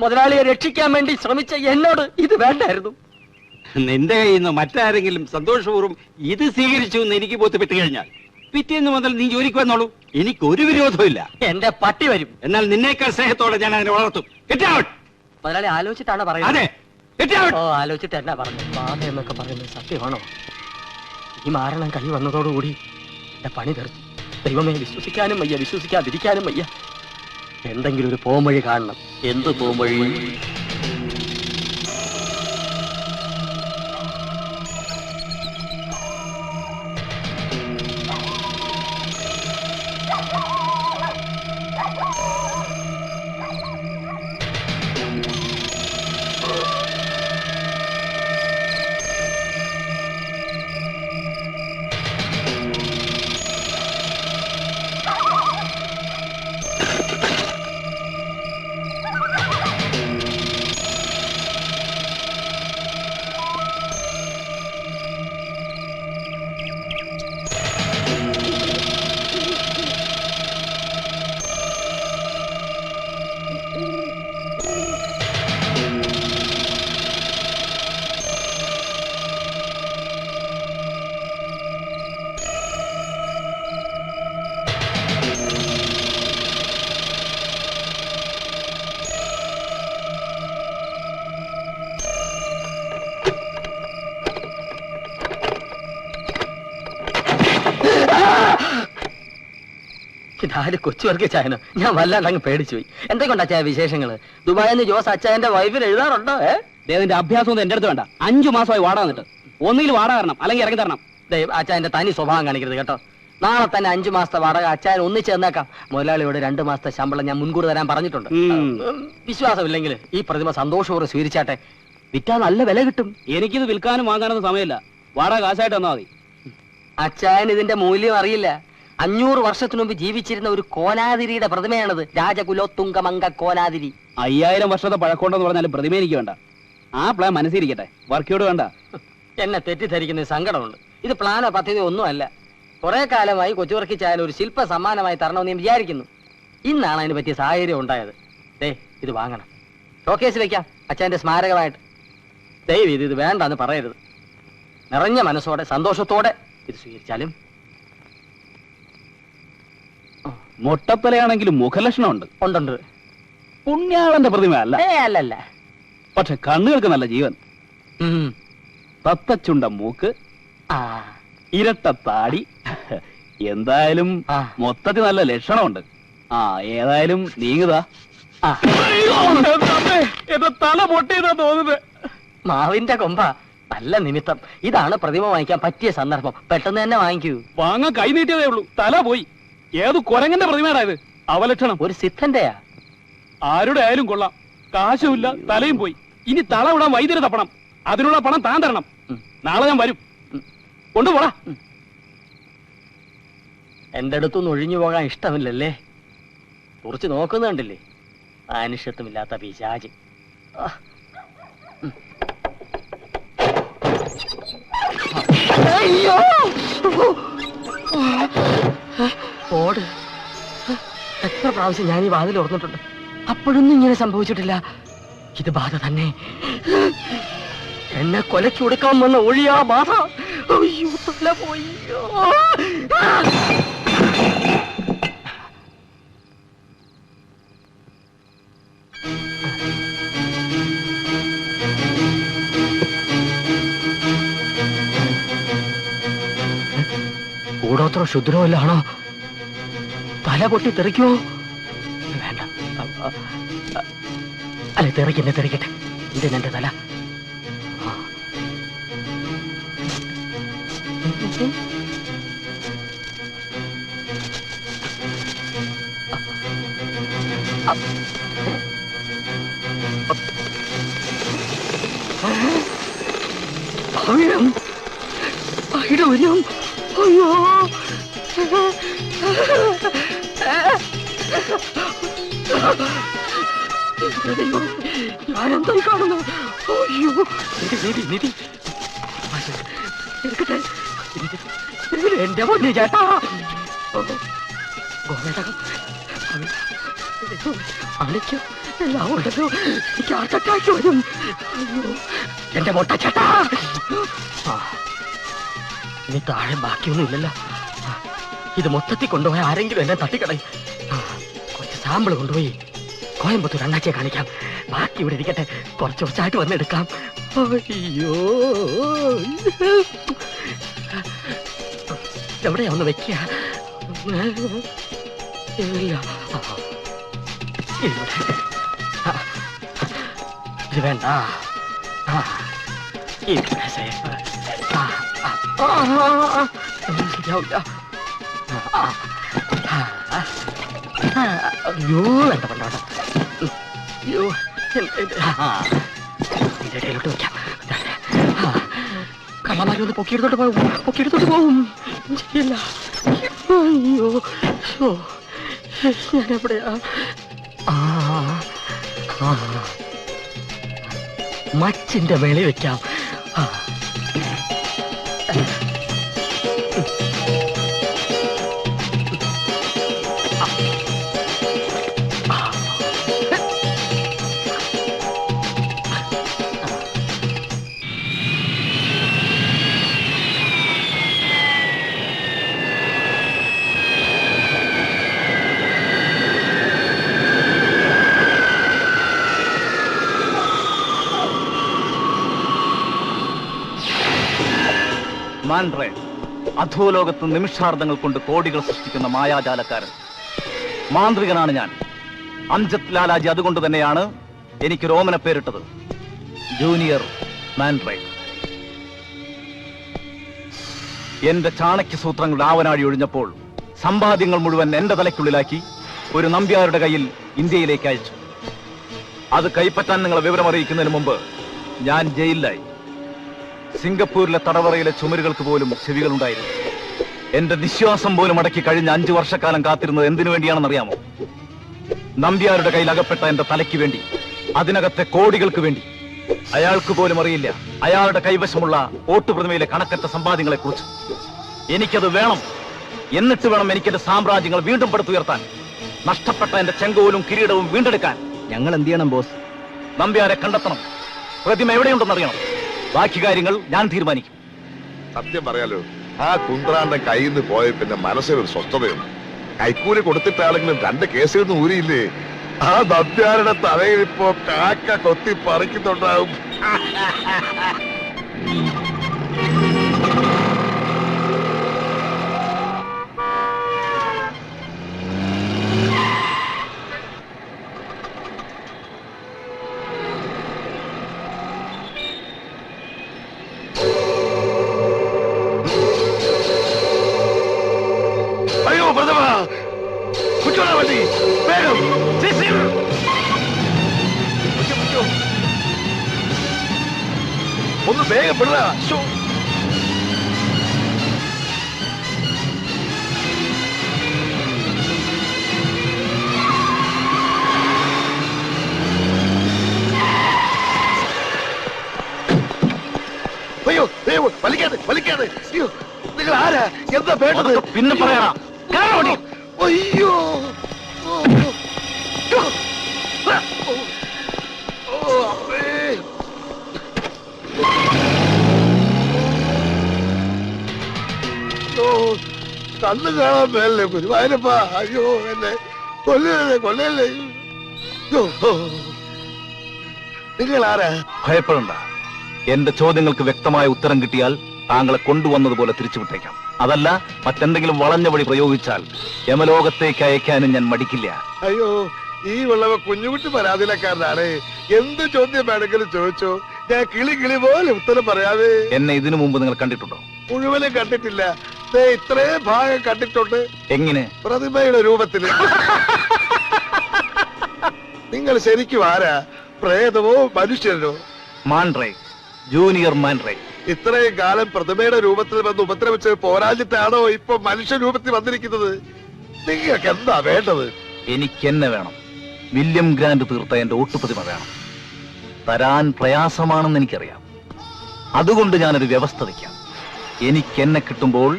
Speaker 1: മുതലാളിയെ രക്ഷിക്കാൻ വേണ്ടി ശ്രമിച്ച എന്നോട് ഇത് വേണ്ടായിരുന്നു.
Speaker 5: നിന്റെ കയ്യിൽ നിന്ന് മറ്റാരെങ്കിലും സന്തോഷപൂർവ്വം ഇത് സ്വീകരിച്ചു എന്ന് എനിക്ക് ബോധ്യപ്പെട്ട് കഴിഞ്ഞാൽ പിറ്റേന്ന് മുതൽ നീ ജോലിക്ക് വന്നോളൂ. എനിക്ക് ഒരു വിരോധമില്ല.
Speaker 1: എന്റെ പട്ടി വരും.
Speaker 5: എന്നാൽ നിന്നേക്കാൾ സ്നേഹത്തോടെ ഞാൻ അതിനെ വളർത്തും. Get out!
Speaker 1: മുതലാളി ആലോചിച്ചിട്ടാണ് പറയുന്നത്.
Speaker 5: അതെ, get out!
Speaker 1: ഓ, ആലോചിച്ചിട്ട് എന്നാ പറഞ്ഞു? ബാധ എന്നൊക്കെ പറയുന്നത് സത്യമാണോ? ഈ മാരണം കൈ വന്നതോടുകൂടി എന്റെ പണി തീർന്നു. ദൈവമേ, വിശ്വസിക്കാനും വയ്യ, വിശ്വസിക്കാതിരിക്കാനും വയ്യ. എന്തെങ്കിലും ഒരു പോംവഴി കാണണം. എന്ത് പോംവഴി? ഇതാര് കൊച്ചുവർക്ക് ചായനോ? ഞാൻ വല്ലാണ്ട് അങ്ങ് പേടിച്ചു പോയി. എന്തൊക്കെയുണ്ട് അച്ചായ വിശേഷങ്ങള്? ദുബായിന്ന് ജോസ് അച്ചായന്റെ വൈഫിന് എഴുതാറുണ്ടോ?
Speaker 2: ദേവന്റെ അഭ്യാസം ഒന്നും എന്റെ അടുത്ത് വേണ്ട. 5 മാസമായി വാടക വന്നിട്ട് ഒന്നുകിൽ വാടക തരണം, അല്ലെങ്കിൽ ഇറങ്ങി തരണം.
Speaker 1: അച്ചായന്റെ തനി സ്വഭാവം കാണിക്കരുത് കേട്ടോ. നാളെ തന്നെ 5 മാസത്തെ വാടക അച്ചായൻ ഒന്നിച്ച് തന്നേക്കാം. മുതലാളിയോട് 2 മാസത്തെ ശമ്പളം ഞാൻ മുൻകൂർ തരാൻ പറഞ്ഞിട്ടുണ്ട്. വിശ്വാസമില്ലെങ്കിൽ ഈ പ്രതിമ സന്തോഷപൂർവ്വം സ്വീകരിച്ചാട്ടെ. വിറ്റാ നല്ല വില കിട്ടും.
Speaker 2: എനിക്കിത് വിൽക്കാനും വാങ്ങാനൊന്നും സമയമില്ല. വാടക കാശായിട്ട് തന്നാ മതി.
Speaker 1: അച്ചായൻ ഇതിന്റെ മൂല്യം അറിയില്ല. 500 വർഷത്തിനു മുമ്പ് ജീവിച്ചിരുന്ന ഒരു കോനാതിരിയുടെ പ്രതിമയാണത്. രാജകുലോത്തുംഗമംഗ കോനാതിരി.
Speaker 2: 5000 വർഷത്തെ പഴക്കമുണ്ടെന്ന് പറഞ്ഞാലും പ്രതിമ എനിക്ക് വേണ്ട. ആ പ്ലാൻ മനസ്സിരിക്കട്ടെ, വർക്കൗട്ട് വേണ്ട.
Speaker 1: എന്നെ തെറ്റിദ്ധരിക്കുന്ന സങ്കടമുണ്ട്. ഇത് പ്ലാനോ പദ്ധതിയോ ഒന്നുമല്ല. കുറെ കാലമായി കൊച്ചുവർക്കി ചായാൻ ഒരു ശില്പ സമ്മാനമായി തരണമെന്ന് ഞാൻ വിചാരിക്കുന്നു. ഇന്നാണ് അതിന് പറ്റിയ സാഹചര്യം ഉണ്ടായത്. ഇത് വാങ്ങണം, ഷോക്കേസ് വെക്കാം അച്ഛന്റെ സ്മാരകമായിട്ട്. ദയവ് ഇത് വേണ്ടെന്ന് പറയരുത്. നിറഞ്ഞ മനസ്സോടെ സന്തോഷത്തോടെ ഇത് സ്വീകരിച്ചാലും.
Speaker 2: മൊട്ടത്തലയാണെങ്കിലും മുഖലക്ഷണമുണ്ട്.
Speaker 1: ഉണ്ടുണ്ട്.
Speaker 2: പുണ്യാളന്റെ പ്രതിമ അല്ല.
Speaker 1: അല്ലല്ല.
Speaker 2: പക്ഷെ കണ്ണുകൾക്ക് നല്ല ജീവൻ. തത്തച്ചുണ്ട മൂക്ക്, ഇരട്ട താടി. എന്തായാലും മൊത്തത്തിൽ നല്ല ലക്ഷണമുണ്ട്. ഏതായാലും നീങ്ങുതാ. എന്റെ തല പൊട്ടിയതാ തോന്നുന്നത്.
Speaker 1: മാവിന്റെ കൊമ്പ. നല്ല നിമിത്തം. ഇതാണ് പ്രതിമ വാങ്ങിക്കാൻ പറ്റിയ സന്ദർഭം. പെട്ടെന്ന് തന്നെ വാങ്ങിക്കൂ.
Speaker 2: വാങ്ങാൻ കൈ നീട്ടിയതേ ഉള്ളൂ, തല പോയി. ഏത് കുരങ്ങന്റെ പ്രതിമയാടാ ഇത്? അവലക്ഷണം.
Speaker 1: ഒരു സിദ്ധന്റെയാ.
Speaker 2: ആരുടെ ആയാലും കൊള്ളാം. കാശുമില്ല, തലയും പോയി. ഇനി തള വിടാൻ വൈദ്യുതി തപ്പണം. അതിനുള്ള പണം താൻ തരണം. നാളെ ഞാൻ വരും. കൊണ്ടുപോടാ.
Speaker 1: എന്റെ അടുത്തൊന്നും ഒഴിഞ്ഞു പോകാൻ ഇഷ്ടമില്ലല്ലേ? കുറിച്ച് നോക്കുന്നുണ്ടല്ലേ? അനിഷ്ടമില്ലാത്ത പിശാച്. അയ്യോ, ഓട്. എത്ര പ്രാവശ്യം ഞാൻ ഈ വാതിൽ ഓർന്നിട്ടുണ്ട്. അപ്പോഴൊന്നും ഇങ്ങനെ സംഭവിച്ചിട്ടില്ല. ഇത് ബാധ തന്നെ. എന്നെ കൊലച്ചു കൊടുക്കാൻ വന്ന ഒഴിയാ ബാധ. അയ്യോ, തല പോയി. കൂടോത്ര ക്ഷുദ്രമല്ലാണോ? തല പൊട്ടി തെറിക്കോ? വേണ്ട. അല്ലെ, തെറിക്കട്ടെ. ഇതിനെന്റെ തല. അയ്യോ, ഞാനെന്തായി കാണുന്നു? അയ്യോ, നിധി എടുക്കട്ടെ. എന്റെ പൊന്നു ചേട്ടാ. ഗോവേട്ട അണിക്കോ. എല്ലാം ഉണ്ടല്ലോ. എനിക്ക് ഹാർട്ട് അറ്റാക്ക് വരും. അയ്യോ, എന്റെ മൊട്ട ചേട്ടാ. ഇനി താഴെ ബാക്കിയൊന്നും ഇല്ലല്ലോ. ഇത് മൊത്തത്തിൽ കൊണ്ടുപോയി ആരെങ്കിലും എന്നെ തട്ടിക്കളയും. കുറച്ച് സാമ്പിൾ കൊണ്ടുപോയി കോയമ്പത്തൂർ അണ്ണാച്ചിയെ കാണിക്കാം. ബാക്കി ഇവിടെ ഇരിക്കട്ടെ, കുറച്ച് കുറച്ചായിട്ട് വന്നെടുക്കാം. അയ്യോ, എവിടെയാ ഒന്ന് വെക്കുക? ഇല്ല, ഇവിടെ. ഇത് വേണ്ട. ഇവിടെ സേഫ്. ശരിയാവില്ല. അയ്യോ, വേണ്ട വേണ്ട വേണ്ട. അയ്യോ, ഇതിന്റെ ഇടയിലോട്ട് വെക്കാം. കള്ളമാരി ഒന്ന് പൊക്കിയെടുത്തോട്ട് പോവും. ശരിയല്ല. അയ്യോ, ഞാൻ എവിടെയാ? മച്ചിന്റെ മേളി വെക്കാം.
Speaker 7: മാൻഡ്രേ, അധോലോകത്ത് നിമിഷാർദ്ധങ്ങൾ കൊണ്ട് കോടികൾ സൃഷ്ടിക്കുന്ന മായാജാലക്കാരൻ. മാന്ത്രികനാണ് ഞാൻ. അംജദ് ലാലാജി അതുകൊണ്ട് തന്നെയാണ് എനിക്ക് രോമന പേരിട്ടത്, ജൂനിയർ മാൻഡ്രേ. എന്റെ ചാണക്യ സൂത്രങ്ങളുടെ ആവനാഴി ഒഴിഞ്ഞപ്പോൾ സമ്പാദ്യങ്ങൾ മുഴുവൻ എന്റെ തലയ്ക്കുള്ളിലാക്കി ഒരു നമ്പ്യാരുടെ കയ്യിൽ ഇന്ത്യയിലേക്ക് അയച്ചു. അത് കൈപ്പറ്റാൻ നിങ്ങളെ വിവരമറിയിക്കുന്നതിന് മുമ്പ് ഞാൻ ജയിലിലായി. സിംഗപ്പൂരിലെ തടവറയിലെ ചുമരുകൾക്ക് പോലും ചെവികളുണ്ടായിരുന്നു. എന്റെ നിശ്വാസം പോലും അടക്കി കഴിഞ്ഞ 5 വർഷക്കാലം കാത്തിരുന്നത് എന്തിനു വേണ്ടിയാണെന്നറിയാമോ? നമ്പ്യാരുടെ കയ്യിൽ അകപ്പെട്ട എന്റെ തലയ്ക്ക് വേണ്ടി, അതിനകത്തെ കോടികൾക്ക് വേണ്ടി. അയാൾക്ക് പോലും അറിയില്ല അയാളുടെ കൈവശമുള്ള ഓട്ടുപ്രതിമയിലെ കണക്കറ്റ സമ്പാദ്യങ്ങളെ കുറിച്ച്. എനിക്കത് വേണം. എന്നിട്ട് വേണം എനിക്കെന്റെ സാമ്രാജ്യങ്ങൾ വീണ്ടും പടുത്തുയർത്താൻ, നഷ്ടപ്പെട്ട എന്റെ ചെങ്കോലും കിരീടവും വീണ്ടെടുക്കാൻ.
Speaker 8: ഞങ്ങൾ എന്ത് ചെയ്യണം ബോസ്?
Speaker 7: നമ്പ്യാരെ കണ്ടെത്തണം. പ്രതിമ എവിടെയുണ്ടെന്നറിയണം. ബാക്കി കാര്യങ്ങൾ ഞാൻ തീരുമാനിക്കും.
Speaker 4: സത്യം പറയാലോ, ആ കുന്ത്രാന്റെ കയ്യിൽ നിന്ന് പോയ പിന്നെ മനസ്സിനൊരു സ്വസ്ഥതയുണ്ട്. കൈക്കൂലി കൊടുത്തിട്ടാണെങ്കിലും 2 കേസിൽ നിന്ന് ഊരിയില്ലേ? ആ നമ്പ്യാരുടെ തലയിൽ ഇപ്പോ കാക്ക കൊത്തി പറിക്കുന്നുണ്ടാവും. അയ്യോ പ്രഥമ, കുറ്റോള വണ്ടി വേഗം. ഒന്ന് വേഗം പിള്ള. അയ്യോ അയ്യോ, വലിക്കാതെ വലിക്കാതെ. അയ്യോ, നിങ്ങൾ ആരാ? എന്താ വേണ്ടത്?
Speaker 7: പിന്നെ പറയാം.
Speaker 4: അയ്യോ, കണ്ണു കാണാൻ മേലേ ഗുരുവായൂരപ്പ. അയ്യോ, എന്നെ കൊല്ലല്ലേ കൊല്ലല്ലേ. നിങ്ങൾ ആരാ?
Speaker 7: ഭയപ്പെടണ്ട. എന്റെ ചോദ്യങ്ങൾക്ക് വ്യക്തമായ ഉത്തരം കിട്ടിയാൽ താങ്കളെ കൊണ്ടുവന്നതുപോലെ തിരിച്ചുവിട്ടേക്കാം. അതല്ല, മറ്റെന്തെങ്കിലും വളഞ്ഞ വഴി പ്രയോഗിച്ചാൽ യമലോകത്തേക്ക് അയക്കാനും ഞാൻ മടിക്കില്ല.
Speaker 4: അയ്യോ, ഈ ഉള്ളവ കുഞ്ഞുകുട്ടി പരാതിയിലക്കാരനാണ്. എന്ത് ചോദ്യം വേണമെങ്കിലും ചോദിച്ചോ, ഞാൻ കിളി പോലെ ഉത്തരം പറയാതെ.
Speaker 7: എന്നെ ഇതിനു മുമ്പ് നിങ്ങൾ കണ്ടിട്ടുണ്ടോ?
Speaker 4: മുഴുവനും കണ്ടിട്ടില്ല. ഇത്രയും ഭാഗം കണ്ടിട്ടുണ്ട്.
Speaker 7: എങ്ങനെ?
Speaker 4: പ്രതിമയുടെ രൂപത്തില്. നിങ്ങൾ ശരിക്കും ആരാ? പ്രേതമോ മനുഷ്യനോ?
Speaker 7: മാൻഡ്രേ, ജൂനിയർ മാൻഡ്രേ.
Speaker 4: ഇത്രയും കാലം പ്രതിമയുടെ രൂപത്തിൽ വന്ന് ഉപദ്രവിച്ച് പോരാഞ്ഞിട്ടാണോ ഇപ്പൊ മനുഷ്യ രൂപത്തിൽ വന്നിരിക്കുന്നത്? നിങ്ങൾക്ക് എന്താ വേണ്ടത്?
Speaker 7: എനിക്കെന്നെ വേണം. വില്യം ഗ്രാൻഡ് തീർത്ത എന്റെ ഓട്ടുപ്രതിമ വേണം. തരാൻ പ്രയാസമാണെന്ന് എനിക്കറിയാം. അതുകൊണ്ട് ഞാനൊരു വ്യവസ്ഥ വയ്ക്കാം. എനിക്കെന്നെ കിട്ടുമ്പോൾ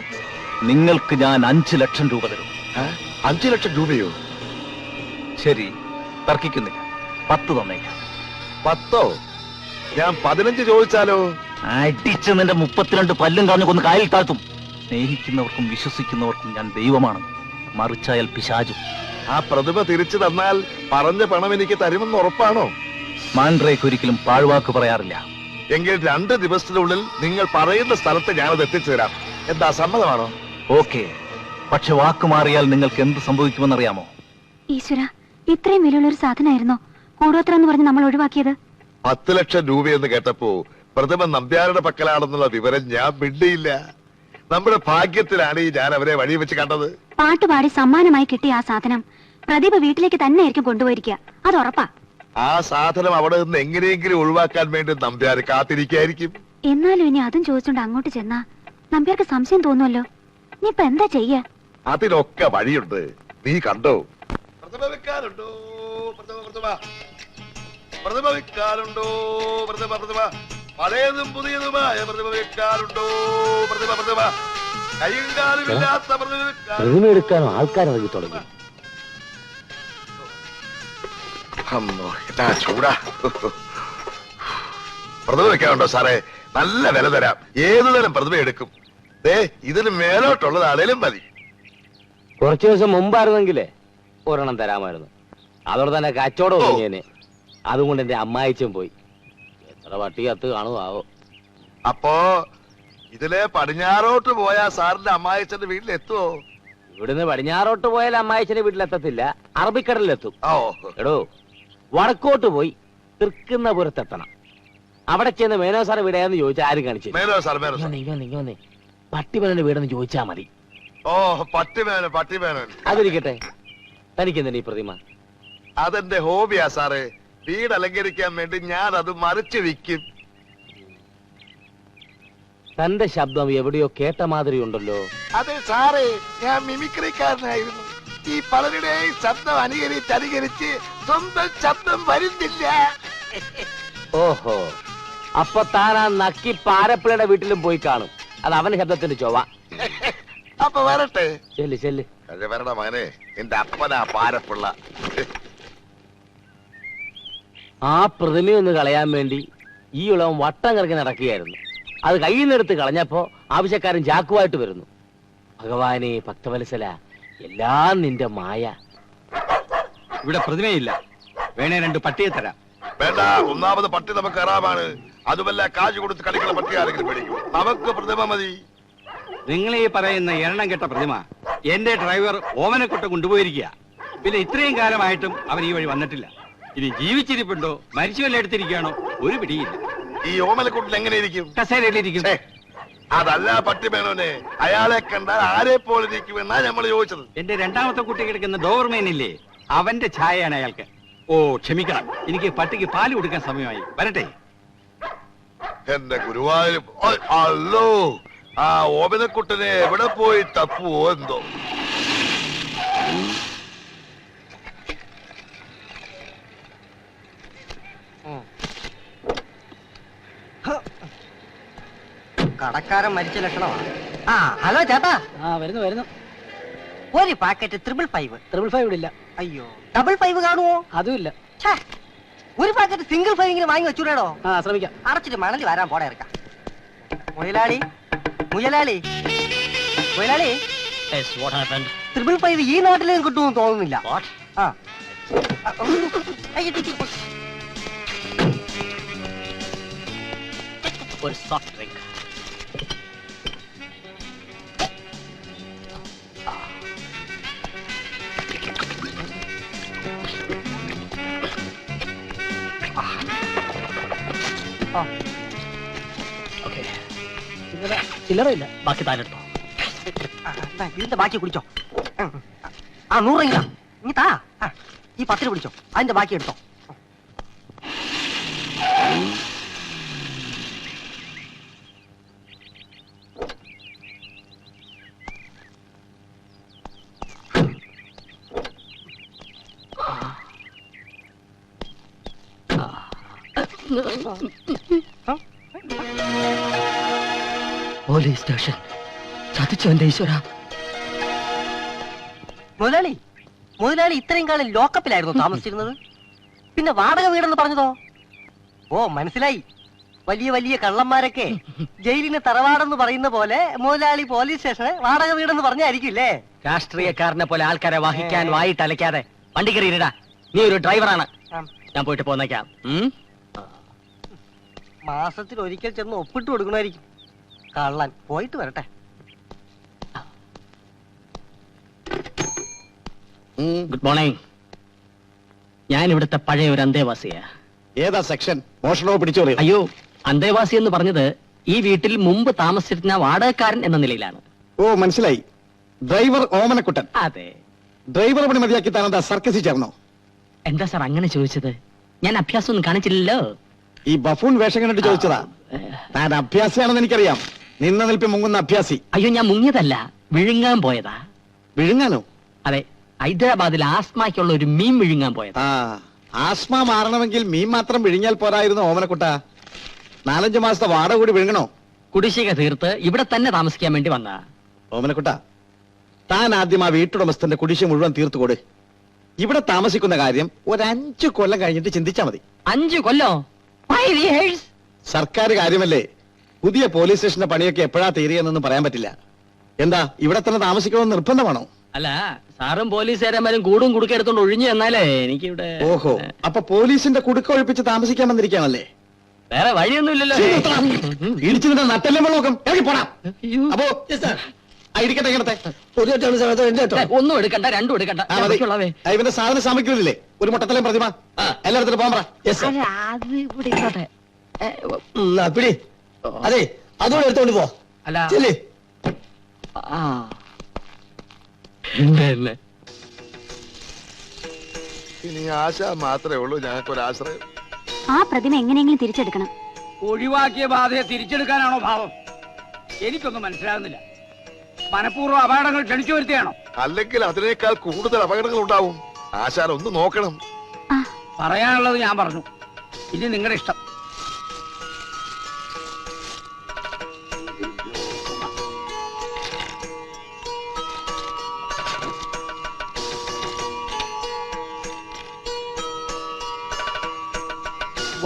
Speaker 7: നിങ്ങൾക്ക് ഞാൻ 5 ലക്ഷം രൂപ തരും.
Speaker 4: 5 ലക്ഷം രൂപയോ?
Speaker 7: ശരി, തർക്കിക്കുന്നില്ല. 10 തന്നേക്കാം.
Speaker 4: 10? ഞാൻ 15 ചോദിച്ചാലോ?
Speaker 7: അടിച്ച് നിന്റെ 32 പല്ലും കളഞ്ഞു കൊന്ന് കായൽ താഴ്ത്തും. സ്നേഹിക്കുന്നവർക്കും വിശ്വസിക്കുന്നവർക്കും ഞാൻ ദൈവമാണ്, മറിച്ചായാൽ പിശാചും.
Speaker 4: ആ പ്രതിഭ തിരിച്ചു തന്നാൽ പറഞ്ഞ പണം എനിക്ക് തരുമെന്ന് ഉറപ്പാണോ?
Speaker 7: മാൻഡ്രേക്ക് ഒരിക്കലും പാഴ്വാക്ക് പറയാറില്ല.
Speaker 4: എങ്കിൽ 2 ദിവസത്തിനുള്ളിൽ നിങ്ങൾ പറയുന്ന സ്ഥലത്ത് ഞാനത് എത്തിച്ചു തരാം. എന്താ, സമ്മതമാണോ?
Speaker 7: ഓക്കെ, പക്ഷെ വാക്ക് മാറിയാൽ നിങ്ങൾക്ക് എന്ത് സംഭവിക്കുമെന്നറിയാമോ?
Speaker 3: ഈശ്വര, ഇത്രയും വിലയുള്ള ഒരു സാധനമായിരുന്നോ കൂടോത്രം എന്ന് പറഞ്ഞ് നമ്മൾ ഒഴിവാക്കിയത്?
Speaker 4: 10 ലക്ഷം രൂപയെന്ന് കേട്ടപ്പോ പ്രതിഭ നമ്പ്യാരുടെ പക്കലാണെന്നുള്ള വിവരം ഞാൻ മിണ്ടിയില്ല. നമ്മുടെ ഭാഗ്യത്തിലാണ് ഈ ഞാൻ അവരെ വഴി വെച്ച് കണ്ടത്.
Speaker 3: പാട്ടുപാടി സമ്മാനമായി കിട്ടിയ ആ സാധനം പ്രതിഭ വീട്ടിലേക്ക് തന്നെ ആയിരിക്കും കൊണ്ടുപോയിരിക്കുക, അത് ഉറപ്പാ.
Speaker 4: ആ സാധനം അവിടെ നിന്ന് എങ്ങനെയെങ്കിലും ഒഴിവാക്കാൻ വേണ്ടി നമ്പ്യാർ കാത്തിരിക്കായിരിക്കും.
Speaker 3: എന്നാലും ഇനി അതും ചോദിച്ചോണ്ട് അങ്ങോട്ട് ചെന്നാ നമ്പ്യാർക്ക് സംശയം തോന്നുമല്ലോ. നീ ഇപ്പൊ എന്താ ചെയ്യാ?
Speaker 4: അതിനൊക്കെ വഴിയുണ്ട്, നീ കണ്ടോ. പ്രതിഭ വെക്കാനുണ്ടോ? പ്രതിഭ വെക്കാനുണ്ടോ? പ്രതിഭ പഴയതും പുതിയതുമായ പ്രതിഭ വെക്കാനുണ്ടോ? പ്രതിഭ കയ്യും കാലുമില്ലാത്ത
Speaker 2: പ്രതിമ എടുക്കാനോ ആൾക്കാരിറങ്ങി തുടങ്ങി.
Speaker 4: ചൂടാ. പ്രതിഭ വെക്കാനുണ്ടോ സാറേ? നല്ല വില തരാം. ഏതു തരം പ്രതിഭ എടുക്കും? ഇതിന് മേലോട്ടുള്ളതാണേലും മതി.
Speaker 2: കുറച്ചു ദിവസം മുമ്പായിരുന്നെങ്കിലേ ഒരെണ്ണം തരാമായിരുന്നു. അതോടെ തന്നെ കച്ചവടം ഒതുങ്ങിയേനെ. അതുകൊണ്ട് എന്റെ അമ്മായിച്ചും പോയി. എത്ര പട്ടി കത്ത് കാണുമാവോ.
Speaker 4: അപ്പോ ഇതിലെ പടിഞ്ഞാറോട്ട് പോയാ സാറിന്റെ അമ്മായിച്ചന്റെ വീട്ടിലെത്തുവോ?
Speaker 2: ഇവിടുന്ന് പടിഞ്ഞാറോട്ട് പോയാൽ അമ്മായിച്ചന്റെ വീട്ടിലെത്തത്തില്ല, അറബിക്കടലിലെത്തും. എടോ, വടക്കോട്ട് പോയി തൃക്കുന്നപുരത്തെത്തണം. അവിടെ ചെന്ന് മേനോ സാർ വീടാന്ന് ചോദിച്ചാൽ ആരും കാണിച്ചു പട്ടിമേനോന്റെ വീടെന്ന് ചോദിച്ചാ മതി. അതിരിക്കട്ടെ, തനിക്കെന്തിനാ ഈ പ്രതിമ?
Speaker 4: അതെന്റെ ഹോബിയാ സാറേ. വീട് അലങ്കരിക്കാൻ വേണ്ടി ഞാൻ അത് മറിച്ച് വിൽക്കും.
Speaker 2: തന്റെ ശബ്ദം എവിടെയോ കേട്ട മാതിരി ഉണ്ടല്ലോ.
Speaker 4: അതെ സാറേ, ഞാൻ മിമിക്രിക്കാരനായിരുന്നു. ഈ പലരുടെയും ശബ്ദം അനുകരിച്ച് സ്വന്തം ശബ്ദം വരുന്നില്ല.
Speaker 2: ഓഹോ, അപ്പൊ താൻ ആ നക്കി പാരപ്പിളയുടെ വീട്ടിലും പോയി കാണും. അത് അവന്റെ ശബ്ദത്തിന്റെ ചൊവ്വ.
Speaker 4: അപ്പൊ വരട്ടെ.
Speaker 2: ചെല്ല് ചെല്ല്.
Speaker 4: വരണ മകനെ, എന്റെ അപ്പനാ പാരപ്പിള്ള.
Speaker 2: ആ പ്രതിമയൊന്ന് കളയാൻ വേണ്ടി ഈ ഉളവൻ വട്ടം കറക്കി നടക്കുകയായിരുന്നു. അത് കയ്യിൽ നിന്നെടുത്ത് കളഞ്ഞപ്പോ ആവശ്യക്കാരൻ ചാക്കുമായിട്ട് വരുന്നു. ഭഗവാനെ ഭക്തവത്സല, എല്ലാം നിന്റെ മായ.
Speaker 5: ഇവിടെ പ്രതിമയില്ല, വേണേ 2 പട്ടിയെ തരാം.
Speaker 4: വേണ്ട, ഒന്നാമത് പട്ടി നമുക്ക് ഹറാമാണ്. അതുമല്ല, കാശ് കൊടുത്ത് കളിക്കുന്ന പട്ടി ആരെങ്കിലും പേടിക്കും. നമുക്ക് പ്രതിമ മതി.
Speaker 5: നിങ്ങൾ ഈ പറയുന്ന എണ്ണം കെട്ട പ്രതിമ എന്റെ ഡ്രൈവർ ഓമനക്കൊട്ട കൊണ്ടുപോയിരിക്കുക. പിന്നെ ഇത്രയും കാലമായിട്ടും അവൻ ഈ വഴി വന്നിട്ടില്ല. ഇനി ജീവിച്ചിരിപ്പുണ്ടോ മരിച്ചു വല്ല എടുത്തിരിക്കുകയാണോ ഒരു പിടിയില്ല.
Speaker 4: ഈ ഓമനക്കുട്ടിൽ എങ്ങനെയിരിക്കും?
Speaker 5: കസേരയിലിരിക്കും.
Speaker 4: അതല്ല പട്ടി മേനോനെ, അയാളെ കണ്ടാൽ ആരെ പോലെ ഇരിക്കുമെന്നാ നമ്മൾ ചോദിച്ചത്.
Speaker 5: എന്റെ 2ാമത്തെ കുട്ടി കിടക്കുന്ന ഡോവർമേനില്ലേ, അവന്റെ ഛായയാണ് അയാൾക്ക്. ഓ ക്ഷമിക്കണം, എനിക്ക് പട്ടിക്ക് പാല് കൊടുക്കാൻ സമയമായി. വരട്ടെ.
Speaker 4: എന്റെ ഗുരുവായൂർ, അല്ലോ, ആ ഓമനക്കുട്ടനെ എവിടെ പോയി തപ്പുവോ എന്തോ.
Speaker 1: കടക്കാരൻ മരിച്ച ലക്ഷണമാണ്. ആ ഹലോ ചേട്ടാ.
Speaker 6: വരുന്നു വരുന്നു.
Speaker 1: ഒരു പാക്കറ്റ് 555.
Speaker 6: 555 ഇല്ല.
Speaker 1: അയ്യോ, 555 കാണുമോ?
Speaker 6: അതുമില്ല.
Speaker 1: ഒരു പാക്കറ്റ് സിംഗിൾ 5 വാങ്ങി വെച്ചൂടോ.
Speaker 6: ശ്രമിക്കാം.
Speaker 1: അടച്ചിട്ട് മണലിൽ വരാൻ പോടെ ഇറക്കാം. മുയലാളി മുയലാളി മുയലാളി, 555 ഈ നാട്ടിലും കിട്ടുമെന്ന് തോന്നുന്നില്ല.
Speaker 6: ഒരു സോഫ്റ്റ് ഡ്രിങ്ക്. ചില്ലറയില്ല, ബാക്കി താനെടുത്തോ.
Speaker 1: ഇതിന്റെ ബാക്കി കുടിച്ചോ. 100 രൂപ ഇനി താ. ഈ 10 പിടിച്ചോ, അതിന്റെ ബാക്കി എടുത്തോ.
Speaker 6: പോലീസ് സ്റ്റേഷൻ ചതിച്ചു എന്റെ ഈശ്വര.
Speaker 1: മുതലാളി മുതലാളി ഇത്രയും കാലം ലോക്കപ്പിലായിരുന്നു താമസിച്ചിരുന്നത്?
Speaker 9: പിന്നെ വാടക വീടെന്ന് പറഞ്ഞതോ? ഓ മനസ്സിലായി. വലിയ വലിയ കള്ളന്മാരൊക്കെ ജയിലിന് തറവാടെന്ന് പറയുന്ന പോലെ മുതലാളി പോലീസ് സ്റ്റേഷന് വാടക വീടെന്ന് പറഞ്ഞായിരിക്കില്ലേ?
Speaker 2: രാഷ്ട്രീയക്കാരനെ പോലെ ആൾക്കാരെ വഹിക്കാൻ വായിട്ട് അലക്കാതെ വണ്ടി കയറിയിടാ. നീ ഒരു ഡ്രൈവറാണ്, ഞാൻ പോയിട്ട് പോന്നേക്കാം.
Speaker 9: മാസത്തിൽ ഒരിക്കൽ ചെന്ന് ഒപ്പിട്ട് കൊടുക്കണമായിരിക്കും. കള്ളൻ പോയിട്ട് വരട്ടെ.
Speaker 2: Good morning. ഞാൻ ഇവിടുത്തെ പഴയ ഒരു അന്തേവാസിയാ.
Speaker 7: ഏതാ സെക്ഷൻ? മോഷണമോ പിടിച്ചോറിയോ?
Speaker 2: അയ്യോ, അന്തേവാസി എന്ന് പറഞ്ഞത് ഈ വീട്ടിൽ മുമ്പ് താമസിച്ചിരുന്ന വാടകക്കാരൻ എന്ന നിലയിലാണ്.
Speaker 7: ഓ മനസ്സിലായി. ഡ്രൈവർ ഓമനക്കുട്ടൻ.
Speaker 2: അതെ.
Speaker 7: ഡ്രൈവർ പണി മതിയാക്കി താനെന്താ സർക്കസിൽ ചേർന്നോ?
Speaker 2: എന്താ സാർ അങ്ങനെ ചോദിച്ചത്? ഞാൻ അഭ്യാസം ഒന്നും കാണിച്ചില്ലല്ലോ.
Speaker 7: ഈ ബഫൂൺ വേഷം കണ്ടിട്ട് ചോദിച്ചതാ. താൻ അഭ്യാസിയാണെന്ന് എനിക്കറിയാം. നിന്ന നിൽപ്പി മുങ്ങുന്ന അഭ്യാസി.
Speaker 2: അയ്യോ, ഞാൻ മുങ്ങിയതല്ല, വിഴുങ്ങാൻ പോയതാ.
Speaker 7: വിഴുങ്ങാനോ?
Speaker 2: അതെ, ഹൈദരാബാദിൽ ആസ്മയ്ക്കുള്ള ഒരു മീൻ വിഴുങ്ങാൻ പോയതാ.
Speaker 7: ആസ്മ മാറണമെങ്കിൽ മീൻ മാത്രം വിഴുങ്ങിയാൽ പോരായിരുന്നു ഓമനക്കുട്ട. 4-5 മാസത്തെ വാടക കൂടി വിഴുങ്ങണോ?
Speaker 2: കുടിശ്ശിക തീർത്ത് ഇവിടെ തന്നെ താമസിക്കാൻ വേണ്ടി വന്നാ.
Speaker 7: ഓമനക്കുട്ട, താൻ ആദ്യം ആ വീട്ടുടമസ്ഥന്റെ കുടിശ്ശിക മുഴുവൻ തീർത്തു കൊടു. ഇവിടെ താമസിക്കുന്ന കാര്യം ഒരു 5 കൊല്ലം കഴിഞ്ഞിട്ട് ചിന്തിച്ചാ മതി.
Speaker 2: 5 കൊല്ലോ?
Speaker 7: സർക്കാർ കാര്യമല്ലേ. പുതിയ പോലീസ് സ്റ്റേഷന്റെ പണിയൊക്കെ എപ്പോഴാ തീരുകയെന്നൊന്നും പറയാൻ പറ്റില്ല. എന്താ ഇവിടെ തന്നെ താമസിക്കണമെന്ന് നിർബന്ധമാണോ?
Speaker 2: അല്ല, സാറും പോലീസുകാരന്മാരും കൂടും കുടുക്കെടുത്തോണ്ട് ഒഴിഞ്ഞു എന്നാലേ എനിക്കിവിടെ.
Speaker 7: ഓഹോ, അപ്പൊ പോലീസിന്റെ കുടുക്ക ഒഴിപ്പിച്ച് താമസിക്കാൻ വന്നിരിക്കാണല്ലേ?
Speaker 2: വേറെ വഴിയൊന്നുമില്ലല്ലോ.
Speaker 7: ഇടിച്ചു നട്ടല്ലേ നോക്കാം. പോടാ. അപ്പോ ഇരിക്കട്ടെ ഇങ്ങനത്തെ
Speaker 2: ഒന്നും എടുക്കണ്ട, രണ്ടും എടുക്കണ്ട.
Speaker 7: ഇവന്റെ സാധന സാമഗ്രിയില്ലേ? ഒരു മുട്ടത്തലയും പ്രതിമ എല്ലായിടത്തും പോകാൻ പറ.
Speaker 9: പിടി. അതെ, അതുകൊണ്ട് എടുത്തോണ്ട് പോ.
Speaker 2: അല്ല,
Speaker 4: ഇനി ആശ മാത്രമേ ഉള്ളൂ ഞങ്ങൾക്കൊരാശ്രയം.
Speaker 3: ആ പ്രതിമ എങ്ങനെയെങ്കിലും തിരിച്ചെടുക്കണം.
Speaker 1: ഒഴിവാക്കിയ ബാധയെ തിരിച്ചെടുക്കാനാണോ ഭാവം? എനിക്കൊന്നും മനസ്സിലാകുന്നില്ല. മനഃപൂർവ്വം അപകടങ്ങൾ ക്ഷണിച്ചു വരുത്തിയാണോ?
Speaker 4: അല്ലെങ്കിൽ അതിനേക്കാൾ കൂടുതൽ അപകടങ്ങൾ ഉണ്ടാവും. ആശാൻ ഒന്ന് നോക്കണം.
Speaker 1: പറയാനുള്ളത് ഞാൻ പറഞ്ഞു. ഇനി നിങ്ങളുടെ ഇഷ്ടം.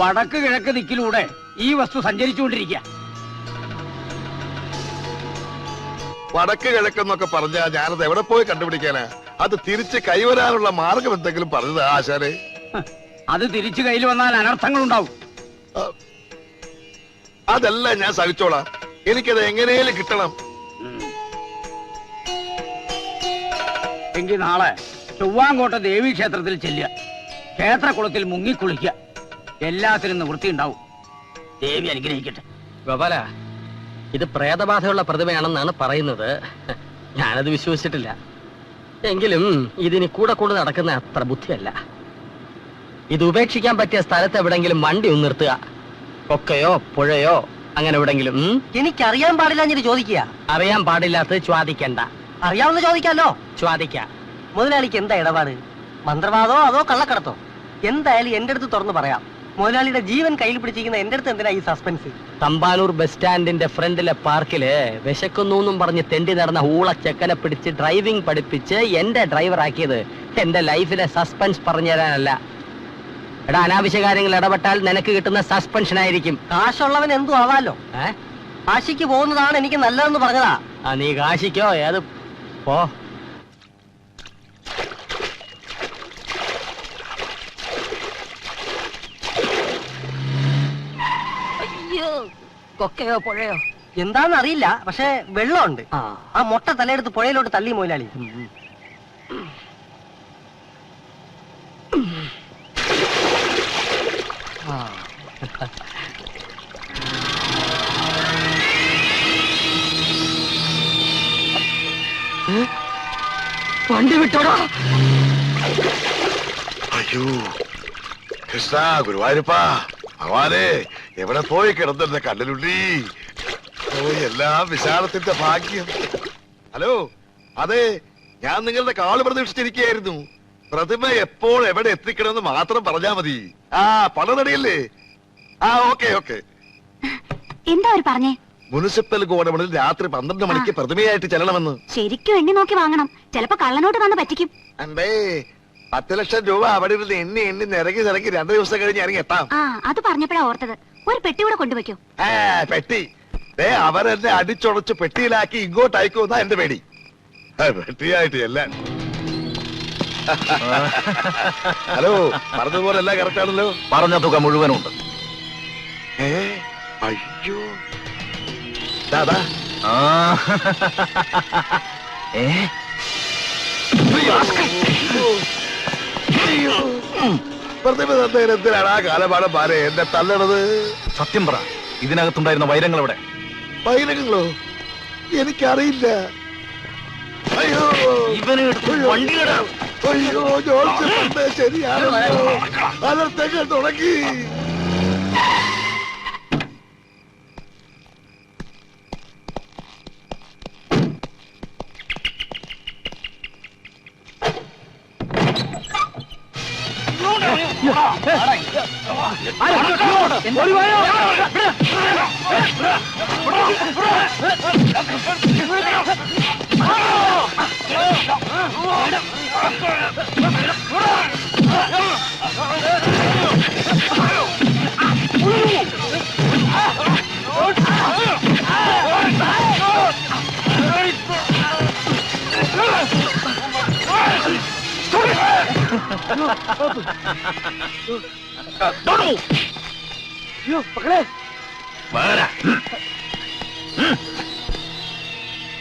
Speaker 1: വടക്ക് കിഴക്ക് ദിക്കിലൂടെ ഈ വസ്തു സഞ്ചരിച്ചുകൊണ്ടിരിക്കുക.
Speaker 4: വടക്ക് കിഴക്കെന്നൊക്കെ പറഞ്ഞാ ഞാനത് എവിടെ പോയി കണ്ടുപിടിക്കാനാ? അത് തിരിച്ച് കൈവരാനുള്ള മാർഗം എന്തെങ്കിലും പറഞ്ഞത് ആശാനെ?
Speaker 1: അത് തിരിച്ചു കയ്യിൽ വന്നാൽ അനർത്ഥങ്ങൾ ഉണ്ടാവും.
Speaker 4: അതല്ല, ഞാൻ സഹിച്ചോളാം. എനിക്കത് എങ്ങനെയും കിട്ടണം.
Speaker 1: എങ്കിൽ നാളെ ചൊവ്വാങ്കോട്ട ദേവീ ക്ഷേത്രത്തിൽ ചെല്ലുക. ക്ഷേത്രകുളത്തിൽ മുങ്ങിക്കുളിക്കുക. എല്ലാത്തിനും നിവൃത്തി ഉണ്ടാവും. ദേവി അനുഗ്രഹിക്കട്ടെ.
Speaker 2: ഗോപാല, ഇത് പ്രേതബാധയുള്ള പ്രതിമയാണെന്നാണ് പറയുന്നത്. ഞാനത് വിശ്വസിച്ചിട്ടില്ല. എങ്കിലും ഇതിന് കൂടെ കൊണ്ട് നടക്കുന്ന അത്ര ബുദ്ധിയല്ല. ഇത് ഉപേക്ഷിക്കാൻ പറ്റിയ സ്ഥലത്ത് എവിടെങ്കിലും വണ്ടി ഒന്ന് നിർത്തുക. കൊക്കയോ പുഴയോ അങ്ങനെ എവിടെങ്കിലും.
Speaker 9: എനിക്കറിയാൻ പാടില്ല ഞാൻ ചോദിക്കുക.
Speaker 2: അറിയാൻ പാടില്ലാത്തത് ചോദിക്കണ്ട.
Speaker 9: അറിയാവുന്ന ചോദിക്കാലോ.
Speaker 2: ചോദിക്കാം.
Speaker 9: മുതലാളിക്ക് എന്താ ഇടപാട്? മന്ത്രവാദോ അതോ കള്ളക്കടത്തോ? എന്തായാലും എന്റെ അടുത്ത് തുറന്നു പറയാം. മുതലാളിയുടെ ജീവൻ കയ്യിൽ പിടിച്ചിരിക്കുന്ന എന്റെ അടുത്ത് എന്തിനാ ഈ സസ്പെൻസ്?
Speaker 2: തമ്പാനൂർ ബസ് സ്റ്റാൻഡിന്റെ ഫ്രണ്ടിലെ പാർക്കില് വിശക്കുന്നു പറഞ്ഞ് തെണ്ടി നടന്ന ഊളച്ചെക്കനെ പിടിച്ച് ഡ്രൈവിംഗ് പഠിപ്പിച്ച് എന്റെ ഡ്രൈവർ ആക്കിയത് എന്റെ ലൈഫിലെ സസ്പെൻസ് പറഞ്ഞു തരാനല്ല. എടാ, അനാവശ്യ കാര്യങ്ങൾ ഇടപെട്ടാൽ നിനക്ക് കിട്ടുന്ന സസ്പെൻഷൻ ആയിരിക്കും.
Speaker 9: കാശുള്ളവൻ എന്തു ആവാലോ. കാശിക്ക് പോകുന്നതാണ് എനിക്ക് നല്ലതെന്ന് പറഞ്ഞതാ.
Speaker 2: നീ കാശിക്കോ ഏത് പോ. കൊക്കയോ പുഴയോ
Speaker 9: എന്താന്ന് അറിയില്ല, പക്ഷെ വെള്ളമുണ്ട്. ആ മൊട്ട തലയെടുത്ത് പുഴയിലോട്ട് തള്ളി മുതലാളി.
Speaker 2: വണ്ടി വിട്ടോടാ.
Speaker 4: അയ്യോ കൃഷ്ണ, ഗുരുവായൂരപ്പാ, ഭഗവാനെ, എവിടെ പോയി കിടന്നിരുന്ന കല്ലിലുള്ളി? ഓ, എല്ലാം വിശാലത്തിന്റെ ഭാഗ്യം. ഹലോ, അതെ, ഞാൻ നിങ്ങളുടെ കാള് പ്രതീക്ഷിച്ചിരിക്കുകയായിരുന്നു. പ്രതിമ എപ്പോൾ എവിടെ എത്തിക്കണമെന്ന് മാത്രം പറഞ്ഞാ മതി. പണം റെഡിയല്ലേ? ഓക്കെ.
Speaker 3: എന്താ അവർ പറഞ്ഞേ?
Speaker 4: മുനിസിപ്പൽ ഗോഡൌണിൽ രാത്രി 12 മണിക്ക് പ്രതിമയായിട്ട് ചെല്ലണമെന്ന്.
Speaker 3: ശരിക്കും എണ്ണി നോക്കി വാങ്ങണം. ചിലപ്പോ കള്ളനോട്ട് വന്ന് പറ്റിക്കും.
Speaker 4: അണ്ടേ, 10 ലക്ഷം രൂപ അവിടെ ഇരുന്ന് എണ്ണി നിരങ്ങി 2 ദിവസം കഴിഞ്ഞ് ഇറങ്ങി എത്താം.
Speaker 3: ആ അത് പറഞ്ഞപ്പോഴാ ഓർത്തത്. ഒരു പെട്ടി കൂടെ കൊണ്ടുവയ്ക്കോ.
Speaker 4: പെട്ടി അവരെന്നെ അടിച്ചുടച്ച് പെട്ടിയിലാക്കി ഇങ്ങോട്ട് അയക്കുമെന്നാ എന്റെ പേടി. പെട്ടിയായിട്ട് എല്ലാം. ഹലോ, പറഞ്ഞതുപോലെ എല്ലാം കറക്റ്റ് ആണല്ലോ.
Speaker 7: പറഞ്ഞ തുക മുഴുവനുണ്ട്.
Speaker 4: അയ്യോ ദാദാ. പ്രതിമ തന്നതിന് എന്തിനാണ് ആ കാലപാഠം പാരെ എന്നെ തല്ലണത്?
Speaker 7: സത്യം പറ, ഇതിനകത്തുണ്ടായിരുന്ന വൈരങ്ങൾ എവിടെ?
Speaker 4: വൈരങ്ങളോ? എനിക്കറിയില്ല. അയ്യോ അയ്യോ, ജോത്സ്യം ശരിയാണല്ലോ. അലർത്തങ്ങൾ തുടങ്ങി.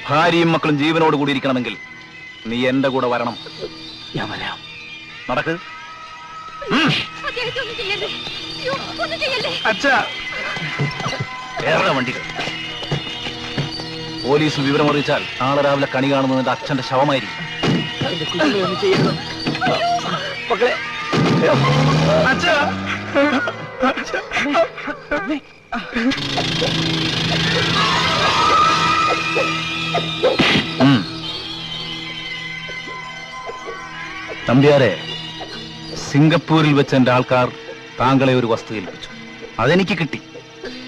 Speaker 7: ഭാര്യയും മക്കളും ജീവനോട് കൂടി ഇരിക്കണമെങ്കിൽ നീ എന്റെ കൂടെ വരണം.
Speaker 2: ഞാൻ വരാം.
Speaker 7: നടക്ക്. വേറെ വണ്ടികൾ. പോലീസ് വിവരമറിയിച്ചാൽ നാളെ രാവിലെ കണി കാണുന്നതിന്റെ അച്ഛന്റെ ശവമായിരിക്കും.
Speaker 2: മക്കളെ,
Speaker 7: നമ്പ്യാരെ, സിംഗപ്പൂരിൽ വെച്ച് എന്റെ ആൾക്കാർ താങ്കളെ ഒരു വസ്തു ഏൽപ്പിച്ചു. അതെനിക്ക് കിട്ടി.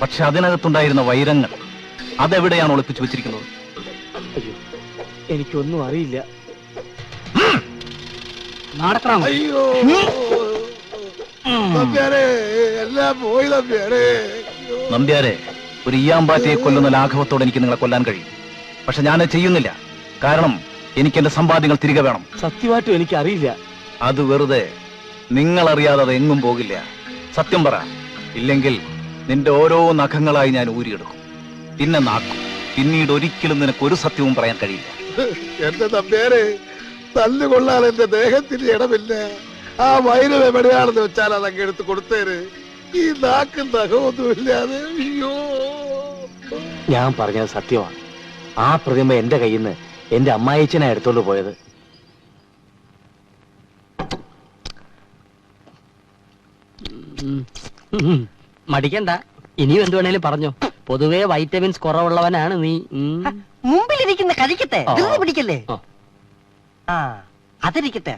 Speaker 7: പക്ഷെ അതിനകത്തുണ്ടായിരുന്ന വൈരങ്ങൾ അതെവിടെയാണ് ഒളിപ്പിച്ചു വെച്ചിരിക്കുന്നത്?
Speaker 2: എനിക്കൊന്നും അറിയില്ല.
Speaker 4: അയ്യോ എല്ലാം പോയി നമ്പ്യാരെ.
Speaker 7: നമ്പ്യാരെ, ഒരു ഈയാമ്പാറ്റയെ കൊല്ലുന്ന ലാഘവത്തോടെ എനിക്ക് നിങ്ങളെ കൊല്ലാൻ കഴിയും. പക്ഷെ ഞാനത് ചെയ്യുന്നില്ല. കാരണം എനിക്ക് എന്റെ സമ്പാദ്യങ്ങൾ തിരികെ വേണം.
Speaker 2: സത്യമായിട്ടും എനിക്ക് അറിയില്ല.
Speaker 7: അത് വെറുതെ. നിങ്ങൾ അറിയാതെ അത് എങ്ങും പോകില്ല. സത്യം പറ. ഇല്ലെങ്കിൽ നിന്റെ ഓരോ നഖങ്ങളായി ഞാൻ ഊരിയെടുക്കും, പിന്നെ നാക്കും. പിന്നീട് ഒരിക്കലും നിനക്ക് ഒരു സത്യവും പറയാൻ കഴിയില്ല.
Speaker 4: എന്റെ നമ്പ്യാരെ, തല്ലുകൊള്ളാൻ എന്റെ ദേഹത്തിന് ഇടമില്ല. ആ വൈരം എവിടെയാണെന്ന് വെച്ചാൽ അതങ്ങ് എടുത്ത് കൊടുത്തേര്. ഈ നാക്കും നഖമൊന്നുമില്ലാതെ. അയ്യോ,
Speaker 2: ഞാൻ പറഞ്ഞത് സത്യമാണ്. ആ പ്രതിമ എന്റെ കയ്യിൽ നിന്ന് എന്റെ അമ്മായിച്ചനാ എടുത്തോണ്ട് പോയത്.
Speaker 10: മടിക്കണ്ട, ഇനിയും എന്ത് വേണേലും പറഞ്ഞോ. പൊതുവെ വൈറ്റമിൻസ് കുറവുള്ളവനാണ് നീ.
Speaker 9: മുമ്പിലിരിക്കുന്ന കഴിക്കട്ടെ, ധൃതി പിടിക്കല്ലേ. ആ അതിരിക്കട്ടെ.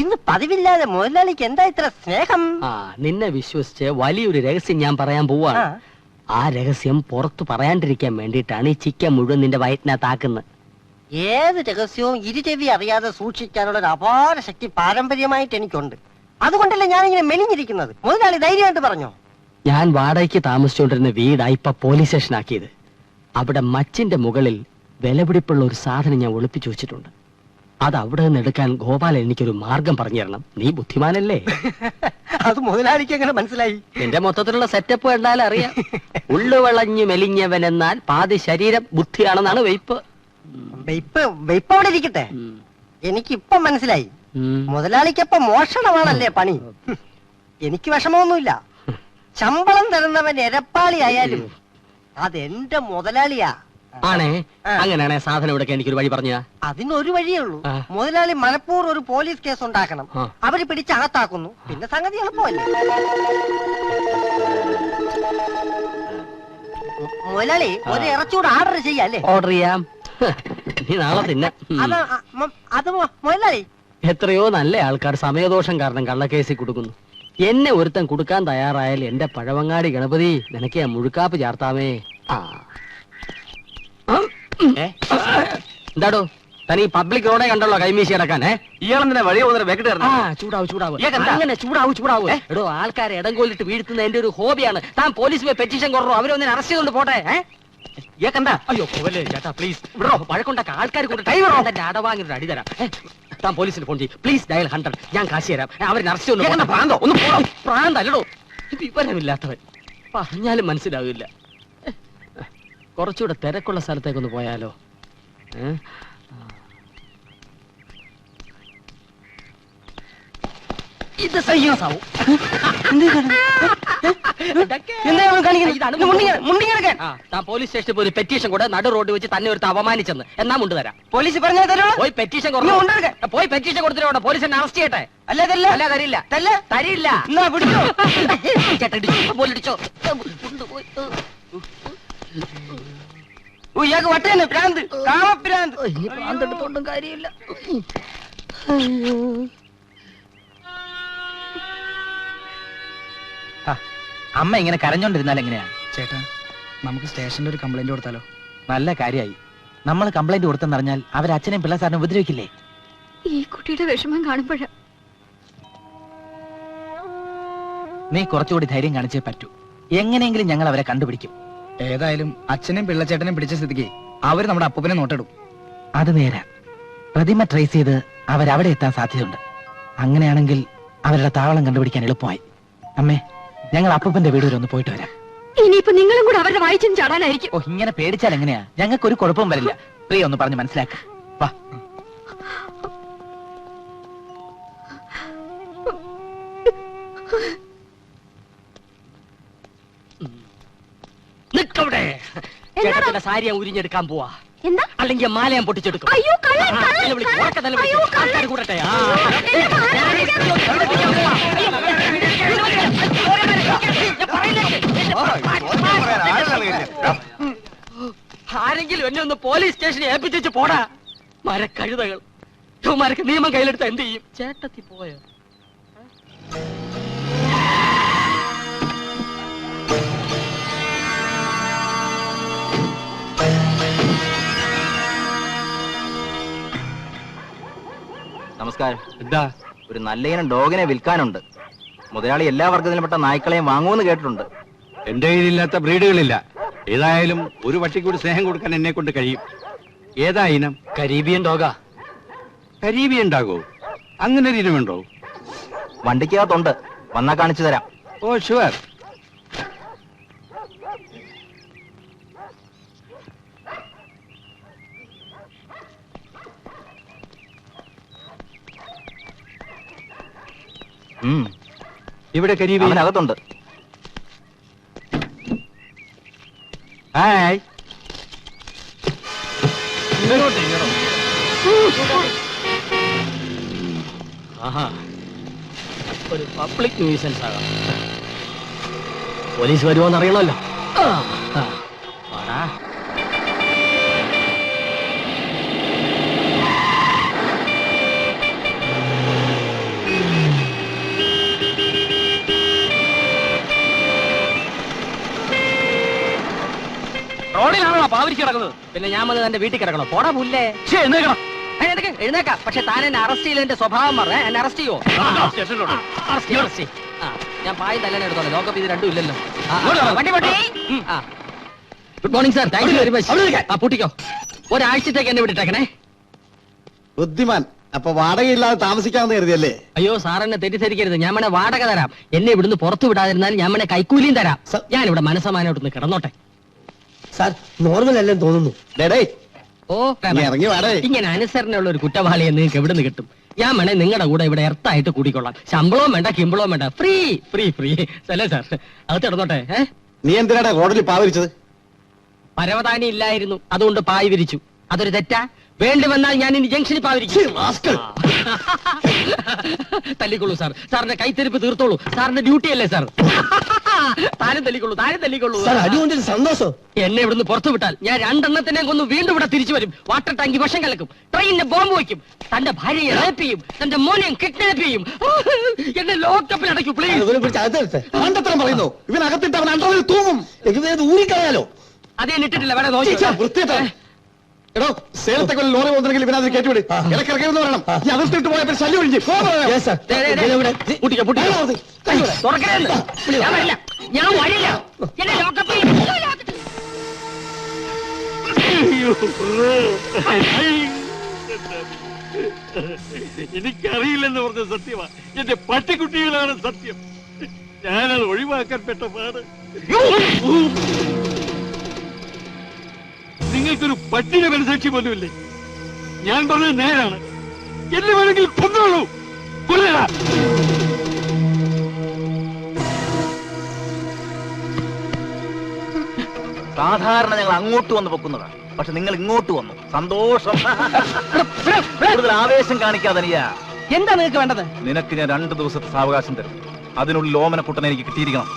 Speaker 9: ഇന്ന് പതിവില്ലാതെ മുതലാളിക്ക് എന്താ ഇത്ര സ്നേഹം?
Speaker 10: നിന്നെ വിശ്വസിച്ച് വലിയൊരു രഹസ്യം ഞാൻ പറയാൻ പോവാണ്. ആ രഹസ്യം പുറത്തു പറയാണ്ടിരിക്കാൻ വേണ്ടിയിട്ടാണ് ഈ ചിക്കൻ മുഴുവൻ നിന്റെ വയറ്റിനകത്താക്കുന്നത്.
Speaker 9: ഏത് രഹസ്യവും ഇരുചെവി അറിയാതെ സൂക്ഷിക്കാനുള്ള ഒരു അപാര ശക്തി പാരമ്പര്യമായിട്ട് എനിക്കുണ്ട്. അതുകൊണ്ടല്ലേ ഞാനിങ്ങനെ മെലിഞ്ഞിരിക്കുന്നത്. മുതലാളി ധൈര്യമായിട്ട് പറഞ്ഞോ.
Speaker 10: ഞാൻ വാടകയ്ക്ക് താമസിച്ചുകൊണ്ടിരുന്ന വീടാ ഇപ്പൊ പോലീസ് സ്റ്റേഷനാക്കിയത്. അവിടെ മച്ചിന്റെ മുകളിൽ വിലപിടിപ്പുള്ള ഒരു സാധനം ഞാൻ ഒളിപ്പിച്ചു വെച്ചിട്ടുണ്ട്. അത് അവിടെ നിന്ന് എടുക്കാൻ ഗോപാലൻ എനിക്കൊരു മാർഗം പറഞ്ഞു തരണം. നീ ബുദ്ധിമാനല്ലേ?
Speaker 9: അത് മുതലാളിക്ക് എങ്ങനെ മനസ്സിലായി?
Speaker 10: നിന്റെ മൊത്തത്തിലുള്ള സെറ്റപ്പ് കണ്ടാൽ അറിയാം. ഉള്ളു വളഞ്ഞു മെലിഞ്ഞവൻ എന്നാൽ പാതി ശരീരം ബുദ്ധിയാണെന്നാണ് വെയ്പ്പ്.
Speaker 9: വെയ്പ്പ് അവിടെ ഇരിക്കട്ടെ. എനിക്കിപ്പം മനസ്സിലായി. മുതലാളിക്കപ്പം മോഷണമാണല്ലേ പണി. എനിക്ക് വിഷമമൊന്നുമില്ല. ശമ്പളം തരുന്നവൻ എരപ്പാളി ആയാലും അതെന്റെ മുതലാളിയാ.
Speaker 10: ആണേ, അങ്ങനെയാണെ സാധനം ഇവിടെ എനിക്കൊരു വഴി പറഞ്ഞ.
Speaker 9: അതിനൊരു വഴിയേ ഉള്ളൂ. മുതലാളി മനഃപൂർവ്വം ഒരു പോലീസ് കേസ് ഉണ്ടാക്കണം. അവര് പിടിച്ച് അകത്താക്കുന്നു. പിന്നെ സംഗതി എളുപ്പമല്ലേ. മുതലാളി ഒരു ഇറച്ചൂട് ഓർഡർ ചെയ്യാല്ലേ?
Speaker 10: ഓർഡർ ചെയ്യാം. നീ നാളെ തിന്ന.
Speaker 9: അത് മുതലാളി,
Speaker 10: എത്രയോ നല്ല ആൾക്കാർ സമയദോഷം കാരണം കള്ളക്കേസിൽ കൊടുക്കുന്നു. എന്നെ ഒരുത്തൻ കൊടുക്കാൻ തയ്യാറായാൽ എന്റെ പഴവങ്ങാടി ഗണപതി നിനക്ക് ഞാൻ മുഴുക്കാപ്പ് ചാർത്താമേ. എന്താടോ തനി പബ്ലിക് റോഡേ കണ്ടല്ലോ കൈമീശി കിടക്കാൻ.
Speaker 2: ഇയാളെന്തിനാ വഴി പോകുന്ന വെക്കിട്ട്
Speaker 10: ചൂടാവും അങ്ങനെ ചൂടാവും. എടോ, ആൾക്കാരെ ഇടംകൊല്ലിട്ട് വീഴ്ത്തുന്ന എന്റെ ഒരു ഹോബിയാണ്. താൻ പോലീസ് പോയി പെറ്റീഷൻ കുറോ, അവരൊന്നിനെ അറസ്റ്റ് ചെയ്തോണ്ട് പോട്ടെ. അയ്യോ പോലെ ചേട്ടാ പ്ലീസ് വിടോ. വഴക്കുണ്ടാക്ക ആൾക്കാർ കൊണ്ട് അടവാങ്ങി അടി തരാം. താൻ പോലീസിന് ഫോൺ ചെയ്യും പ്ലീസ്. ഡയൽ 100. ഞാൻ കാശ് തരാം. അവരെ അറസ്റ്റ് ചെയ്തു. പ്രാന്തല്ലടോ, വിവരമില്ലാത്തവൻ. പറഞ്ഞാലും മനസ്സിലാവില്ല. കുറച്ചുകൂടെ തിരക്കുള്ള സ്ഥലത്തേക്കൊന്ന് പോയാലോ? ഇത് സയ്യാസാവും. താൻ പോലീസ് സ്റ്റേഷനിൽ പോയി പെറ്റീഷൻ കൂടെ നടു റോഡ് വെച്ച് തന്നെ ഒരു അപമാനിച്ചെന്ന് എന്നാ മുണ്ട് തരാം.
Speaker 6: പോലീസ് പറഞ്ഞാൽ തരുമോ?
Speaker 10: പോയി പെറ്റീഷൻ പോയി പെറ്റീഷൻ കൊടുത്തിട്ട് പോലീസ് എന്നെ അറസ്റ്റ് ചെയ്യട്ടെ. അല്ല തരില്ല. തരില്ല. പോലടിച്ചോ.
Speaker 6: ഇയാൾക്ക് വട്ടേന്ന് ഭ്രാന്ത്, കാമഭ്രാന്ത്.
Speaker 10: ഇനി ഭ്രാന്ത് എടുത്തോണ്ടും കാര്യമില്ല.
Speaker 6: അമ്മ ഇങ്ങനെ കരഞ്ഞോണ്ടിരുന്നാൽ എങ്ങനെയാ?
Speaker 1: ചേട്ടാ, നമുക്ക് സ്റ്റേഷനിൽ ഒരു കംപ്ലൈന്റ് കൊടുത്താലോ?
Speaker 6: നല്ല കാര്യമായി. നമ്മൾ കംപ്ലൈന്റ് കൊടുത്തെന്നറിഞ്ഞാൽ അവരച്ഛനെയും പിള്ള സാറിനെ ഉപദ്രവിക്കില്ലേ?
Speaker 3: ഈ കുട്ടിയുടെ വിഷമം കാണുമ്പോഴാ.
Speaker 6: നീ കുറച്ചുകൂടി ധൈര്യം കാണിച്ചേ പറ്റൂ. എങ്ങനെയെങ്കിലും ഞങ്ങൾ അവരെ കണ്ടുപിടിക്കും.
Speaker 1: ഏതായാലും അച്ഛനെയും പിള്ളച്ചേട്ടനെയും പിടിച്ച സ്ഥിതിക്ക് അവര് നമ്മുടെ അപ്പൂപ്പനെ നോട്ടിടും.
Speaker 6: അത് നേരാ. പ്രതിമ ട്രേസ് ചെയ്ത് അവരവിടെ എത്താൻ സാധ്യതയുണ്ട്. അങ്ങനെയാണെങ്കിൽ അവരുടെ താവളം കണ്ടുപിടിക്കാൻ എളുപ്പമായി. അമ്മേ, ഞങ്ങൾ അപ്പൂപ്പന്റെ വീട് വരെ ഒന്ന് പോയിട്ട് വരാം.
Speaker 3: ഇനിയിപ്പോ നിങ്ങളും കൂടെ അവരുടെ വായിച്ചും ചാടാനായിരിക്കും.
Speaker 6: ഓ, ഇങ്ങനെ പേടിച്ചാൽ എങ്ങനെയാ? ഞങ്ങൾക്ക് ഒരു കുഴപ്പവും വരില്ല. പ്രിയ ഒന്ന് പറഞ്ഞ് മനസ്സിലാക്ക. വാ.
Speaker 10: നിക്കവിടെ. ചേട്ടത്തിന്റെ സാരി ഞാൻ ഉരിഞ്ഞെടുക്കാൻ പോവാ.
Speaker 3: എന്താ?
Speaker 10: അല്ലെങ്കിൽ മാല ഞാൻ പൊട്ടിച്ചെടുക്കും.
Speaker 3: അയ്യോ, കള്ളൻ,
Speaker 10: ആൾക്കാർ കൂടട്ടെ. ആരെങ്കിലും എന്നെ ഒന്ന് പോലീസ് സ്റ്റേഷനിൽ ഏൽപ്പിച്ചു പോടാ. മരക്കഴുതകൾ. ഇവന്മാർക്ക് നിയമം കയ്യിലെടുത്ത എന്ത് ചെയ്യും? ചേട്ടത്തി പോയോ?
Speaker 8: നമസ്കാരം.
Speaker 5: എന്താ?
Speaker 8: ഒരു നല്ല ഇനം ഡോഗിനെ വിൽക്കാനുണ്ട്. മുതലാളി എല്ലാ വർഗത്തിലുംപ്പെട്ട നായ്ക്കളെയും വാങ്ങുമെന്ന് കേട്ടിട്ടുണ്ട്.
Speaker 5: എന്റെ കയ്യിലില്ലാത്ത ബ്രീഡുകളില്ല. ഏതായാലും ഒരു പട്ടിക്കൂടി സ്നേഹം കൊടുക്കാൻ എന്നെ കൊണ്ട് കഴിയും. ഏതാ ഇനം?
Speaker 10: കരീബിയൻ ഡോഗാ.
Speaker 5: കരീബിയൻ ഉണ്ടാകോ? അങ്ങനെ ഒരു ഇനമുണ്ടോ?
Speaker 8: വണ്ടിക്കകത്തുണ്ട്, വന്നാ കാണിച്ചു തരാം.
Speaker 5: Oh sure. ഇവിടെ കരീബിയൻ
Speaker 8: അവനകത്തുണ്ട്.
Speaker 5: ഹായ്.
Speaker 10: ഒരു പബ്ലിക് ന്യൂസൻസ് ആകാം. പോലീസ് വരുമോന്ന് അറിയണമല്ലോ. റോഡിലാണോ പാവരിച്ച് കിടക്കുന്നത്? പിന്നെ ഞാൻ വന്ന് എന്റെ വീട്ടിൽ കിടക്കണോ? പോടാ പുല്ലേ. എഴുന്നേക്കാം. പക്ഷെ താൻ എന്നെ അറസ്റ്റ് ചെയ്തതിന്റെ സ്വഭാവം പറഞ്ഞേ. എന്നെ അറസ്റ്റ് ചെയ്യുമോ? ഞാൻ പായും തല്ലാൻ എടുത്തോളാം. ലോകപ്പ് ഇത് രണ്ടും ഇല്ലല്ലോ. Good morning sir. Thank you very much. പൂട്ടിക്കോ. ഒരാഴ്ചത്തേക്ക് എന്നെ വിട്ടിട്ടേക്കണേ.
Speaker 11: ബുദ്ധിമാൻ. അപ്പൊ വാടകയില്ലാതെ താമസിക്കാമെന്ന് കരുതിയല്ലേ?
Speaker 10: അയ്യോ സാർ, എന്നെ തെറ്റിദ്ധരിക്കരുത്. ഞാൻ വേണേ വാടക തരാം. എന്നെ ഇവിടുന്ന് പുറത്തു വിടാതിരുന്നാൽ ഞാൻ വേണേ കൈക്കൂലിയും തരാം. ഞാൻ ഇവിടെ മനസ്സമാനോട്ടൊന്ന് കിടന്നോട്ടെ.
Speaker 9: സാർ, നോർമൽ അല്ലെന്ന് തോന്നുന്നു.
Speaker 10: ഓ, ഇങ്ങനെ അനുസരണയുള്ള ഒരു കുറ്റവാളിയെ നിങ്ങൾക്ക് എവിടെ നിന്ന് കിട്ടും? ഞാൻ വേണേ നിങ്ങളുടെ കൂടെ ഇവിടെ എർത്തായിട്ട് കൂടിക്കൊള്ളാം. ശമ്പളവും വേണ്ട, കിമ്പളവും വേണ്ട. Free free free. അല്ലേ സാർ? അത് കിടന്നോട്ടെ.
Speaker 11: നീ എന്തിനാണ് റോഡിൽ പാവരിച്ചത്?
Speaker 10: പരവതാനി ഇല്ലായിരുന്നു, അതുകൊണ്ട് പായ് വിരിച്ചു. അതൊരു തെറ്റാ? വേണ്ടി വന്നാൽ ഞാൻ ഇനി ജംഗ്ഷനിൽ പാവിരിക്കും. തല്ലിക്കൊള്ളൂ സാർ. സാറിന്റെ കൈത്തെരുപ്പ് തീർത്തോളൂ. സാറിന്റെ ഡ്യൂട്ടി അല്ലേ സാർ? താനും തല്ലിക്കൊള്ളൂ.
Speaker 9: സന്തോഷം.
Speaker 10: എന്നെ ഇവിടുന്ന് പുറത്തു വിട്ടാൽ ഞാൻ രണ്ടെണ്ണത്തിനെ കൊന്ന് വീണ്ടും ഇവിടെ തിരിച്ചു വരും. വാട്ടർ ടാങ്കി വിഷം കലക്കും, ട്രെയിനിനെ ബോംബ് വയ്ക്കും, തന്റെ ഭാര്യയെ റേപ്പ് ചെയ്യും, തന്റെ മോനെയും കിഡ്നാപ്പ് ചെയ്യും. എന്നെ ലോക്കപ്പിൽ അടയ്ക്കൂ പ്ലീസ്.
Speaker 11: പറയുന്നു ഇവനകത്തിട്ട് അവൻ അണ്ടറിൽ തൂങ്ങും. ഊരിക്കളയാലോ?
Speaker 10: അതേ ഇട്ടിട്ടില്ല. വേണേ നോക്കി.
Speaker 11: എടോ സേലത്തെ ലോറി പോകുന്നെങ്കിൽ ഇവനതിന് കേട്ടുവിട് ഇടക്കിറക്കിയെന്ന് പറയണം ഈ അതിർത്തിട്ട് പോയപ്പോൾ ശല്യം ഒഴിഞ്ഞു
Speaker 1: ഞാൻ വരില്ല. എന്നെ ലോക്കപ്പിൽ
Speaker 5: എനിക്കറിയില്ലെന്ന് പറഞ്ഞ സത്യമാണ്. എന്റെ പട്ടിക്കുട്ടികളാണ് സത്യം. ഞാനത് ഒഴിവാക്കാൻ പെട്ട പാട്. നിങ്ങൾക്കൊരു പട്ടിയുടെ മനസാക്ഷി പോലുമില്ലേ? ഞാൻ പറഞ്ഞത് നേരാണ്. എന്നെ വേണമെങ്കിൽ കൊന്നോളൂ. കൊല്ലടാ.
Speaker 7: സാധാരണ ഞങ്ങൾ അങ്ങോട്ട് വന്ന് പൊക്കുന്നതാണ്, പക്ഷെ നിങ്ങൾ ഇങ്ങോട്ട് വന്നു. സന്തോഷം. കൂടുതൽ ആവേശം കാണിക്കാതെ
Speaker 6: എന്താ നിനക്ക് വേണ്ടത്?
Speaker 7: നിനക്ക് ഞാൻ 2 ദിവസത്തെ സാവകാശം തരും. അതിനുള്ളിൽ ഓമനക്കുട്ടനെ എനിക്ക് കിട്ടിയിരിക്കണം.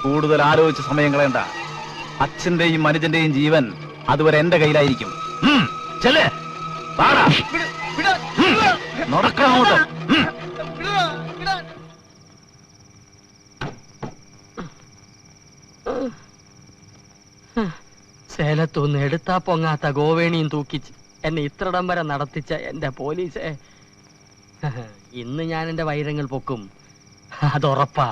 Speaker 7: കൂടുതൽ ആലോചിച്ച് സമയം കളയണ്ട. അച്ഛന്റെയും അനുജന്റെയും ജീവൻ അതുവരെ എന്റെ കയ്യിലായിരിക്കും. നടക്കണോട്ട്.
Speaker 10: സേലത്തുനിന്ന് എടുത്താ പൊങ്ങാത്ത ഗോവേണിയും തൂക്കിച്ച് എന്നെ ഇത്രടം വരെ നടത്തിച്ച എന്റെ പോലീസെ, ഇന്ന് ഞാൻ എന്റെ വൈരങ്ങൾ പൊക്കും, അതുറപ്പാ.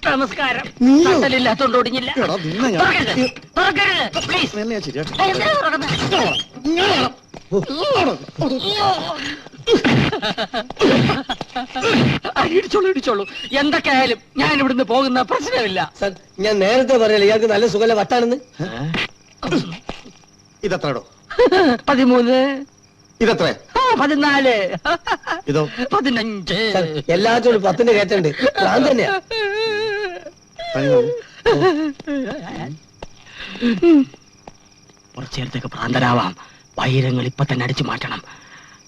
Speaker 1: നമസ്കാരം. ഇല്ലാത്തോണ്ട് ഒടിഞ്ഞില്ല.
Speaker 10: ഇടിച്ചോളൂ. എന്തൊക്കെ ആയാലും ഞാൻ ഇവിടുന്ന് പോകുന്ന പ്രശ്നമില്ല.
Speaker 9: ഞാൻ നേരത്തെ പറയല്ലേ ഇയാൾക്ക് നല്ല സുഖല വട്ടാണെന്ന്.
Speaker 11: ഇതെത്രടോ?
Speaker 10: 13.
Speaker 11: ഇതെത്ര?
Speaker 10: 14.
Speaker 11: ഇതോ?
Speaker 10: 15.
Speaker 9: എല്ലാത്തോടും 10 കയറ്റുണ്ട്. ഞാൻ തന്നെയാ.
Speaker 10: കുറച്ചു നേരത്തേക്ക് ഭ്രാന്തരാവാം. വൈരങ്ങൾ ഇപ്പൊ തന്നെ അടിച്ചു മാറ്റണം.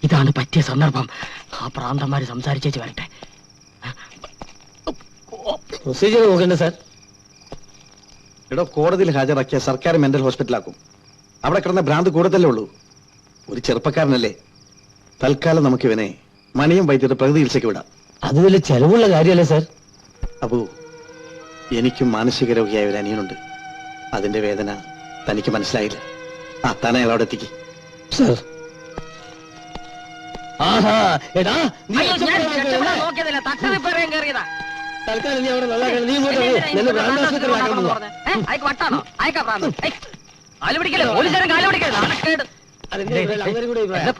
Speaker 10: ഇതാണ് പറ്റിയ സന്ദർഭം. ആ ഭ്രാന്തന്മാര് സംസാരിച്ചേച്ച് വരട്ടെ.
Speaker 9: പ്രൊസീജിയർ നോക്കണ്ടേ സാർ?
Speaker 11: എടോ, കോടതിയിൽ ഹാജരാക്കിയ സർക്കാർ മെന്റൽ ഹോസ്പിറ്റലാക്കും. അവിടെ കിടന്ന ഭ്രാന്ത് കൂടുതലേ ഉള്ളൂ. ഒരു ചെറുപ്പക്കാരനല്ലേ. തൽക്കാലം നമുക്ക് ഇവനെ മണിയും വൈദ്യുത പ്രകൃതി ചികിത്സയ്ക്ക് വിടാം.
Speaker 9: അത് വലിയ ചെലവുള്ള കാര്യമല്ലേ സാർ?
Speaker 11: അപ്പോ എനിക്കും മാനസിക രോഗിയായ ഒരു അനിയനുണ്ട്. അതിന്റെ വേദന തനിക്ക് മനസ്സിലായില്ല. താൻ അയാളോട് എത്തിക്ക്.
Speaker 9: സാർ തൽക്കാലം നീ അവിടെ നല്ലതാക്കണം. നീ ഇങ്ങോട്ട് നിന്നെ ഭ്രാന്താശുപത്രിയിലാക്കാൻ പോവാ.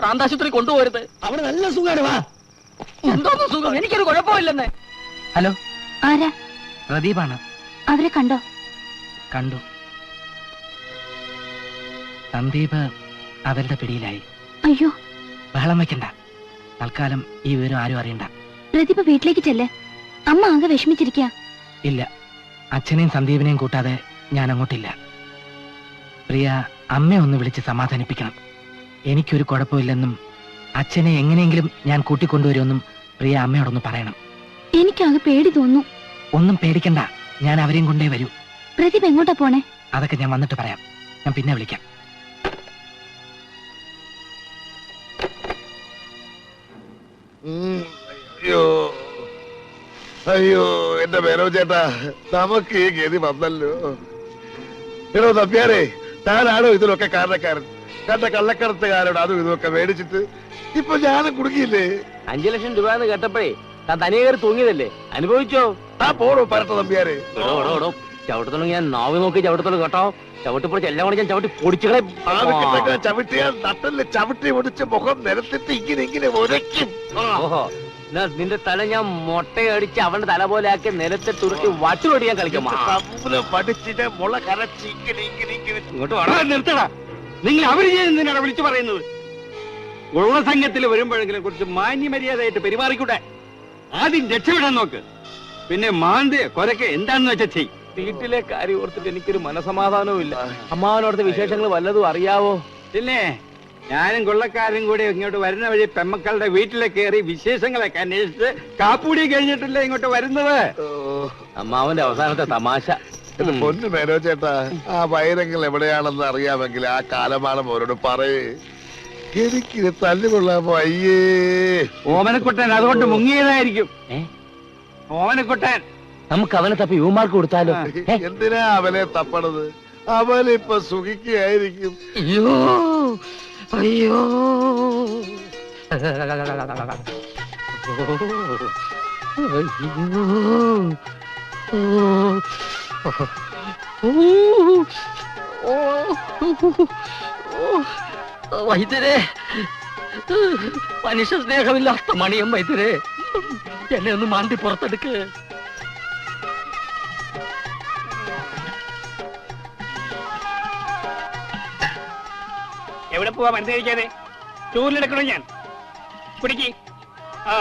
Speaker 10: പ്രാന്താശുപത്രി കൊണ്ടുപോരുത്.
Speaker 9: അവിടെ നല്ല സുഖമാണ്. വാ.
Speaker 10: എന്തോന്ന് സുഖം? എനിക്കൊരു കുഴപ്പമില്ലെന്നേ.
Speaker 6: ഹലോ,
Speaker 3: ആരാ?
Speaker 6: പ്രദീപാണ്.
Speaker 3: അവരെ കണ്ടോ?
Speaker 6: കണ്ടു. സന്ദീപ് അവരുടെ പിടിയിലായി.
Speaker 3: അയ്യോ,
Speaker 6: ബഹളം വെക്കണ്ട. തൽക്കാലം ഈ വിവരം ആരും അറിയണ്ട.
Speaker 3: പ്രദീപ് വീട്ടിലേക്ക് ചെല്ല്. അമ്മ ആകെ വിഷമിച്ചിരിക്കുക.
Speaker 6: ഇല്ല, അച്ഛനെയും സന്ദീപിനെയും കൂട്ടാതെ ഞാൻ അങ്ങോട്ടില്ല. പ്രിയ അമ്മയെ ഒന്ന് വിളിച്ച് സമാധാനിപ്പിക്കണം. എനിക്കൊരു കുഴപ്പമില്ലെന്നും അച്ഛനെ എങ്ങനെയെങ്കിലും ഞാൻ കൂട്ടിക്കൊണ്ടുവരുമെന്നും പ്രിയ അമ്മയോടൊന്ന് പറയണം.
Speaker 3: എനിക്കാകെ പേടി തോന്നുന്നു.
Speaker 6: ഒന്നും പേടിക്കണ്ട, ഞാൻ അവരെയും കൊണ്ടേ വരൂ.
Speaker 3: പ്രദീപ് എങ്ങോട്ടാ പോണേ?
Speaker 6: അതൊക്കെ ഞാൻ വന്നിട്ട് പറയാം. ഞാൻ പിന്നെ വിളിക്കാം.
Speaker 4: അയ്യോ അയ്യോ, എന്റെ മേനോ ചേട്ടാ, നമുക്ക് ഈ ഗതി വന്നല്ലോ. എടോ തമ്പ്യാരെ, താനാണോ ഇതിലൊക്കെ കാരണക്കാരൻ? കണ്ട കള്ളക്കടത്തുകാരോട് അതും ഇതൊക്കെ മേടിച്ചിട്ട് ഇപ്പൊ ഞാനും കുടുങ്ങിയില്ലേ?
Speaker 2: 5 ലക്ഷം രൂപ എന്ന് കേട്ടപ്പോഴേ താൻ തനിയെ കയറി തൂങ്ങിയതല്ലേ? അനുഭവിച്ചോ?
Speaker 4: പോടോ പരട്ട തമ്പ്യാരെ.
Speaker 2: ചവിട്ടത്തോളം ഞാൻ നാവ് നോക്കി ചവിട്ടത്തോളം കേട്ടോ. ചവിട്ടിപ്പൊടിച്ച് എല്ലാം കൂടി ഞാൻ ചവിട്ടി പൊടിച്ചുകളെ.
Speaker 4: ചവിട്ടിയാ നട്ടല് ചവിട്ടി ഒടിച്ച് മുഖം നിരത്തിട്ട് ഇങ്ങനെ ഉരയ്ക്കും.
Speaker 2: ഓഹോ, നിന്റെ തല ഞാൻ മുട്ടയടിച്ച് അവന്റെ തല പോലെ ആക്കി നിലത്തിട്ട് ഉരുട്ടി വട്ടുപൊടി ഞാൻ കളിക്കാം.
Speaker 4: പഠിച്ചിട്ട് മുള കരച്ച്
Speaker 5: ഇങ്ങോട്ട് വളരെ നിർത്തടാ. നിങ്ങൾ അവര് ചെയ്യുന്നതിനാണ് വിളിച്ചു പറയുന്നത്. ഉള്ള സംഘത്തിൽ വരുമ്പോഴെങ്കിലും കുറച്ച് മാന്യമര്യാദയായിട്ട് പെരുമാറിക്കൂടെ? ആദ്യം രക്ഷപ്പെടാൻ നോക്ക്, പിന്നെ മാന്തി കൊരക്കെ എന്താണെന്ന് വെച്ചാ ചെയ്.
Speaker 2: വീട്ടിലെ കാര്യം ഓർത്തിട്ട് എനിക്കൊരു മനസമാധാനവും ഇല്ല. അമ്മാവനോടത്തെ വിശേഷങ്ങൾ വല്ലതും അറിയാവോ?
Speaker 5: പിന്നെ ഞാനും കൊള്ളക്കാരും കൂടി ഇങ്ങോട്ട് വരുന്ന വഴി പെമ്മക്കളുടെ വീട്ടിലേക്ക് കയറി വിശേഷങ്ങളൊക്കെ അന്വേഷിച്ച് കാപ്പൂടി കഴിഞ്ഞിട്ടല്ലേ ഇങ്ങോട്ട് വരുന്നത്.
Speaker 2: അമ്മാവന്റെ അവസാനത്തെ തമാശ.
Speaker 4: എന്റെ പൊന്നു മേനോ ചേട്ടാ, ആ വൈരങ്ങൾ എവിടെയാണെന്ന് അറിയാമെങ്കിൽ ആ കാലമാണം അവരോട് പറയേ. എനിക്കിത് തല്ലുകൊള്ളാമോ? അയ്യേ.
Speaker 5: ഓമനക്കുട്ടൻ അതുകൊണ്ട് മുങ്ങിയതായിരിക്കും. ഓമനക്കുട്ടൻ
Speaker 2: നമുക്ക് അവനെ തപ്പി യുവമാർക്ക് കൊടുത്താലോ?
Speaker 4: എന്തിനാ അവനെ തപ്പണത്? അവനിപ്പൊ സുഖിക്കുകയായിരിക്കും.
Speaker 10: അയ്യോ അയ്യോ വൈദ്യരെ, മനുഷ്യ സ്നേഹമില്ലാത്ത മണിയം വൈദ്യരെ, എന്നെ ഒന്ന് മാണ്ടി പുറത്തെടുക്ക്.
Speaker 5: എവിടെ പോവാ മനസ്സിലാക്കാതെ? ടൂറിലെടുക്കണോ ഞാൻ? കുടിക്ക്. ആ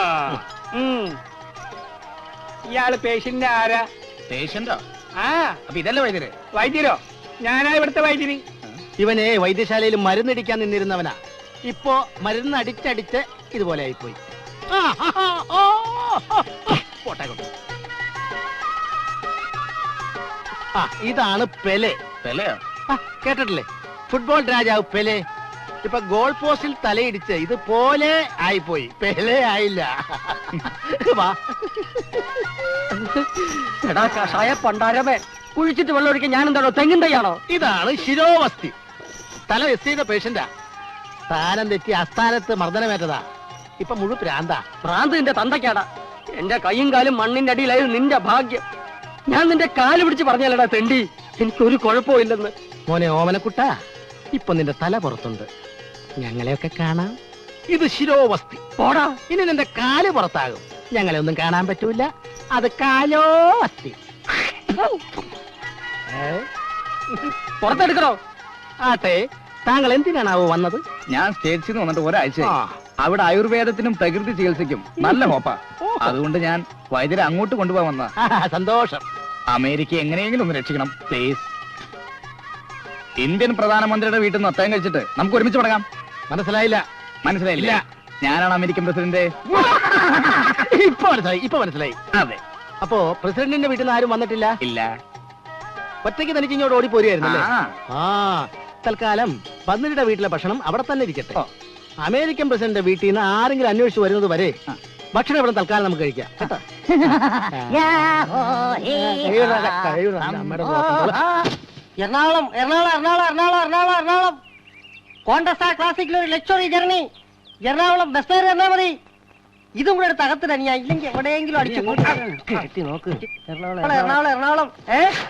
Speaker 5: ഇയാള് പേഷ്യന്റ് ആരാ?
Speaker 6: പേഷ്യന്റോ?
Speaker 5: ആ
Speaker 6: അപ്പൊ ഇതല്ലേ വൈദ്യര്?
Speaker 5: വൈദ്യരോ? ഞാനാ ഇവിടുത്തെ വൈദ്യര്.
Speaker 10: ഇവനെ വൈദ്യശാലയിൽ മരുന്നടിക്കാൻ നിന്നിരുന്നവനാ. ഇപ്പോ മരുന്ന് അടിച്ചടിച്ച് ഇതുപോലെ ആയിപ്പോയി. ഇതാണ് പെലെ.
Speaker 6: പെലയോ?
Speaker 10: കേട്ടിട്ടില്ലേ? ഫുട്ബോൾ രാജാവ് പെലെ. ഇപ്പൊ ഗോൾ പോസ്റ്റിൽ തലയിടിച്ച് ഇതുപോലെ ആയിപ്പോയി. പെലെ ആയില്ല. വാ.
Speaker 1: എടാ കഷായ പണ്ടാരമേ, കുഴിച്ചിട്ട് വെള്ളം ഒഴിക്കാൻ ഞാൻ എന്താണോ തെങ്ങിൻ തയ്യാണോ?
Speaker 10: ഇതാണ് ശിരോവസ്തി. തല എസ്റ്റിയുടെ പേഷ്യന്റാ. സ്ഥാനം തെറ്റി അസ്ഥാനത്ത് മർദ്ദനമേറ്റതാ. ഇപ്പൊ മുഴുവൻ പ്രാന്താ.
Speaker 1: ഭ്രാന്ത് നിന്റെ തന്തയ്ക്കാടാ. എന്റെ കൈയും കാലും മണ്ണിന്റെ അടിയിലായിരുന്നു നിന്റെ ഭാഗ്യം. ഞാൻ നിന്റെ കാല് പിടിച്ച് പറഞ്ഞാലടാ തെണ്ടി, എനിക്കൊരു കുഴപ്പവും ഇല്ലെന്ന്.
Speaker 10: മോനെ ഓമനക്കുട്ട, ഇപ്പൊ നിന്റെ തല പുറത്തുണ്ട്. ഞങ്ങളെയൊക്കെ കാണാം. ഇത് ശിരോവസ്തി. പോടാ, ഇനി നിന്റെ കാല് പുറത്താകും. ഞങ്ങളെ ഒന്നും കാണാൻ പറ്റൂല. അത് കാലോ അസ്ഥി.
Speaker 1: പുറത്തെടുക്കണോ?
Speaker 10: ആട്ടെ, താങ്കൾ എന്തിനാണാവോ വന്നത്?
Speaker 6: ഞാൻ സ്റ്റേറ്റ്സിൽ നിന്ന് വന്നിട്ട് ഒരാഴ്ച. അവിടെ ആയുർവേദത്തിനും പ്രകൃതി ചികിത്സയ്ക്കും നല്ല ഹോപ്പാ. അതുകൊണ്ട് ഞാൻ വൈദ്യരെ അങ്ങോട്ട് കൊണ്ടുപോകാൻ വന്ന.
Speaker 10: സന്തോഷം.
Speaker 6: അമേരിക്ക എങ്ങനെയെങ്കിലും ഒന്ന് രക്ഷിക്കണം പ്ലീസ്. ഇന്ത്യൻ പ്രധാനമന്ത്രിയുടെ വീട്ടിൽ നിന്ന് ഒത്തയം കഴിച്ചിട്ട് നമുക്ക് ഒരുമിച്ച് തുടങ്ങാം.
Speaker 10: മനസ്സിലായില്ല?
Speaker 6: മനസ്സിലായില്ല? ഞാനാണ് അമേരിക്കൻ പ്രസിഡന്റ്.
Speaker 10: ഇപ്പൊ മനസ്സിലായി.
Speaker 6: അതെ.
Speaker 10: അപ്പോ പ്രസിഡന്റിന്റെ വീട്ടിൽ നിന്ന് ആരും വന്നിട്ടില്ല?
Speaker 6: ഇല്ല.
Speaker 10: ഒറ്റയ്ക്ക് തനിക്ക് ഇങ്ങോട്ട് ഓടിപ്പോരുമായിരുന്നല്ലേ?
Speaker 6: ആ.
Speaker 10: തൽക്കാലം പന്നിയുടെ വീട്ടിലെ ഭക്ഷണം അവിടെ തന്നെ ഇരിക്കട്ടെ. അമേരിക്കൻ പ്രസിഡന്റ് വീട്ടിൽ നിന്ന് ആരെങ്കിലും അന്വേഷിച്ച് വരുന്നത് വരെ ഭക്ഷണം ഇവിടെ തൽക്കാലം നമുക്ക് കഴിക്കാം.
Speaker 9: എറണാകുളം എറണാകുളം എറണാകുളം എറണാകുളം എറണാകുളം എറണാകുളം കോണ്ടസ ക്ലാസിക്കിൽ ഒരു ലക്ഷറി ജർണി. എറണാകുളം ബസ് കയറി തന്നാ മതി. ഇതും കൂടെ എടുത്ത് അകത്ത് തനിയാ, ഇല്ലെങ്കിൽ എവിടെയെങ്കിലും അടിച്ചു നോക്ക്. എറണാകുളം എറണാകുളം.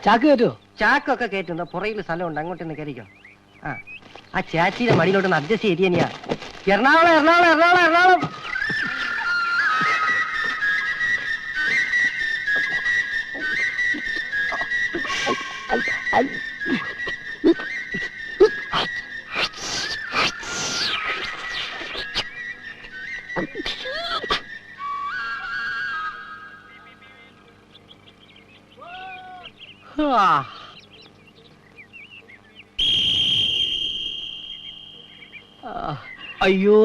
Speaker 10: ചാക്ക് കയറ്റോ?
Speaker 9: ചാക്കൊക്കെ കയറ്റുന്ന പുറയിൽ സ്ഥലമുണ്ട്, അങ്ങോട്ടൊന്ന് കയറിക്കോ. ആ ചാച്ചിയുടെ മടിയിലോട്ടൊന്ന് അഡ്ജസ്റ്റ് ചെയ്തിയാ. എറണാകുളം എറണാകുളം എറണാകുളം എറണാകുളം.
Speaker 1: അയ്യോ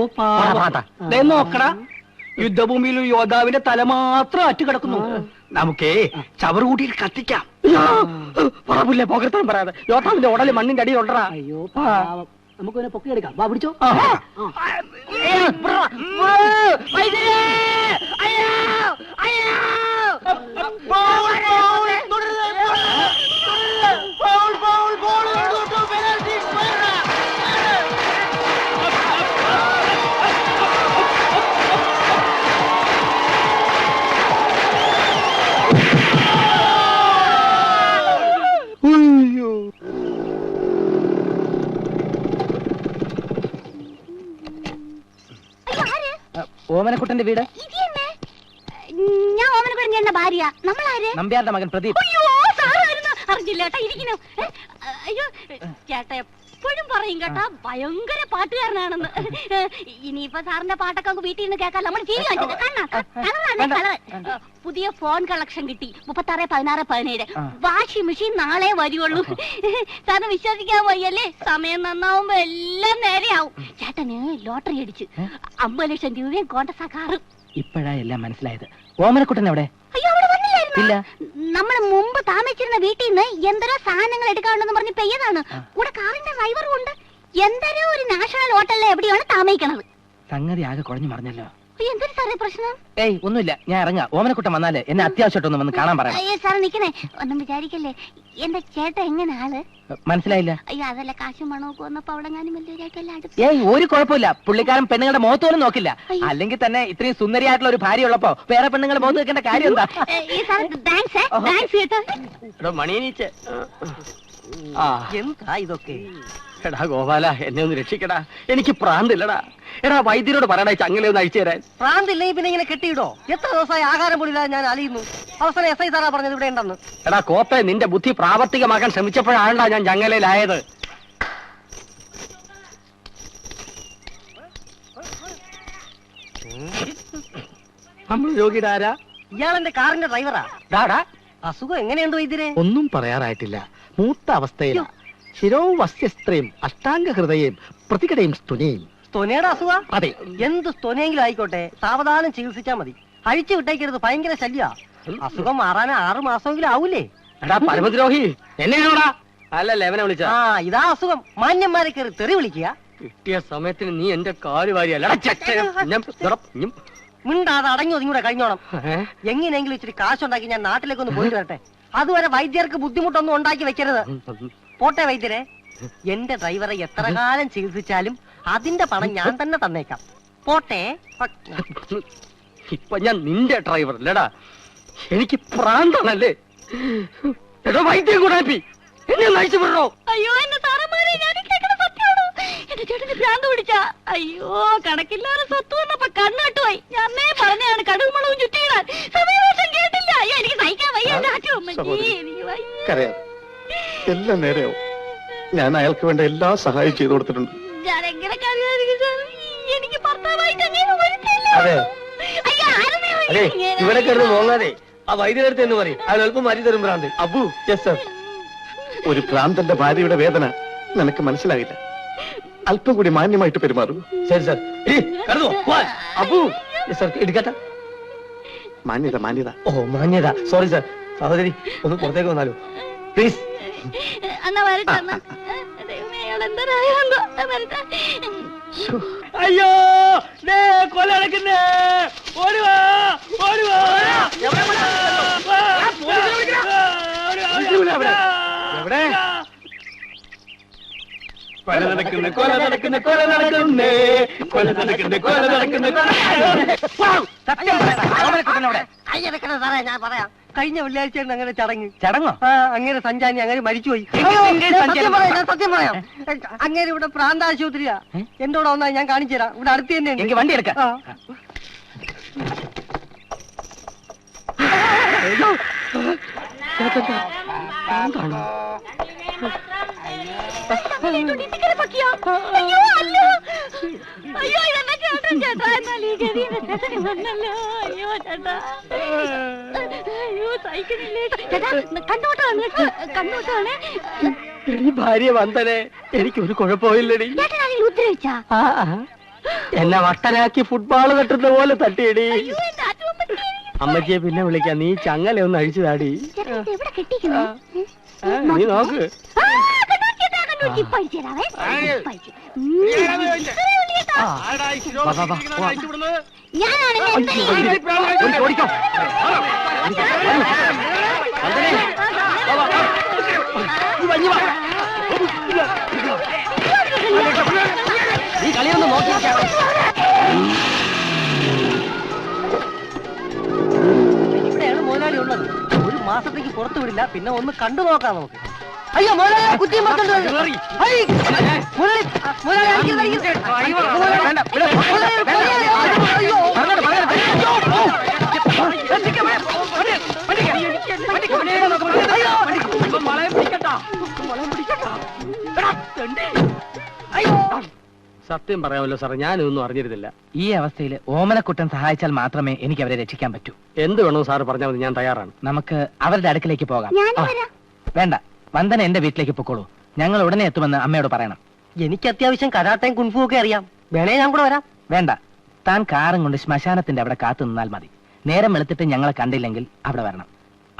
Speaker 1: നോക്കടാ, യുദ്ധഭൂമിയിൽ ഒരു യോദ്ധാവിന്റെ തല മാത്രം അറ്റു കിടക്കുന്നു. നമുക്കേ ചവറ് കൂട്ടിയിട്ട് കത്തിക്കാം. പറപ്പില്ലേ പോകർത്തനം പറയാതെ. യോദ്ധാവിന്റെ ഉടല് മണ്ണിന്റെ അടിയിൽ ഉണ്ടടാ.
Speaker 10: അയ്യോ, നമുക്ക് പൊക്കിയെടുക്കാം. വാ, പിടിച്ചോ.
Speaker 1: ഓമനക്കുട്ടന്റെ വീട്.
Speaker 3: ഞാൻ ഓമനക്കുട്ടൻ ഭാര്യ. നമ്മളാര്?
Speaker 1: നമ്പ്യാരുടെ മകൻ പ്രദീപ്.
Speaker 3: അറിഞ്ഞില്ല കേട്ടാ. ഇരിക്കുന്നു. അയ്യോ ചേട്ടാ എപ്പോഴും പറയും കേട്ടാ, ഭയങ്കര പാട്ടുകാരനാണെന്ന്. ഇനിയിപ്പോ സാറിന്റെ പാട്ടൊക്കെ വീട്ടിൽ നിന്ന് കേൾക്കാൻ നമ്മൾ TV കണ്ടിട്ട്. പുതിയ ഫോൺ കളക്ഷൻ കിട്ടി. 36, 16, 17. വാഷിംഗ് മെഷീൻ നാളെ വരുള്ളൂ. സാറിന് വിശ്വസിക്കാൻ വയ്യല്ലേ? സമയം നന്നാവുമ്പോ എല്ലാം നേരെയാവും. ചേട്ടന് ലോട്ടറി അടിച്ച് 50 ലക്ഷം രൂപയും കോണ്ടസ കാറും.
Speaker 1: ഇപ്പോഴാ എല്ലാം മനസ്സിലായത്. ഓമനക്കുട്ടൻ എവിടെ?
Speaker 3: അയ്യോ, അവിടെ വന്നില്ലായിരുന്നു.
Speaker 1: ഇല്ല.
Speaker 3: നമ്മൾ മുമ്പ് താമസിച്ചിരുന്ന വീട്ടിൽ നിന്ന് എന്തരോ സാധനങ്ങൾ എടുക്കാനുണ്ടെന്ന് പറഞ്ഞ് പെയ്യതാണ്. കൂടെ കാറിന്റെ ഡ്രൈവറും ഉണ്ട്. എന്തരോ ഒരു നാഷണൽ ഹോട്ടലിൽ എവിടെയാണ് താമസിക്കണത്.
Speaker 6: സംഗതി ആകെ കുഴഞ്ഞു മറിഞ്ഞല്ലോ.
Speaker 3: എന്തൊരു സാറേ പ്രശ്നം?
Speaker 6: ഏയ് ഒന്നുമില്ല, ഞാൻ ഇറങ്ങാം. ഓമനക്കുട്ടൻ വന്നാലേ എന്നെ അത്യാവശ്യമായിട്ടൊന്ന് വന്ന് കാണാൻ പറയാം.
Speaker 3: അയ്യോ സാറ് നിക്കണേ, ഒന്നും വിചാരിക്കല്ലേ. എന്റെ ചേട്ടൻ എങ്ങനെ ആള്?
Speaker 6: മനസ്സിലായില്ല?
Speaker 3: അയ്യോ അതല്ല, കാശും പണമൊക്കെ വന്നപ്പോ അവിടെ ഞാനും വലിയവരായിട്ടല്ല അടുത്ത്.
Speaker 6: ഏയ് ഒരു കുഴപ്പമില്ല, പുള്ളിക്കാരൻ പെണ്ണുങ്ങളുടെ മുഖത്ത് പോലും നോക്കില്ല. അല്ലെങ്കിൽ തന്നെ ഇത്രയും സുന്ദരിയായിട്ടുള്ള ഒരു ഭാര്യ ഉള്ളപ്പോ വേറെ പെണ്ണുങ്ങളുടെ മുഖത്ത് വെക്കേണ്ട കാര്യം എന്താ?
Speaker 10: മണിയനീച്ച്
Speaker 9: എന്താ ഇതൊക്കെ?
Speaker 10: എടാ ഗോപാല, എന്നെ ഒന്ന് രക്ഷിക്കടാ, എനിക്ക് പ്രാന്തില്ലടാ. എടാ വൈദ്യരോട് പറയടാ ചങ്ങല ഒന്ന് അഴിച്ചു തരാൻ.
Speaker 9: പ്രാന്തില്ലെങ്കിൽ പിന്നെ ഇങ്ങനെ കെട്ടിയിടോ? എത്ര ദിവസമായി ആഹാരം പോലില്ലാതെ ഞാൻ അലിയുന്നു. അവസാനം SI സാറാ പറഞ്ഞത് ഇവിടെ ഉണ്ടെന്ന്.
Speaker 10: എടാ കോപ്പെ, നിന്റെ ബുദ്ധി പ്രാവർത്തികമാക്കാൻ ശ്രമിച്ചപ്പോഴാണ്ടാ ഞാൻ ചങ്ങലയിലായത്. നമ്മൾ രോഗിയുടെ ആരാ?
Speaker 9: ഇയാളെന്റെ കാറിന്റെ ഡ്രൈവറാ.
Speaker 10: ഡാടാ,
Speaker 9: അസുഖം എങ്ങനെയുണ്ട് വൈദ്യരെ?
Speaker 10: ഒന്നും പറയാറായിട്ടില്ല. മൂത്ത അവസ്ഥയിലാ. ശിരോം വസ്യസ്ത്രയും അഷ്ടാംഗ ഹൃദയം പ്രതികടയും സ്തുനയും.
Speaker 9: സ്തൊനയുടെ അസുഖ?
Speaker 10: അതെ.
Speaker 9: എന്ത് സ്തൊനയെങ്കിലും ആയിക്കോട്ടെ, സാവധാനം ചികിത്സിച്ചാ മതി. അഴിച്ചു വിട്ടേക്കരുത്, ഭയങ്കര ശല്യ. അസുഖം മാറാൻ 6 മാസമെങ്കിലും ആവൂലേ?
Speaker 10: എടാ പരമദ്രോഹി, എന്നെയാണോടാ? അല്ലല്ല, എവനെ വിളിച്ച.
Speaker 9: ആ ഇതാ അസുഖം. മാന്യന്മാരെ കയറി തെറി വിളിക്കുക.
Speaker 10: കിട്ടിയ സമയത്തിന് നീ എന്റെ കാല് വാരിയല്ല.
Speaker 9: മിണ്ടാതെ അടങ്ങി ഒതുങ്ങൂടെ കഴിഞ്ഞോണം. എങ്ങനെയെങ്കിലും ഇച്ചിരി കാശുണ്ടാക്കി ഞാൻ നാട്ടിലേക്കൊന്ന് പോയിട്ട് വരട്ടെ. അതുവരെ വൈദ്യർക്ക് ബുദ്ധിമുട്ടൊന്നും ഉണ്ടാക്കി വെക്കരുത്. പോട്ടെ വൈദ്യരെ, എന്റെ ഡ്രൈവറെ എത്ര കാലം ചികിത്സിച്ചാലും അതിന്റെ പണം ഞാൻ തന്നെ തന്നേക്കാം. പോട്ടെ.
Speaker 10: ഇപ്പൊ ഞാൻ നിന്റെ ഡ്രൈവർ അല്ലടാ, എനിക്ക് പ്രാന്താണല്ലേ. എടോ വൈദ്യം കൂടാപ്പി, എന്നെ നയിച്ചു വിടണോ?
Speaker 3: അയ്യോ എന്റെ സാറന്മാരെ, ഞാൻ കേൾക്കണ സത്യമാണോ? എന്റെ ചേട്ടന് ഭ്രാന്ത് പിടിച്ചാ? അയ്യോ കണക്കില്ലാതെ സ്വത്ത് വന്നപ്പോ കണ്ണുകെട്ടുപോയി. ഞാനേ പറഞ്ഞാണ് കടുകുമുളകും ചുറ്റിയിടാൻ. സമയദോഷം കേട്ടില്ല. അയ്യോ എനിക്ക് സഹിക്കാൻ വയ്യ.
Speaker 11: എല്ലാം നേരെയാവും. ഞാൻ അയാൾക്ക് വേണ്ട എല്ലാ സഹായവും ചെയ്തു കൊടുത്തിട്ടുണ്ട്.
Speaker 3: ഞാൻ എങ്ങനെ കറിയായിരിക്കും സാർ? എനിക്ക് ഭർത്താവായിട്ട്
Speaker 10: ഇവിടെ കയറി പോകാതെ ആ വൈദ്യുതി എന്ന് പറയും. അയാൾ എളുപ്പം മാറ്റി തരും ഭ്രാന്ത്. അബു. Yes sir.
Speaker 11: ഒരു ഭ്രാന്തന്റെ ഭാര്യയുടെ വേദന നിനക്ക് മനസ്സിലാകില്ല. അല്പം കൂടി മാന്യമായിട്ട് പെരുമാറും.
Speaker 10: ശരി സർ. അബു സർ, എടുക്കട്ടെ.
Speaker 11: മാന്യത മാന്യത.
Speaker 10: ഓ മാന്യത. Sorry sir. സഹോദരി ഒന്ന് പുറത്തേക്ക് വന്നാലോ പ്ലീസ്. അയ്യോ കൊല നടക്കുന്നേ. ഓടുവാ ഓടുവാ. എവിടെ? കൊല നടക്കുന്ന കൊല നടക്കുന്ന കൊല നടക്കുന്നേ. കൊല നടക്കുന്ന കൊല നടക്കുന്ന.
Speaker 9: സാറേ ഞാൻ പറയാം. കഴിഞ്ഞ വെള്ളിയാഴ്ച അങ്ങനെ ചടങ്ങോ? അങ്ങനെ സഞ്ചാരി അങ്ങനെ മരിച്ചുപോയി. സത്യം പറയാം. അങ്ങനെ ഇവിടെ പ്രാന്താശുപത്രിയാ. എന്റെ കൂടെ വന്നാൽ ഞാൻ കാണിച്ചു തരാം. ഇവിടെ അടുത്ത് തന്നെ
Speaker 6: എനിക്ക് വണ്ടി എടുക്കാം.
Speaker 10: ഭാര്യ വന്തനെ, എനിക്കൊരു കുഴപ്പമില്ലടി. എന്നെ വട്ടനാക്കി ഫുട്ബോൾ തട്ടുന്ന പോലെ തട്ടിയടി. അമ്മച്ചിയെ പിന്നെ വിളിക്കാം. നീ ചങ്ങല ഒന്ന് അഴിച്ചു താടി. നീ നോക്ക്. നീ കളിയൊന്ന് നോക്കിയിരിക്കാം.
Speaker 9: ഇവിടെയാണ് മുതലാളി ഉള്ളത്. ഒരു മാസത്തേക്ക് പുറത്തു വിടില്ല. പിന്നെ ഒന്ന് കണ്ടു നോക്കാം നമുക്ക്. അയ്യോ മുതലാളി കുത്തി
Speaker 10: സത്യം പറയാമല്ലോ സാറേ, ഞാനൊന്നും അറിഞ്ഞിരുന്നില്ല.
Speaker 6: ഈ അവസ്ഥയിൽ ഓമനക്കുട്ടൻ സഹായിച്ചാൽ മാത്രമേ എനിക്ക് അവരെ രക്ഷിക്കാൻ പറ്റൂ.
Speaker 10: എന്ത് വേണോ സാറ് പറഞ്ഞാൽ മതി, ഞാൻ തയ്യാറാണ്.
Speaker 6: നമുക്ക് അവരുടെ അടുക്കിലേക്ക് പോകാം. വേണ്ട, വന്ദന എന്റെ വീട്ടിലേക്ക് പൊക്കോളൂ. ഞങ്ങൾ ഉടനെ എത്തുമെന്ന് അമ്മയോട് പറയണം.
Speaker 9: എനിക്ക് അത്യാവശ്യം കരാട്ടയും കുൻഫും ഒക്കെ അറിയാം. വേണേ ഞാൻ കൂടെ വരാം.
Speaker 6: വേണ്ട, താൻ കാറും കൊണ്ട് ശ്മശാനത്തിന്റെ അവിടെ കാത്തു നിന്നാൽ മതി. നേരം വെളുത്തിട്ട് ഞങ്ങളെ കണ്ടില്ലെങ്കിൽ അവിടെ വരണം.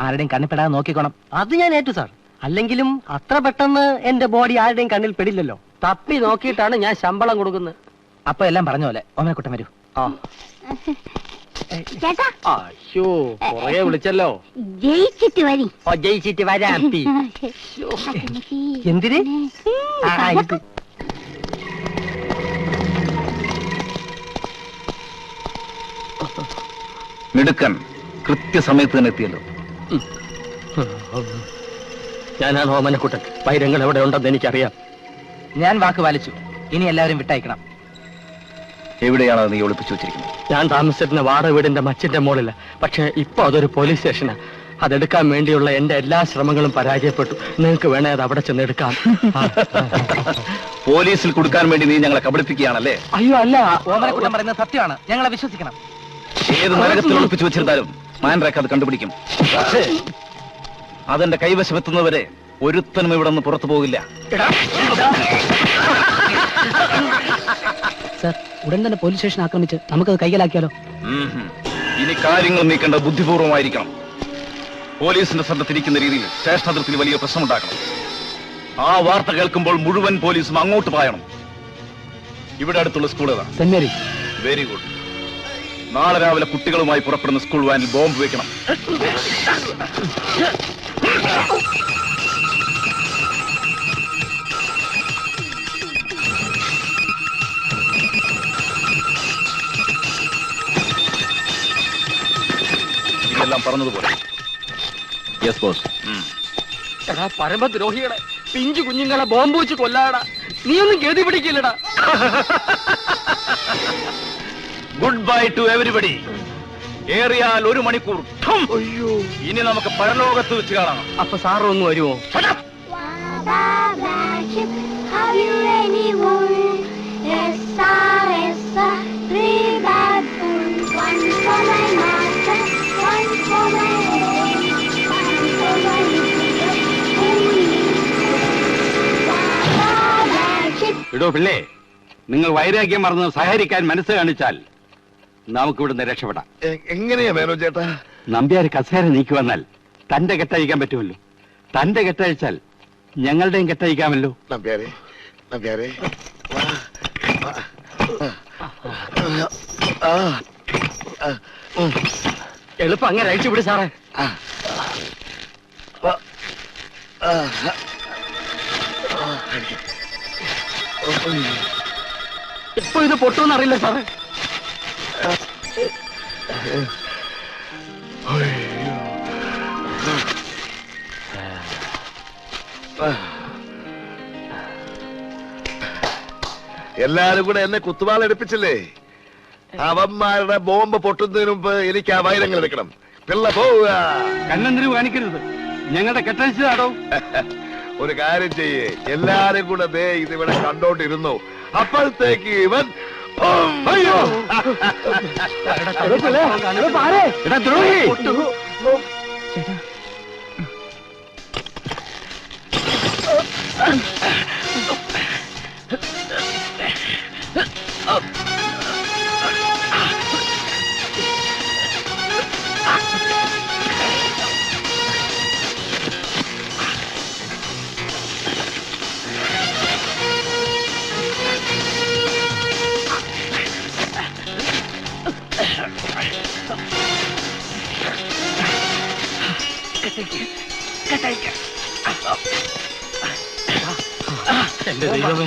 Speaker 6: ആരുടെയും കണ്ണിപ്പെടാതെ നോക്കിക്കോണം.
Speaker 9: അത് ഞാൻ ഏറ്റു സാർ. അല്ലെങ്കിലും അത്ര പെട്ടെന്ന് എന്റെ ബോഡി ആരുടെയും കണ്ണിൽ പെടില്ലല്ലോ.
Speaker 10: തപ്പി നോക്കിയിട്ടാണ് ഞാൻ ശമ്പളം കൊടുക്കുന്നത്.
Speaker 6: അപ്പൊ എല്ലാം പറഞ്ഞ പോലെ ഓമനക്കുട്ടൻ വരൂ.
Speaker 3: ചേട്ടാ
Speaker 10: അയ്യോ കൊറേ വിളിച്ചല്ലോ.
Speaker 3: ജയിച്ചിട്ട് വരി.
Speaker 10: ജയിച്ചിട്ട് വരാം.
Speaker 9: എന്തിന്?
Speaker 7: മിടുക്കൻ കൃത്യസമയത്ത് തന്നെ എത്തിയല്ലോ.
Speaker 10: ഞാനാണ് ഓമനക്കുട്ടൻ. വൈരങ്ങൾ എവിടെ ഉണ്ടെന്ന് എനിക്കറിയാം.
Speaker 6: ഞാൻ വാക്ക് പാലിച്ചു. ഇനി എല്ലാവരും വിട്ടയക്കണം.
Speaker 7: എവിടെയാണ് നീ ഒളിപ്പിച്ചു വെച്ചിരിക്കുന്നത്?
Speaker 10: ഞാൻ താമസിച്ചിരുന്ന വാടക വീടിന്റെ മച്ചിന്റെ മുകളില്. പക്ഷെ ഇപ്പൊ അതൊരു പോലീസ് സ്റ്റേഷനാ. അതെടുക്കാൻ വേണ്ടിയുള്ള എന്റെ എല്ലാ ശ്രമങ്ങളും പരാജയപ്പെട്ടു. നിങ്ങൾക്ക് വേണേ അത് അവിടെ ചെന്ന് എടുക്കാം.
Speaker 7: പോലീസിൽ കൊടുക്കാൻ വേണ്ടി നീ ഞങ്ങളെ കബളിപ്പിക്കുകയാണല്ലേ?
Speaker 10: അയ്യോ അല്ല,
Speaker 6: ഓമനക്കുട്ടൻ പറയുന്നത് സത്യമാണ്. ഞങ്ങളെ വിശ്വസിക്കണം.
Speaker 7: ഏത് നരകത്തിൽ ഒളിപ്പിച്ചു വെച്ചിരുന്നാലും മാൻഡ്രാക്ക് അത് കണ്ടുപിടിക്കും. പക്ഷേ അതെന്റെ കൈവശമെത്തുന്നവരെ ഒരുത്തനും ഇവിടെ നിന്ന് പുറത്തു പോകില്ല.
Speaker 10: സർ, ഉടൻ തന്നെ പോലീസ് സ്റ്റേഷൻ ആക്രമിച്ച് നമുക്കത് കൈകലാക്കിയാലോ?
Speaker 7: ഇനി കാര്യങ്ങൾ നീക്കേണ്ട ബുദ്ധിപൂർവമായിരിക്കണം. പോലീസിന്റെ ശ്രദ്ധ തിരിക്കുന്ന രീതിയിൽ സ്റ്റേഷൻ അതിർത്തിയിൽ വലിയ പ്രശ്നമുണ്ടാക്കണം. ആ വാർത്ത കേൾക്കുമ്പോൾ മുഴുവൻ പോലീസും അങ്ങോട്ട് പായണം. ഇവിടെ അടുത്തുള്ള സ്കൂൾ ഏതാണ്?
Speaker 10: Saint Mary.
Speaker 7: Very good. നാളെ രാവിലെ കുട്ടികളുമായി പുറപ്പെടുന്ന സ്കൂൾ വാനിൽ ബോംബ് വെക്കണം. ഇതെല്ലാം പറഞ്ഞതുപോലെ. Yes boss.
Speaker 10: എടാ പരമദ്രോഹികളെ, പിഞ്ചു കുഞ്ഞുങ്ങളെ ബോംബ് വെച്ച് കൊല്ലാടാ. നീ ഒന്നും ഗതി പിടിക്കില്ലടാ.
Speaker 7: Good bye to everybody. ഏറിയാൽ 1 മണിക്കൂർ. ഇനി നമുക്ക് പരലോകത്ത് വെച്ച് കാണാം.
Speaker 10: അപ്പൊ സാറ് ഒന്ന് വരുമോ?
Speaker 5: ഇടോ പിള്ളേ, നിങ്ങൾ വൈരാഗ്യം മറന്ന് സഹകരിക്കാൻ മനസ്സ് കാണിച്ചാൽ നമുക്കിവിടുന്ന് രക്ഷപ്പെടാം.
Speaker 4: എങ്ങനെയാ മേനോ ചേട്ടാ?
Speaker 5: നമ്പ്യാർ കസേര നീക്കി വന്നാൽ തന്റെ കെട്ടഴിക്കാൻ പറ്റുമല്ലോ. തന്റെ കെട്ടഴിച്ചാൽ ഞങ്ങളുടെയും കെട്ടഴിക്കാമല്ലോ.
Speaker 4: നമ്പ്യാരെ, നമ്പ്യാരെ,
Speaker 10: എളുപ്പം അങ്ങനെ അഴിച്ചു വിട് സാറേ. ഇപ്പൊ ഇത് പൊട്ടുമെന്ന് അറിയില്ല സാറേ.
Speaker 4: എല്ലാരും കൂടെ എന്നെ കുത്തുവാൾ എടുപ്പിച്ചില്ലേ? അവന്മാരുടെ ബോംബ് പൊട്ടുന്നതിന് മുമ്പ് എനിക്ക് ആ വൈരങ്ങൾ എടുക്കണം. പിള്ള പോവുക.
Speaker 5: കണ്ണന്തിരിവ് കാണിക്കരുത്. ഞങ്ങളുടെ കെട്ടഴിച്ചതാടോ.
Speaker 4: ഒരു കാര്യം ചെയ്യേ, എല്ലാരും കൂടെ ദേ ഇതിവിടെ കണ്ടോണ്ടിരുന്നു. അപ്പോഴത്തേക്ക് ഇവൻ അയ്യോ
Speaker 5: ദ്രോഹി.
Speaker 10: എന്റെ ദൈവമേ,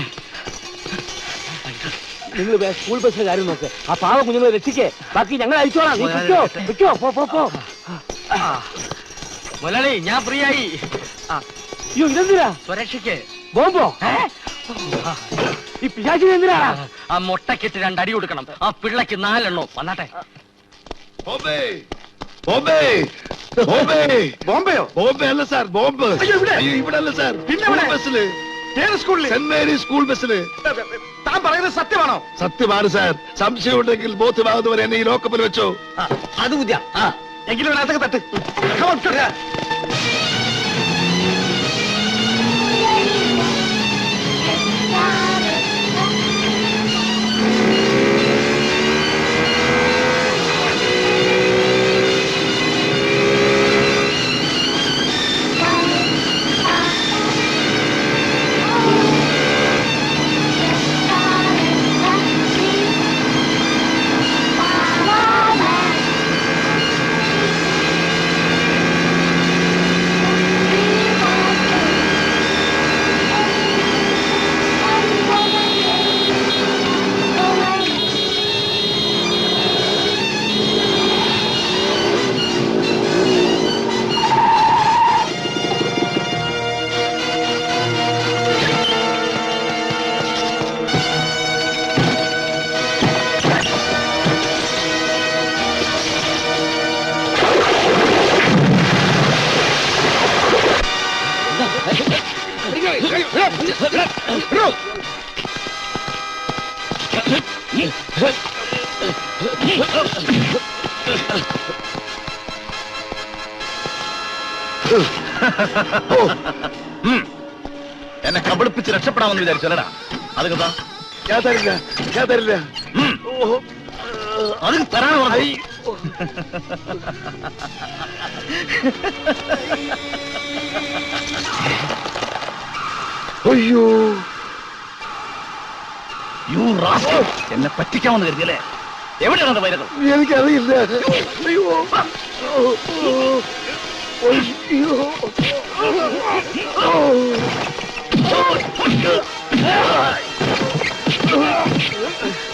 Speaker 10: നിങ്ങൾ സ്കൂൾ ബസ്സിലെ കാര്യം നോക്ക്. ആ പാവ കുഞ്ഞുങ്ങളെ രക്ഷിക്കേ. ബാക്കി ഞങ്ങൾ അയച്ചോളാം. നീ വിൽക്കോ. പോ. മുതലാളി, ഞാൻ ഫ്രീ ആയി. അയ്യോ, ഇതെന്തിനാ?
Speaker 6: സുരക്ഷയ്ക്ക്.
Speaker 10: ബോംബോ? ഈ പിശാചിന് എന്തിനാ? ആ മുട്ടക്കിട്ട് 2 അടി കൊടുക്കണം. ആ പിള്ളക്ക് 4 എണ്ണോ. വന്നാട്ടെ.
Speaker 4: ബോംബെ, ബോംബെ, ബോംബെ. ബോംബെയോ? ബോംബെ അല്ല സാർ, ബോംബ്. ഇവിടെ അല്ല സാർ, പിന്നെ ബസ്സില്. സെന്റ് മേരി സ്കൂൾ ബസ്സില്.
Speaker 11: താൻ പറയുന്നത് സത്യമാണോ?
Speaker 4: സത്യമാണ് സാർ. സംശയമുണ്ടെങ്കിൽ ബോധ്യമാകുന്നവരെ എന്നെ ഈ ലോക്കപ്പിൽ വെച്ചോ.
Speaker 11: അത് ബുദ്ധിയാ. എങ്കിലും അതിനകത്തൊക്കെ തട്ട്.
Speaker 7: എന്നെ കബളിപ്പിച്ച് രക്ഷപ്പെടാമെന്ന് വിചാരിച്ചല്ലടാ. അത് കഥാ
Speaker 4: ഞാൻ തരില്ല, ഞാൻ തരില്ല.
Speaker 7: അത് തരാൻ പറഞ്ഞു.
Speaker 4: അയ്യോ,
Speaker 7: എന്നെ പറ്റിക്കാമെന്ന് കരുതിയല്ലേ? എവിടെയാണ് വൈരകൾ?
Speaker 4: എനിക്കറിയില്ല. അയ്യോ,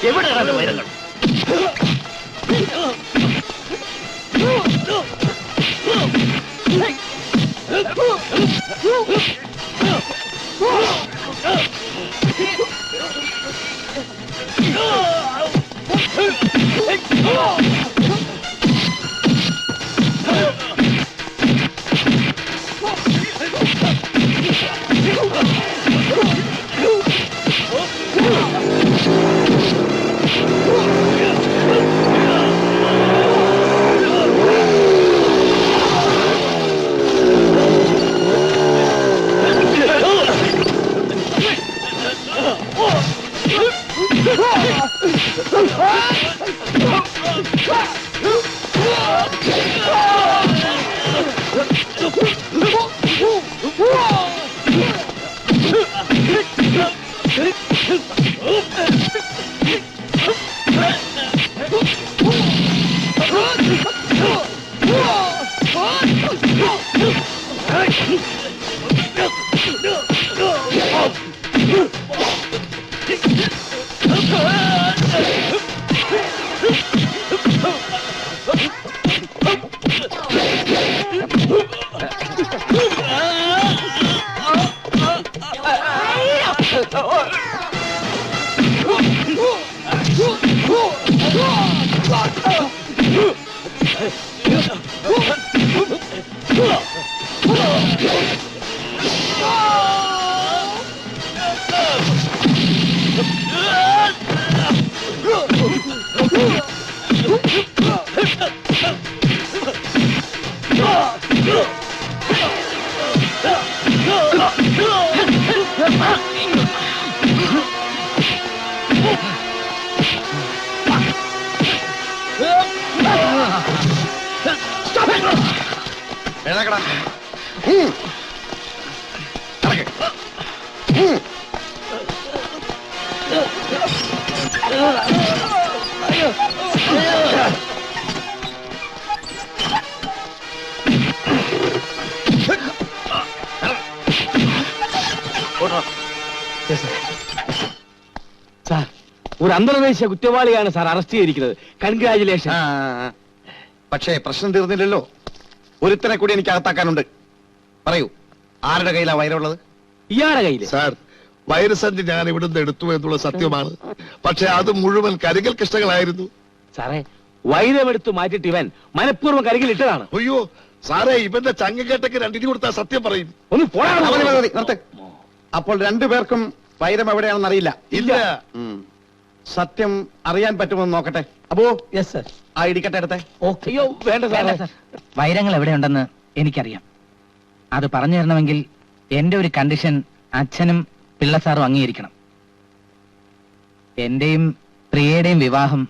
Speaker 7: എവിടെയാണ് വൈരങ്ങൾ?
Speaker 2: സാർ, ഒരു അന്തർദേശീയ കുറ്റവാളിയാണ് സാർ അറസ്റ്റ് ചെയ്തിരിക്കുന്നത്. കൺഗ്രാജുലേഷൻ.
Speaker 11: പക്ഷേ പ്രശ്നം തീർന്നില്ലല്ലോ. ഒരുത്തനെ കൂടി എനിക്ക് അകത്താക്കാനുണ്ട്. പറയൂ, ആരുടെ കയ്യിലാ വൈരമുള്ളത്?
Speaker 2: ഇയാളുടെ കയ്യിൽ.
Speaker 4: സാർ, വൈരസഞ്ചി ഞാൻ ഇവിടുന്ന് എടുത്തു എന്നുള്ള സത്യമാണ്. പക്ഷെ അത് മുഴുവൻ കരികൽ കൃഷ്ണകളായിരുന്നു.
Speaker 2: സാറേ, വൈരമെടുത്ത് മാറ്റിട്ട് ഇവൻ മനഃപൂർവ്വം കരികിൽ ഇട്ടതാണ്.
Speaker 4: അയ്യോ സാറേ, ഇവന്റെ ചങ്ങക്കേട്ടക്ക് രണ്ടിന് കൊടുത്താൽ സത്യം പറയും.
Speaker 2: ഒന്ന്
Speaker 11: നിർത്ത്. അപ്പോൾ രണ്ടുപേർക്കും വൈരം എവിടെയാണെന്ന് അറിയില്ല.
Speaker 4: ഇല്ല.
Speaker 11: സത്യം അറിയാൻ പറ്റുമെന്ന് നോക്കട്ടെ. അപ്പോ
Speaker 10: യെസ് സർ.
Speaker 11: ആ ഇടിക്കട്ടെ എടുത്തേ.
Speaker 2: അയ്യോ വേണ്ട സാറേ.
Speaker 6: വൈരങ്ങൾ എവിടെയുണ്ടെന്ന് എനിക്കറിയാം. അത് പറഞ്ഞു തരണമെങ്കിൽ എന്റെ ഒരു കണ്ടീഷൻ അച്ഛനും പിള്ളസാറും അംഗീകരിക്കണം. എന്റെയും പ്രിയയുടെയും വിവാഹം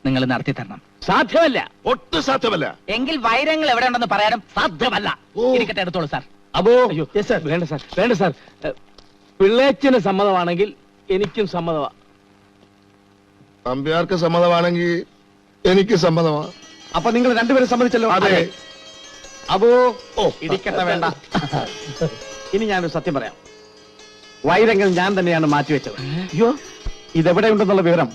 Speaker 6: നിങ്ങൾ നടത്തി തരണം.
Speaker 2: സാധ്യമല്ല,
Speaker 4: ഒട്ടും സാധ്യമല്ല.
Speaker 6: എങ്കിൽ വൈരങ്ങൾ എവിടെയുണ്ടെന്ന് പറയാനും സാധ്യമല്ല. ഇരിക്കട്ടെ, എടുത്തോളൂ സാർ.
Speaker 2: അപ്പോ അയ്യോ വേണ്ട സാർ, വേണ്ട സാർ. പിള്ളേച്ചന് സമ്മതമാണെങ്കിൽ എനിക്കും സമ്മതമാ.
Speaker 4: നമ്പ്യാർക്ക് സമ്മതമാണെങ്കിൽ എനിക്ക് സമ്മതമാണ്.
Speaker 11: അപ്പൊ നിങ്ങൾ രണ്ടുപേരും സമ്മതിച്ചല്ലോ?
Speaker 4: അതെ.
Speaker 11: അപ്പോ ഇടിക്കട്ടെ വേണ്ട. ഇനി ഞാനൊരു സത്യം പറയാം. വൈരങ്ങൾ ഞാൻ തന്നെയാണ് മാറ്റിവെച്ചത്.
Speaker 2: അയ്യോ,
Speaker 11: ഇതെവിടെയുണ്ടെന്നുള്ള വിവരം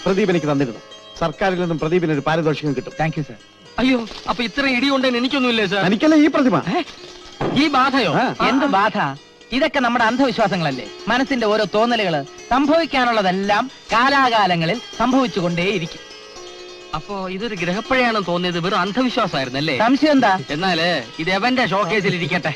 Speaker 11: പ്രദീപ് എനിക്ക് തന്നിരുന്നു. സർക്കാരിൽ നിന്നും പ്രദീപിന് ഒരു പാരിതോഷികം കിട്ടും.
Speaker 6: Thank you sir.
Speaker 2: അയ്യോ, അപ്പൊ ഇത്ര ഇടി കൊണ്ടേന് എനിക്കൊന്നുമില്ലേ സാർ?
Speaker 11: എനിക്കല്ലേ ഈ പ്രതിമ.
Speaker 6: ഈ ബാധയോ? എന്ത് ബാധ? ഇതൊക്കെ നമ്മുടെ അന്ധവിശ്വാസങ്ങളല്ലേ. മനസ്സിന്റെ ഓരോ തോന്നലുകള്. സംഭവിക്കാനുള്ളതെല്ലാം കാലാകാലങ്ങളിൽ സംഭവിച്ചുകൊണ്ടേയിരിക്കും.
Speaker 2: അപ്പോ ഇതൊരു ഗ്രഹപ്പഴയാണെന്ന് തോന്നിയത് വെറും അന്ധവിശ്വാസമായിരുന്നല്ലേ?
Speaker 6: സംശയം എന്താ?
Speaker 2: എന്നാല് ഇത് എവന്റെ ഷോക്കേസിൽ ഇരിക്കട്ടെ.